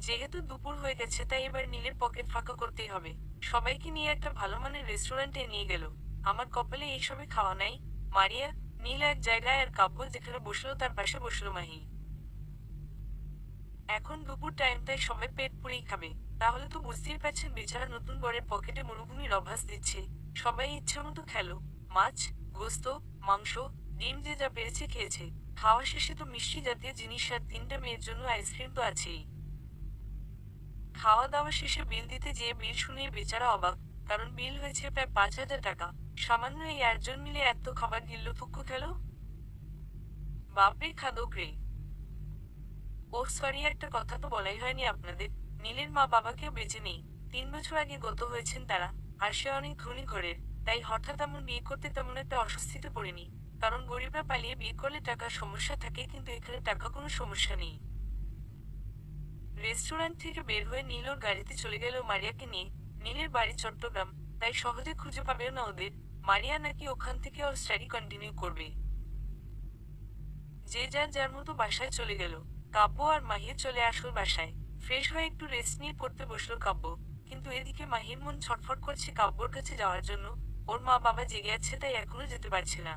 যেহেতু দুপুর হয়ে গেছে তাই এবার নীলের পকেট ফাঁকা করতেই হবে। সবাইকে নিয়ে একটা ভালো মানের রেস্টুরেন্টে নিয়ে গেল। আমার কপালে এইসবে খাওয়া নাই। মারিয়া, নীল এক জায়গায় আর কাব্য যেখানে বসলো তার পাশে বসলো মাহি। এখন দুপুর টাইম তাই সবাই পেট পুরেই খাবে। তাহলে তো বুঝতেই পারছেন বেচারা নতুন বরের পকেটে মরুভূমির অভ্যাস দিচ্ছে। সবাই ইচ্ছা মতো খেলো। মাছ, গোস্ত, মাংস, ডিম, যে যা পেরেছে খেয়েছে। খাওয়া শেষে তো মিষ্টি জাতীয় জিনিস আর 3টা মেয়ের জন্য আইসক্রিম তো আছেই। খাওয়া দাওয়া শেষে বিল দিতে যেয়ে বিল শুনে বেচারা অবাক। কারণ বিল হয়েছে প্রায় 5,000 টাকা। সামান্য এই 8জন মিলে এত খাবার গিলল ফুক্কু খেল। বাপরে খাদক রে। ও সরি, একটা কথা তো বলাই হয়নি আপনাদের। নীলের মা বাবাকেও বেঁচে নেই। 3 বছর আগে গত হয়েছেন তারা। আর সে অনেক ধনী ঘরের। তাই হঠাৎ এমন বিয়ে করতে তেমন একটা অস্বস্তিতে পড়েনি। কারণ গরিবরা পালিয়ে বিয়ে করলে টাকার সমস্যা থাকে, কিন্তু এখানে টাকা কোনো সমস্যা নেই। রেস্টুরেন্ট থেকে বের হয়ে নীল ওর গাড়িতে চলে গেল মারিয়াকে নিয়ে। নীলের বাড়ি চট্টগ্রাম, তাই সহজে খুঁজে পাবেও না ওদের। মারিয়া নাকি ওখান থেকে ওর স্টাডি কন্টিনিউ করবে। যে যার যার মতো বাসায় চলে গেল। কাব্য আর মাহির চলে আসলো বাসায়। ফ্রেশ হয়ে একটু রেস্ট নিয়ে পড়তে বসলো কাব্য। কিন্তু এদিকে মাহির মন ছটফট করছে কাব্যর কাছে যাওয়ার জন্য। ওর মা বাবা জেগে আছে তাই এখনো যেতে পারছে না।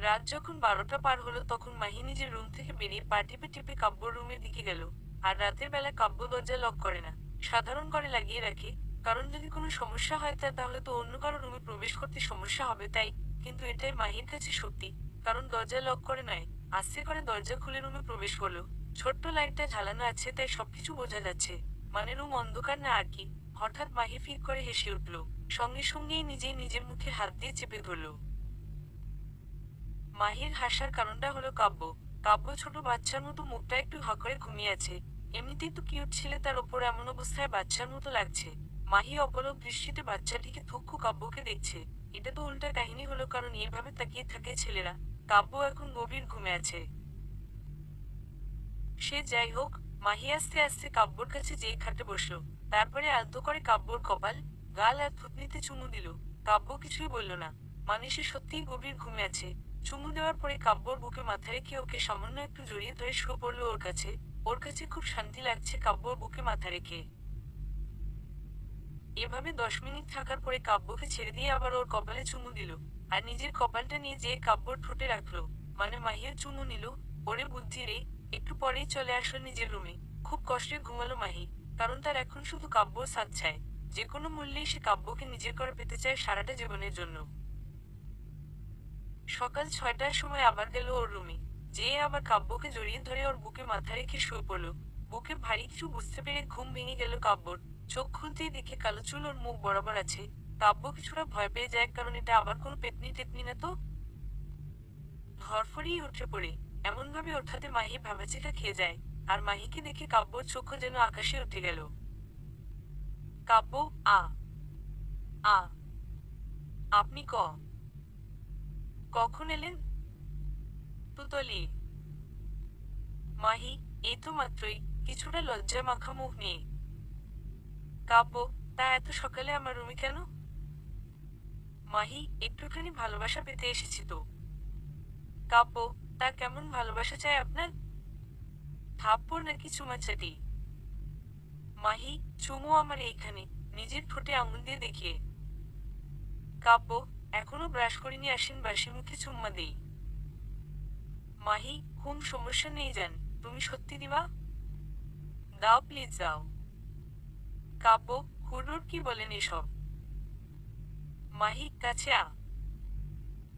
রাত যখন 12টা পার হলো তখন মাহি নিজের রুম থেকে বেরিয়ে পা টিপে টিপে কাব্যর রুমের দিকে গেল। আর রাতের বেলা কাব্য দরজা লক করে না, সাধারণ করে লাগিয়ে রাখে। কারণ যদি কোনো সমস্যা হয় তাহলে তো অন্য কারো রুমে প্রবেশ করতে সমস্যা হবে তাই। কিন্তু এটাই মাহির কাছে সত্যি। কারণ দরজা লক করে নয়, আস্তে করে দরজা খুলে রুমে প্রবেশ করলো। ছোট্ট লাইটটা ঝালানো আছে তাই সবকিছু বোঝা যাচ্ছে। মানে রুম অন্ধকার না আর কি। হঠাৎ মাহি ফিক করে হেসে উঠল। সঙ্গে সঙ্গেই নিজেই নিজের মুখে হাত দিয়ে চেপে ধরল। মাহির হাসার কারণটা হলো কাব্য। কাব্য ছোট বাচ্চার মতো মুখটা একটু হা করে ঘুমিয়ে আছে। এমনিতেই তো কিউট ছেলে, তার ওপর এমন অবস্থায় বাচ্চার মতো লাগছে। মাহি অপলক দৃষ্টিতে বাচ্চাটিকে থুকু কাব্যকে দেখছে। এটা তো উল্টা কাহিনী হলো, কারণ এইভাবে তাকিয়ে থাকে ছেলেরা। কাব্য এখন গভীর ঘুমে আছে। সে যাই হোক, মাহি আস্তে আস্তে কাব্যর কাছে যেয়ে খাটে বসলো। তারপরে আলতো করে কাব্যর কপাল, গাল আর থুতনিতে চুমু দিল। কাব্য কিছুই বলল না। মানে সে সত্যিই গভীর ঘুমে আছে। চুমু দেওয়ার পরে কাব্যর বুকে মাথা রেখে ওকে সামান্য একটু জড়িয়ে ধরে শুয়ে পড়লো ওর কাছে। ওর কাছে খুব শান্তি লাগছে কাব্যর বুকে মাথা রেখে। এভাবে 10 মিনিট থাকার পরে কাব্যকে ছেড়ে দিয়ে আবার ওর কপালে চুমু দিল। আর নিজের কপালটা নিয়ে যেয়ে কাব্যর ঠোঁটে রাখলো। মানে মাহিও চুমু নিল। ওরে বুদ্ধি রে। একটু পরেই চলে আসলো নিজের রুমে। খুব কষ্টে ঘুমালো মাহি। কারণ তার এখন শুধু কাব্যর সাথ চায়। যে কোনো মূল্যেই সে কাব্যকে নিজের করে পেতে চায় সারাটা জীবনের জন্য। সকাল 6টার সময় আবার গেল ওর রুমে। যেয়ে আবার কাব্যকে জড়িয়ে ধরে ওর বুকে মাথা রেখে শুয়ে পড়লো। বুকে ভারী কিছু বুঝতে পেরে ঘুম ভেঙে গেল কাব্যর। চোখ খুলতেই দেখে কালো চুল ওর মুখ বরাবর আছে। কাব্য কিছুটা ভয় পেয়ে যায়, কারণ এটা আবার কোনো পেতনি টেতনি না তো। ধরফড়িয়ে উঠে পড়ে। এমন ভাবে ওঠাতে মাহি ভাবাচিকা খেয়ে যায়। আর মাহিকে দেখে কাব্যর চোখ যেন আকাশে উঠে গেল। কাব্য, আ আ আপনি কখন এলেন? তুতলি। মাহি, এই তো মাত্রই। কিছুটা লজ্জা মাখা মুখ নিয়ে। কাব্য, তা এত সকালে আমার রুমে কেন? মাহি, একটুখানি ভালোবাসা পেতে এসেছি তো। কাব্য, তা কেমন ভালোবাসা চাই আপনার? থাপ্পড় নাকি চুমাচাটি? মাহি, চুমু আমার এইখানে। নিজের ঠোঁটে আঙুল দিয়ে দেখিয়ে। কাব্য, এখনো ব্রাশ করিনি, আসেন বাসি মুখে চুম্মা দেই। মাহি, কোন সমস্যা নেই যান। তুমি সত্যি দিবা? দাও প্লিজ দাও। কাব্য, হুড়ুর কি বলেন এসব? মাহি, কাছে আ।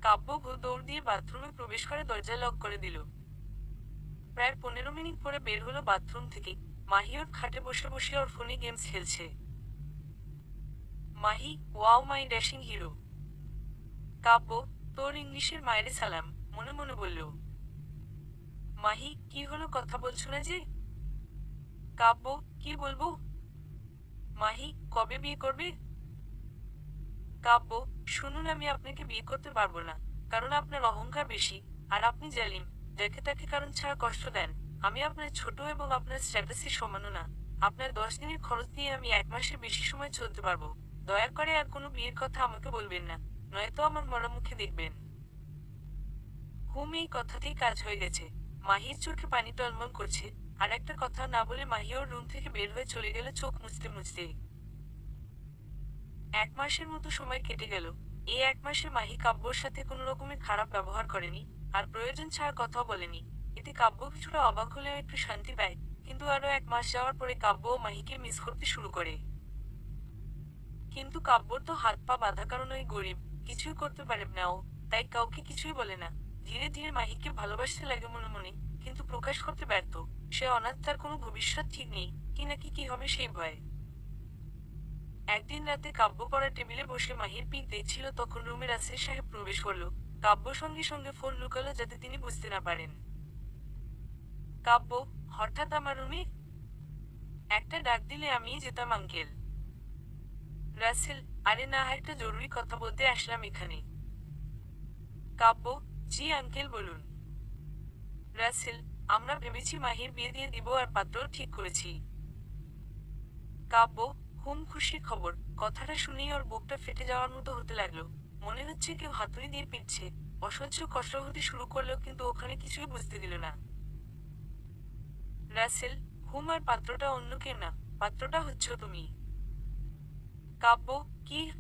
কাব্য দৌড় দিয়ে বাথরুমে প্রবেশ করে দরজা লক করে দিল। প্রায় 15 মিনিট পরে বের হলো বাথরুম থেকে। মাহি ওর খাটে বসে বসে ওর ফোনে গেমস খেলছে। Mahi, wow my dashing hero. Kavya, তোর ইংলিশের মায়েরে সালাম, মনে মনে বলল। মাহি, কি হলো, কথা বলছো না যে? কাব্য, কি বলবো? মাহি, কবে বিয়ে করবে? কাব্য, শুনুন, আমি আপনাকে বিয়ে করতে পারবো না। কারণ আপনার অহংকার বেশি। আর আপনি জালিম। যাকে তাকে কারণ ছাড়া কষ্ট দেন। আমি আপনার ছোট এবং আপনার স্ট্যাটাসের সমানও না। আপনার 10 দিনের খরচ দিয়ে আমি 1 মাসের বেশি সময় চলতে পারবো। দয়া করে আর কোনো বিয়ের কথা আমাকে বলবেন না। নয়তো আমার মরা মুখে দেখবেন। হুম, এই কথাতেই কাজ হয়ে গেছে। মাহির চোখে পানি টলমল করছে। আর একটা কথা না বলে মাহি ওর রুম থেকে বের হয়ে চলে গেল চোখ মুছতে মুছতে। 1 মাসের মতো সময় কেটে গেল। এই 1 মাসে মাহি কাব্যর সাথে কোনো রকমের খারাপ ব্যবহার করেনি। আর প্রয়োজন ছাড়া কথাও বলেনি। এতে কাব্য কিছুটা অবাক হলেও একটু শান্তি পায়। কিন্তু আরো 1 মাস যাওয়ার পরে কাব্য ও মাহিকে মিস করতে শুরু করে। কিন্তু কাব্যর তো হাত পা বাঁধা, কারণ ওই গরিব। কিছুই করতে পারে না ও। তাই কাউকে কিছুই বলে না। ধীরে ধীরে মাহিকে ভালোবাসতে লাগে মনে মনে। কিন্তু প্রকাশ করতে ব্যর্থ। সে অনাথ, তার কোনো ভবিষ্যৎ ঠিক নেই। কি নাকি কি হবে সেই ভয়ে। একদিন রাতে কাব্য পড়ার টেবিলে বসে মাহির পিক দেখছিল, তখন রুমে রাসেল সাহেব প্রবেশ করলো। কাব্য সঙ্গে সঙ্গে ফোন লুকালো যাতে তিনি বুঝতে না পারেন। কাব্য, হঠাৎ আমার রুমে? একটা ডাক দিলে আমিই যেতাম আঙ্কেল। রাসেল, আরে না, একটা জরুরি কথা বলতে আসলাম এখানে। কাব্য, জি আঙ্কেল বলুন। রাসেল, আমরা ভেবেছি মাহির বিয়ে দিয়ে দিব আর পাত্রও ঠিক করেছি। কাব্য, হুম, খুশির খবর। কথাটা শুনেই ওর বুকটা ফেটে যাওয়ার মতো হতে লাগলো। মনে হচ্ছে কেউ হাতুড়ি দিয়ে পিটছে। অসহ্য কষ্ট হতে শুরু করলো, কিন্তু ওখানে কিছুই বুঝতে দিল না। রাসেল, হুম, আর পাত্রটা অন্য কেউ না, পাত্রটা হচ্ছ তুমি। কাব্য, কি?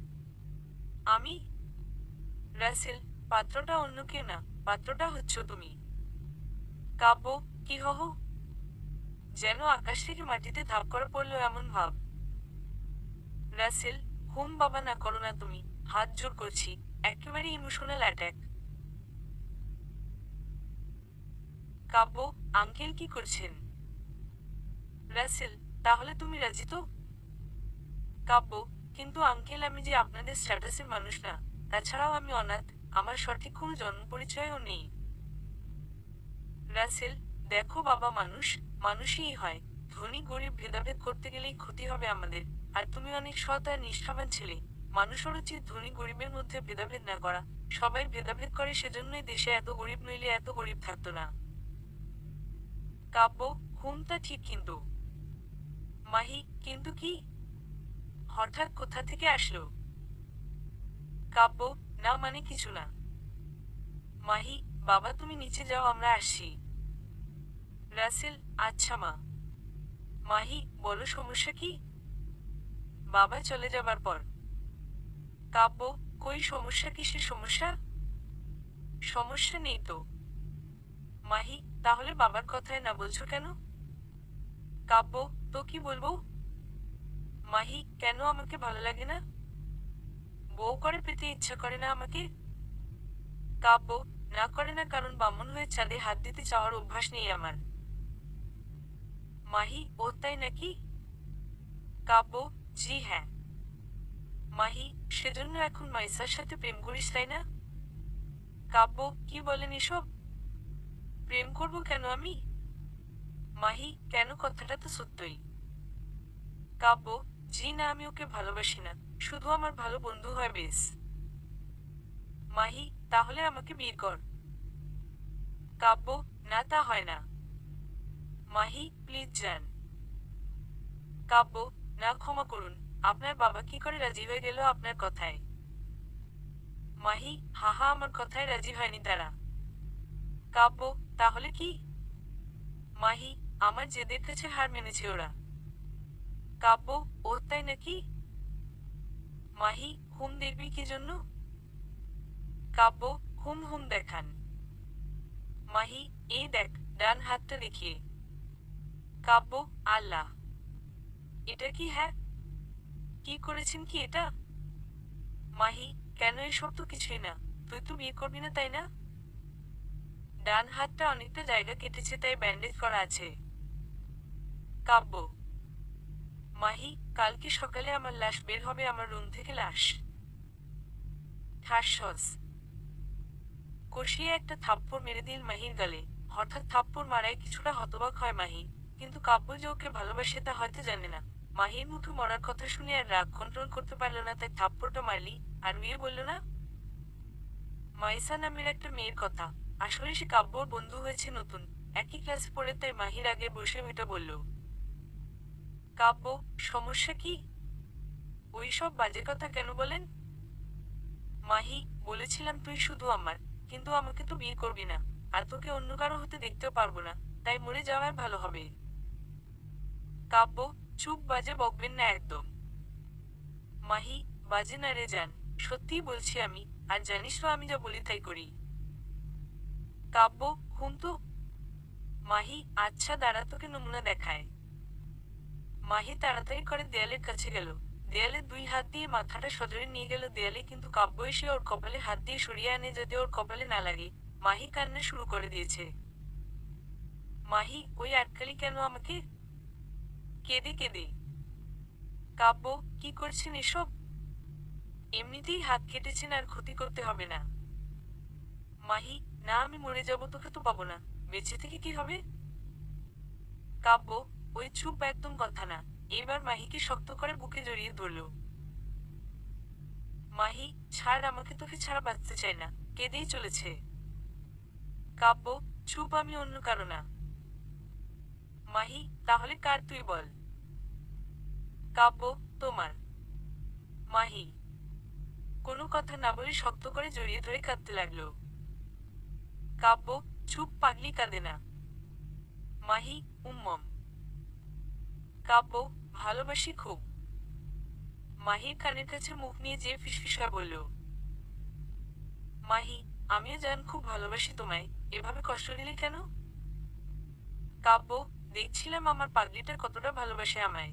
আমি? রাসেল, পাত্রটা অন্য কেউ না, পাত্রটা হচ্ছ তুমি। কাব্য, কি হহ? যেন আকাশ থেকে মাটিতে ধাপ করা পড়লো এমন ভাব। রাসেল, হুম বাবা, না করো না তুমি। হাত জোর করছি। একেবারে ইমোশনাল অ্যাটাক। কাব্য, আঙ্কেল কি করছেন? রাসেল, তাহলে তুমি রাজি তো? কাব্য, কিন্তু আঙ্কেল, আমি যে আপনাদের স্ট্যাটাসের মানুষ না। তাছাড়াও আমি অনাথ। আমার সঠিক কোনো জন্ম পরিচয়ও নেই। রাসেল, দেখো বাবা, মানুষ মানুষই হয়। ধনী গরিব ভেদাভেদ করতে গেলেই ক্ষতি হবে আমাদের। আর তুমি অনেক সৎ আর নিষ্ঠাবান ছেলে। মানুষের উচিত ধনী গরিবের মধ্যে ভেদাভেদ না করা। সবাই ভেদাভেদ করে, সেজন্যই দেশে এত গরিব, নইলে এত গরিব থাকতো না। কাব্য, হুমটা ঠিক, কিন্তু মাহি, কিন্তু কি? হঠাৎ কোথা থেকে আসলো? কাব্য, না মানে কিছু না। মাহি, বাবা তুমি নিচে যাও, আমরা আসছি। রাসেল, আচ্ছা মা। মাহি, বলো সমস্যা কি? বাবা চলে যাবার পর। কাব্য, কই সমস্যা, কিসের সমস্যা? সমস্যা নেই তো। মাহি, তাহলে বাবার কথায় না বলছো কেন? কাব্য, তো কি বলবো? মাহি, কেন আমাকে ভালো লাগে না? বউ করে পেতে ইচ্ছা করে না আমাকে? কাব্য, না করে না, কারণ বামন হয়ে চাঁদে হাত দিতে চাওয়ার অভ্যাস নেই আমার। মাহি, ও তাই নাকি? কাব্য, জি হ্যাঁ। মাহি, সেজন্য এখন মাইসার সাথে প্রেম করিস, তাই না? কাব্য, কি বলেন এসব? প্রেম করব কেন আমি? মাহি, কেন, কথাটা তো সত্যই। কাব্য, জি না, আমি ওকে ভালোবাসি না। শুধু আমার ভালো বন্ধু হয় বেশ। মাহি, তাহলে আমাকে বিয়ে কর। কাব্য, না তা হয় না। মাহি, প্লিজ যান। কাব্য, না, ক্ষমা করুন। আপনার বাবা কি করে রাজি হয়ে গেল আপনার কথায়? মাহি, হাহা, আমার কথায় রাজি হয়নি তারা। কাব্য, তাহলে কি? মাহি, আমার জেদের কাছে হার মেনেছে ওরা। কাব্য, ও তাই নাকি? মাহি, হুম, দেখবি কি জন্য? কাব্য, হুম হুম দেখান। মাহি, এই দেখ, ডান হাতটা দেখিয়ে। কাব্য, আল্লাহ, এটা কি? হ্যাঁ, কি করেছেন কি এটা? মাহি, কেন, এসব তো কিছুই না। তুই তো বিয়ে করবি না, তাই না? ডান হাতটা অনেকটা জায়গা কেটেছে, তাই ব্যান্ডেজ করা আছে। কাব্য, মাহি, কালকে সকালে আমার লাশ বের হবে, আমার রুম থেকে লাশ। ঠাসস কষিয়ে একটা থাপ্পড় মেরে দিল মাহির গালে। হঠাৎ থাপ্পড় মারায় কিছুটা হতবাক হয় মাহি। কিন্তু কাব্য যে ওকে ভালোবাসে তা হয়তো জানে না। মাহির মুখে মরার কথা শুনে আর রাগ কন্ট্রোল করতে পারল না, তাই থাপ্পড়টা মারলি। আর মেয়ে বলল না? মাইসা নামের একটা মেয়ের কথা। আসলে সে কাব্যর বন্ধু হয়েছে নতুন। একই ক্লাসে পড়ে, তাই মাহির আগে বসে মেয়েটা বলল। কাব্য, সমস্যা কি? ওই সব বাজে কথা কেন বলেন? মাহি, বলেছিলাম তুই শুধু আমার। কিন্তু আমাকে তো বিয়ে করবি না। আর তোকে অন্য কারো হতে দেখতেও পারবো না। তাই মরে যাওয়াই ভালো হবে। কাব্য, চুপ, বাজে বকবেন না একদম। মাহি, বাজে না রে জান। সত্যিই বলছি আমি। আর জানিস তো আমি যা বলি তাই করি। কাব্য, হুম তো। মাহি, আচ্ছা দাঁড়া, তোকে নমুনা দেখায়। মাহি তাড়াতাড়ি করে দেয়ালের কাছে গেল। দেয়ালে দুই হাত দিয়ে মাথাটা সজোরে নিয়ে গেল দেয়ালে, কিন্তু কাব্য এসে ওর কপালে হাত দিয়ে সরিয়ে আনে যাতে ওর কপালে না লাগে। মাহি কান্না শুরু করে দিয়েছে। মাহি, ওই আটকালি কেন আমাকে? কেঁদে কেঁদে। কাব্য, কি করছেন এসব? এমনিতেই হাত কেটেছেন, আর ক্ষতি করতে হবে না। মাহি, না, আমি মরে যাব, তোকে তো পাবো না। বেঁচে থেকে কি হবে? কাব্য, ওই চুপ, একদম কথা না। এবার মাহিকে শক্ত করে বুকে জড়িয়ে ধরল। মাহি, ছাড় আমাকে, তোকে ছাড়া বাঁচতে চাই না। কেঁদেই চলেছে। কাব্য, চুপ, আমি অন্য কারো না। মাহি, তাহলে কার তুই বল? কাব্য, তোমার। মাহি কোনো কথা না বলে শক্ত করে জড়িয়ে ধরে কাঁদতে লাগলো। কাব্য, চুপ, পাগলি, কাঁদে না। মাহি, উম্মম। কাব্য, ভালোবাসি খুব। মাহির কানের কাছে মুখ নিয়ে যে ফিসফিসা বলল, মাহি, আমিও জান খুব ভালোবাসি তোমায়, এভাবে কষ্ট দিলে কেন? কাব্য, দেখছিলাম আমার পাগলিটা কতটা ভালোবাসে আমায়।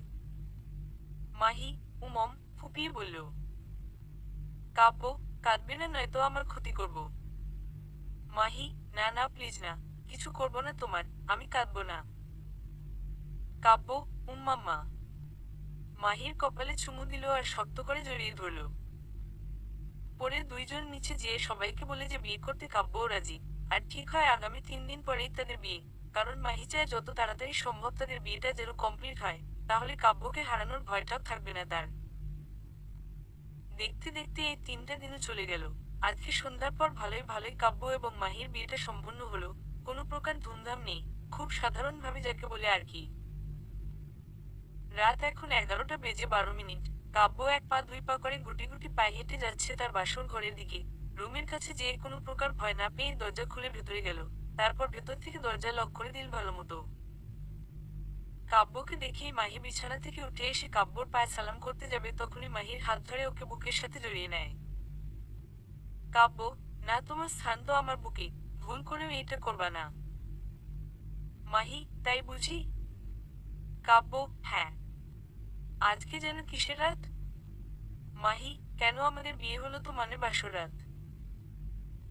মাহি, উমম, ফুপিয়ে বলল। কাব্য, কাঁদবে না নয়তো আমার ক্ষতি করব। মাহি, না না, প্লিজ না, কিছু করব না তোমার, আমি কাঁদবো না। কাব্য, উম্মাম্মা। মাহির কপালে চুমু দিল আর শক্ত করে জড়িয়ে ধরল। পরে দুইজন নিচে যেয়ে সবাইকে বলে যে বিয়ে করতে কাব্যও রাজি, আর ঠিক হয় আগামী 3 দিন পরেই তাদের বিয়ে। কারণ মাহি চায় যত তাড়াতাড়ি সম্ভব তাদের বিয়েটা যেন কমপ্লিট হয়, তাহলে কাব্যকে হারানোর ভয়টাও থাকবে না তার। দেখতে দেখতে এই 3টা দিনও চলে গেল। আজকে সন্ধ্যার পর ভালোই ভালোই কাব্য এবং মাহির বিয়েটা সম্পূর্ণ হলো। কোনো প্রকার ধুমধাম নেই, খুব সাধারণভাবে যাকে বলে আর কি। রাত এখন 11টা বেজে 12 মিনিট। কাব্য 1 পা 2 পা করে গুটি গুটি পায়ে হেঁটে যাচ্ছে তার বাসর ঘরের দিকে। রুমের কাছে যেয়ে কোনো প্রকার ভয় না পেয়ে দরজা খুলে ভেতরে গেল। তারপর ভেতর থেকে দরজা লক করে দিল ভালো মতো। কাব্যকে দেখেই মাহি বিছানা থেকে উঠে এসে কাব্যর পায়ে সালাম করতে যাবে, তখনই মাহির হাত ধরে ওকে বুকের সাথে জড়িয়ে নেয়। কাব্য, না, তোমার স্থান তো আমার বুকে, ভুল করেও এটা করবা না। মাহি, তাই বুঝি? কাব্য, হ্যাঁ। আজকে যেন কিসের রাত? মাহি, কেন আমাদের বিয়ে হলো তো মানে বাসর রাত?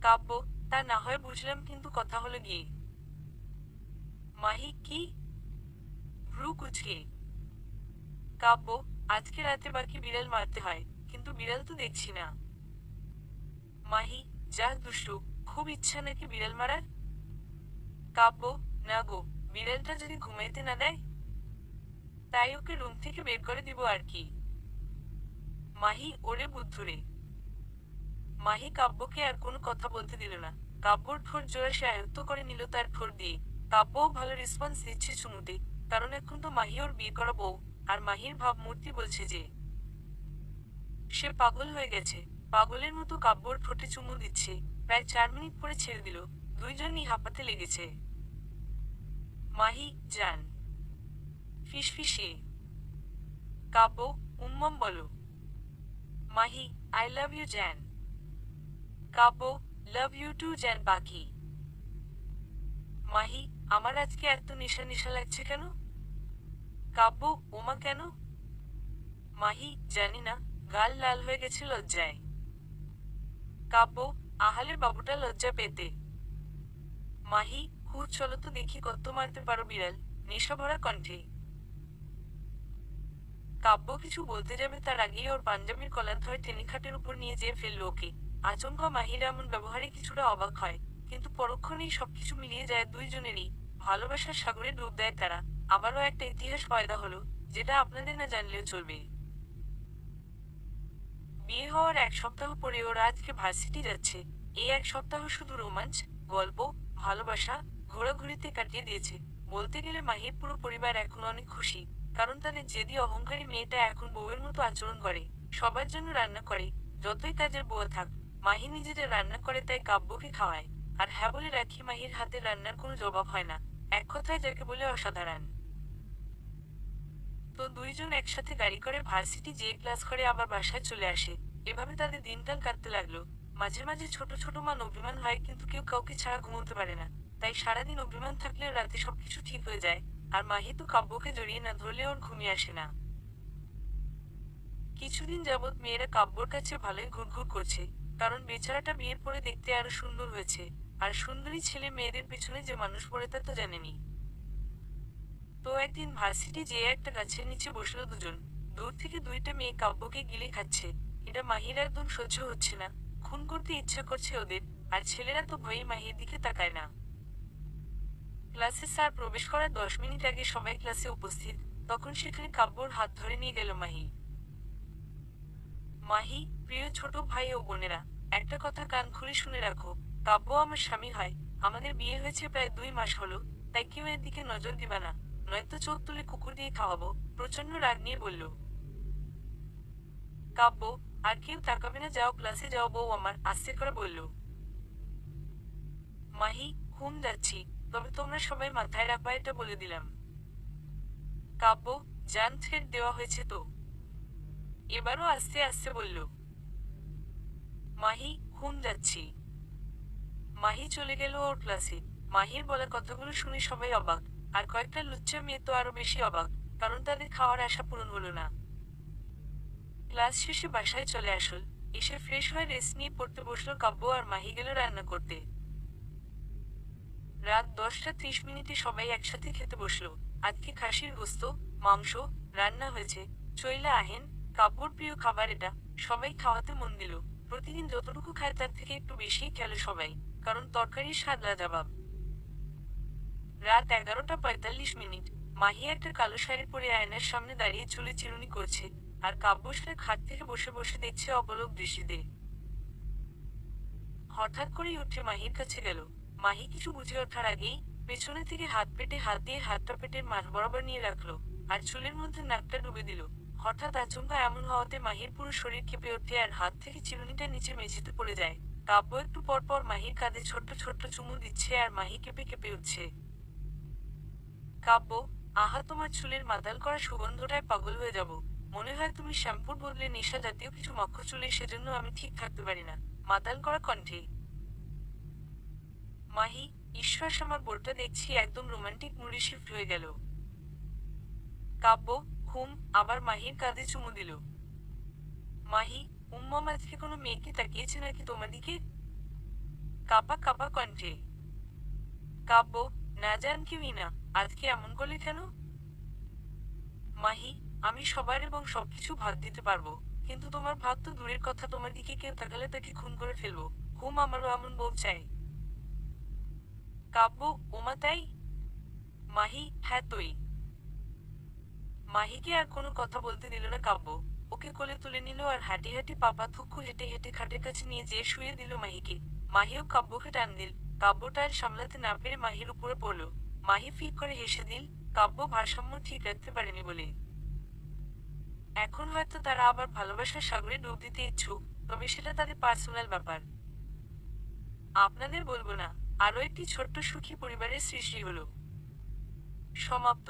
কাব্য, তা না হয় বুঝলাম, কিন্তু কথা হলো গিয়ে। মাহি, কি? ভ্রু কুচকে। কাব্য, আজকে রাতে বাকি বিড়াল মারতে হয়, কিন্তু বিড়াল তো দেখছি না। মাহি, যা দুষ্টু, খুব ইচ্ছা নাকি বিড়াল মারার? কাব্য, না গো, বিড়ালটা যদি ঘুমাইতে না দেয়, তাই ওকে রুম থেকে বের করে দিব আর কি। মাহি, ওরে বুদ্ধুরে। মাহি কাব্যকে আর কোনো কথা বলতে দিল না। কাব্যর ঠোঁট জোড়া সে আয়ত্ত করে নিল তার ঠোঁট দিয়ে। কাব্যও ভালো রেসপন্স দিচ্ছে চুমুতে, কারণ এখন তো মাহি ওর বিয়ে করা বউ। আর মাহির ভাবমূর্তি বলছে যে সে পাগল হয়ে গেছে। পাগলের মতো কাব্যর ঠোঁটে চুমু দিচ্ছে। প্রায় 4 মিনিট পরে ছেড়ে দিল। দুইজনই হাঁপাতে লেগেছে। মাহি, জান। ফিসফিসে। কাব্য, উম্মম বলো। মাহি, আই লাভ ইউ জান। কাব্য, লাভ ইউ টু জান পাখি। মাহি, আমার আজকে এত নেশা নেশা লাগছে কেন? কাব্য, ওমা, কেন? মাহি, জানি না, গাল লাল হয়ে গেছে লজ্জায়। কাব্য, আহালে বাবুটা লজ্জা পেতে। মাহি, হু, চলো তো দেখি কত মারতে পারো বিড়াল। নেশা ভরা কণ্ঠে। কাব্য কিছু বলতে যাবে তার আগেই ওর পাঞ্জাবির কলার ধরে টেনে খাটের উপর নিয়ে যেয়ে ফেলল ওকে। আচমকা মাহির এমন ব্যবহারে কিছুটা অবাক হয়, কিন্তু পরক্ষণেই সবকিছু মিলিয়ে যায় দুইজনেরই। ভালোবাসার সাগরে ডুব দেয় তারা। আবারও একটা ইতিহাস পয়দা হলো, যেটা আপনাদের না জানলেও চলবে। বিয়ে হওয়ার 1 সপ্তাহ পরে ওরা আজকে ভার্সিটি যাচ্ছে। এই 1 সপ্তাহ শুধু রোমাঞ্চ, গল্প, ভালোবাসা, ঘোরাঘুরিতে কাটিয়ে দিয়েছে। বলতে গেলে মাহির পুরো পরিবার এখন অনেক খুশি, কারণ তাদের জেদি অহংকারী মেয়েটা এখন বউয়ের মতো আচরণ করে, সবার জন্য রান্না করে। যতই কাজের বউ থাক, মাহি নিজেরা রান্না করে, তাই কাব্যকে খাওয়ায়। আর হ্যাঁ বলে রাখি, মাহির হাতের রান্নার কোনো জবাব হয় না। এক কথায় যাকে বলে অসাধারণ। তো দুইজন একসাথে গাড়ি করে ভার্সিটি যেয়ে ক্লাস করে আবার বাসায় চলে আসে। এভাবে তাদের দিনকাল কাটতে লাগলো। মাঝে মাঝে ছোট ছোট মান অভিমান হয়, কিন্তু কেউ কাউকে ছাড়া ঘুমোতে পারে না। তাই সারাদিন অভিমান থাকলেও রাতে সবকিছু ঠিক হয়ে যায়। আর মাহি তো কাব্যকে জড়িয়ে না ধরলে ওর ঘুমিয়ে আসে না। কিছুদিন যাবৎ মেয়েরা কাব্যর কাছে ভালোই ঘুরঘুর করছে, কারণ বেচারাটা বিয়ের পরে দেখতে আরো সুন্দর হয়েছে। আর সুন্দরী ছেলে মেয়েদের পেছনে যে মানুষ পড়ে তা তো জানেনি। তো একদিন ভার্সিটি যেয়ে একটা গাছের নিচে বসলো দুজন। দূর থেকে দুইটা মেয়ে কাব্যকে গিলে খাচ্ছে। এটা মাহির একদম সহ্য হচ্ছে না। খুন করতে ইচ্ছা করছে ওদের। আর ছেলেরা তো ভয়ে মাহির দিকে তাকায় না। ক্লাসে স্যার প্রবেশ করার 10 মিনিট আগে সবাই ক্লাসে উপস্থিত। তখন সেখানে কাব্যর হাত ধরে নিয়ে গেল মাহি। মাহি, প্রিয় ছোট ভাই ও বোনেরা, একটা কথা কান খুলে শুনে রাখো। কাব্য আমার স্বামী হয়। আমাদের বিয়ে হয়েছে প্রায় 2 মাস হলো। তাই কেউ এর দিকে নজর দিবা না, নয়তো চোখ তুলে কুকুর দিয়ে খাওয়াবো। প্রচন্ড রাগ নিয়ে বলল। কাব্য, আর কেউ তাকাবে না, যাও ক্লাসে যাও। বউ আমার আস্তে করে বলল। মাহি, যাচ্ছি, তবে তোমরা সবাই মাথায় রাখবা, এটা বলে দিলাম। কাব্য, জান ছেড় দেওয়া হয়েছে তো? এবারও আস্তে আস্তে বলল। মাহি, যাচ্ছি। মাহি চলে গেল ওর ক্লাসে। মাহির বলা কথাগুলো শুনে সবাই অবাক, আর কয়েকটা লুচ্চা মেয়ে তো আরো বেশি অবাক, কারণ তাদের খাওয়ার আশা পূরণ হলো না। ক্লাস শেষে বাসায় চলে আসল, এসে ফ্রেশ হয়ে রেস্ট নিয়ে পড়তে বসলো কাব্য, আর মাহি গেল রান্না করতে। রাত 10টা 30 মিনিটে সবাই একসাথে খেতে বসলো। আজকে খাসির গোস্ত, মাংস রান্না হয়েছে। চইলা আহেন, কাব্যর প্রিয় খাবার এটা। সবাই খাওয়াতে মন দিল। প্রতিদিন যতটুকু খায় তার থেকে একটু বেশিই খেল সবাই, কারণ তরকারির স্বাদ লাজবাব। রাত 11টা 45 মিনিট। মাহি একটা কালো শাড়ি পরে আয়নার সামনে দাঁড়িয়ে চুলে চিরুনি করছে, আর কাব্য সে খাট থেকে বসে বসে দেখছে অপলক দৃষ্টিতে। হঠাৎ করেই উঠে মাহির কাছে গেল। মাহি কিছু বুঝে ওঠার আগেই পেছনে থেকে হাত পেটে হাত দিয়ে হাতটা পেটের মাঝ বরাবর নিয়ে রাখলো, আর চুলের মধ্যে নাকটা ডুবে দিল। হঠাৎ আচমকা এমন হওয়াতে মাহির পুরো শরীর কেঁপে ওঠে, আর হাত থেকে চিরুনিটা নিচে মেঝেতে পড়ে যায়। কাব্য একটু পর পর মাহির কাঁধে ছোট্ট ছোট্ট চুমু দিচ্ছে, আর মাহি কেঁপে কেঁপে উঠছে। কাব্য, আহা, তোমার চুলের মাতাল করা সুগন্ধটায় পাগল হয়ে যাব। মনে হয় তুমি শ্যাম্পুর বদলে নেশা জাতীয় কিছু মাখো চুলে, সেজন্য আমি ঠিক থাকতে পারি না। মাতাল করা কণ্ঠে মাহি, ঈশ্বর, আমার বোরটা দেখছি একদম রোমান্টিক মুডে শিফট হয়ে গেল। কাব্য, আবার মাহির কাঁধে চুমু দিল। মাহি, উম্মম, আজকে কোনো মেয়েকে তাকিয়েছে নাকি তোমার দিকে? কাপা কাপা কণ্ঠে কাব্য, না জান কেউই না। আজকে এমন করলে কেন? মাহি, আমি সবার এবং সবকিছু ভাগ দিতে পারবো, কিন্তু তোমার ভাগ তো দূরের কথা, তোমার দিকে কেউ তাকালে তাকে খুন করে ফেলবো। আমারও এমন বউ চাই। কাব্য, ওমা তাই? মাহি, হ্যাঁ তুই। মাহিকে আর কোনো কথা বলতে দিল না কাব্য। ওকে কোলে তুলে নিল, আর হাঁটি হাঁটি পাপা থুকু হেঁটে হেঁটে খাটের কাছে নিয়ে যেয়ে শুয়ে দিল মাহিকে। মাহিও কাব্যকে টান দিল। কাব্যটা আর সামলাতে না পেরে মাহির উপরে পড়ল। মাহি ফিক করে হেসে দিল, কাব্য ভারসাম্য ঠিক রাখতে পারেনি বলে। এখন হয়তো তারা আবার ভালোবাসার সাগরে ডুব দিতে ইচ্ছুক, তবে সেটা তাদের পার্সোনাল ব্যাপার, আপনাদের বলবো না। আরো একটি ছোট্ট সুখী পরিবারের সৃষ্টি হলো। সমাপ্ত।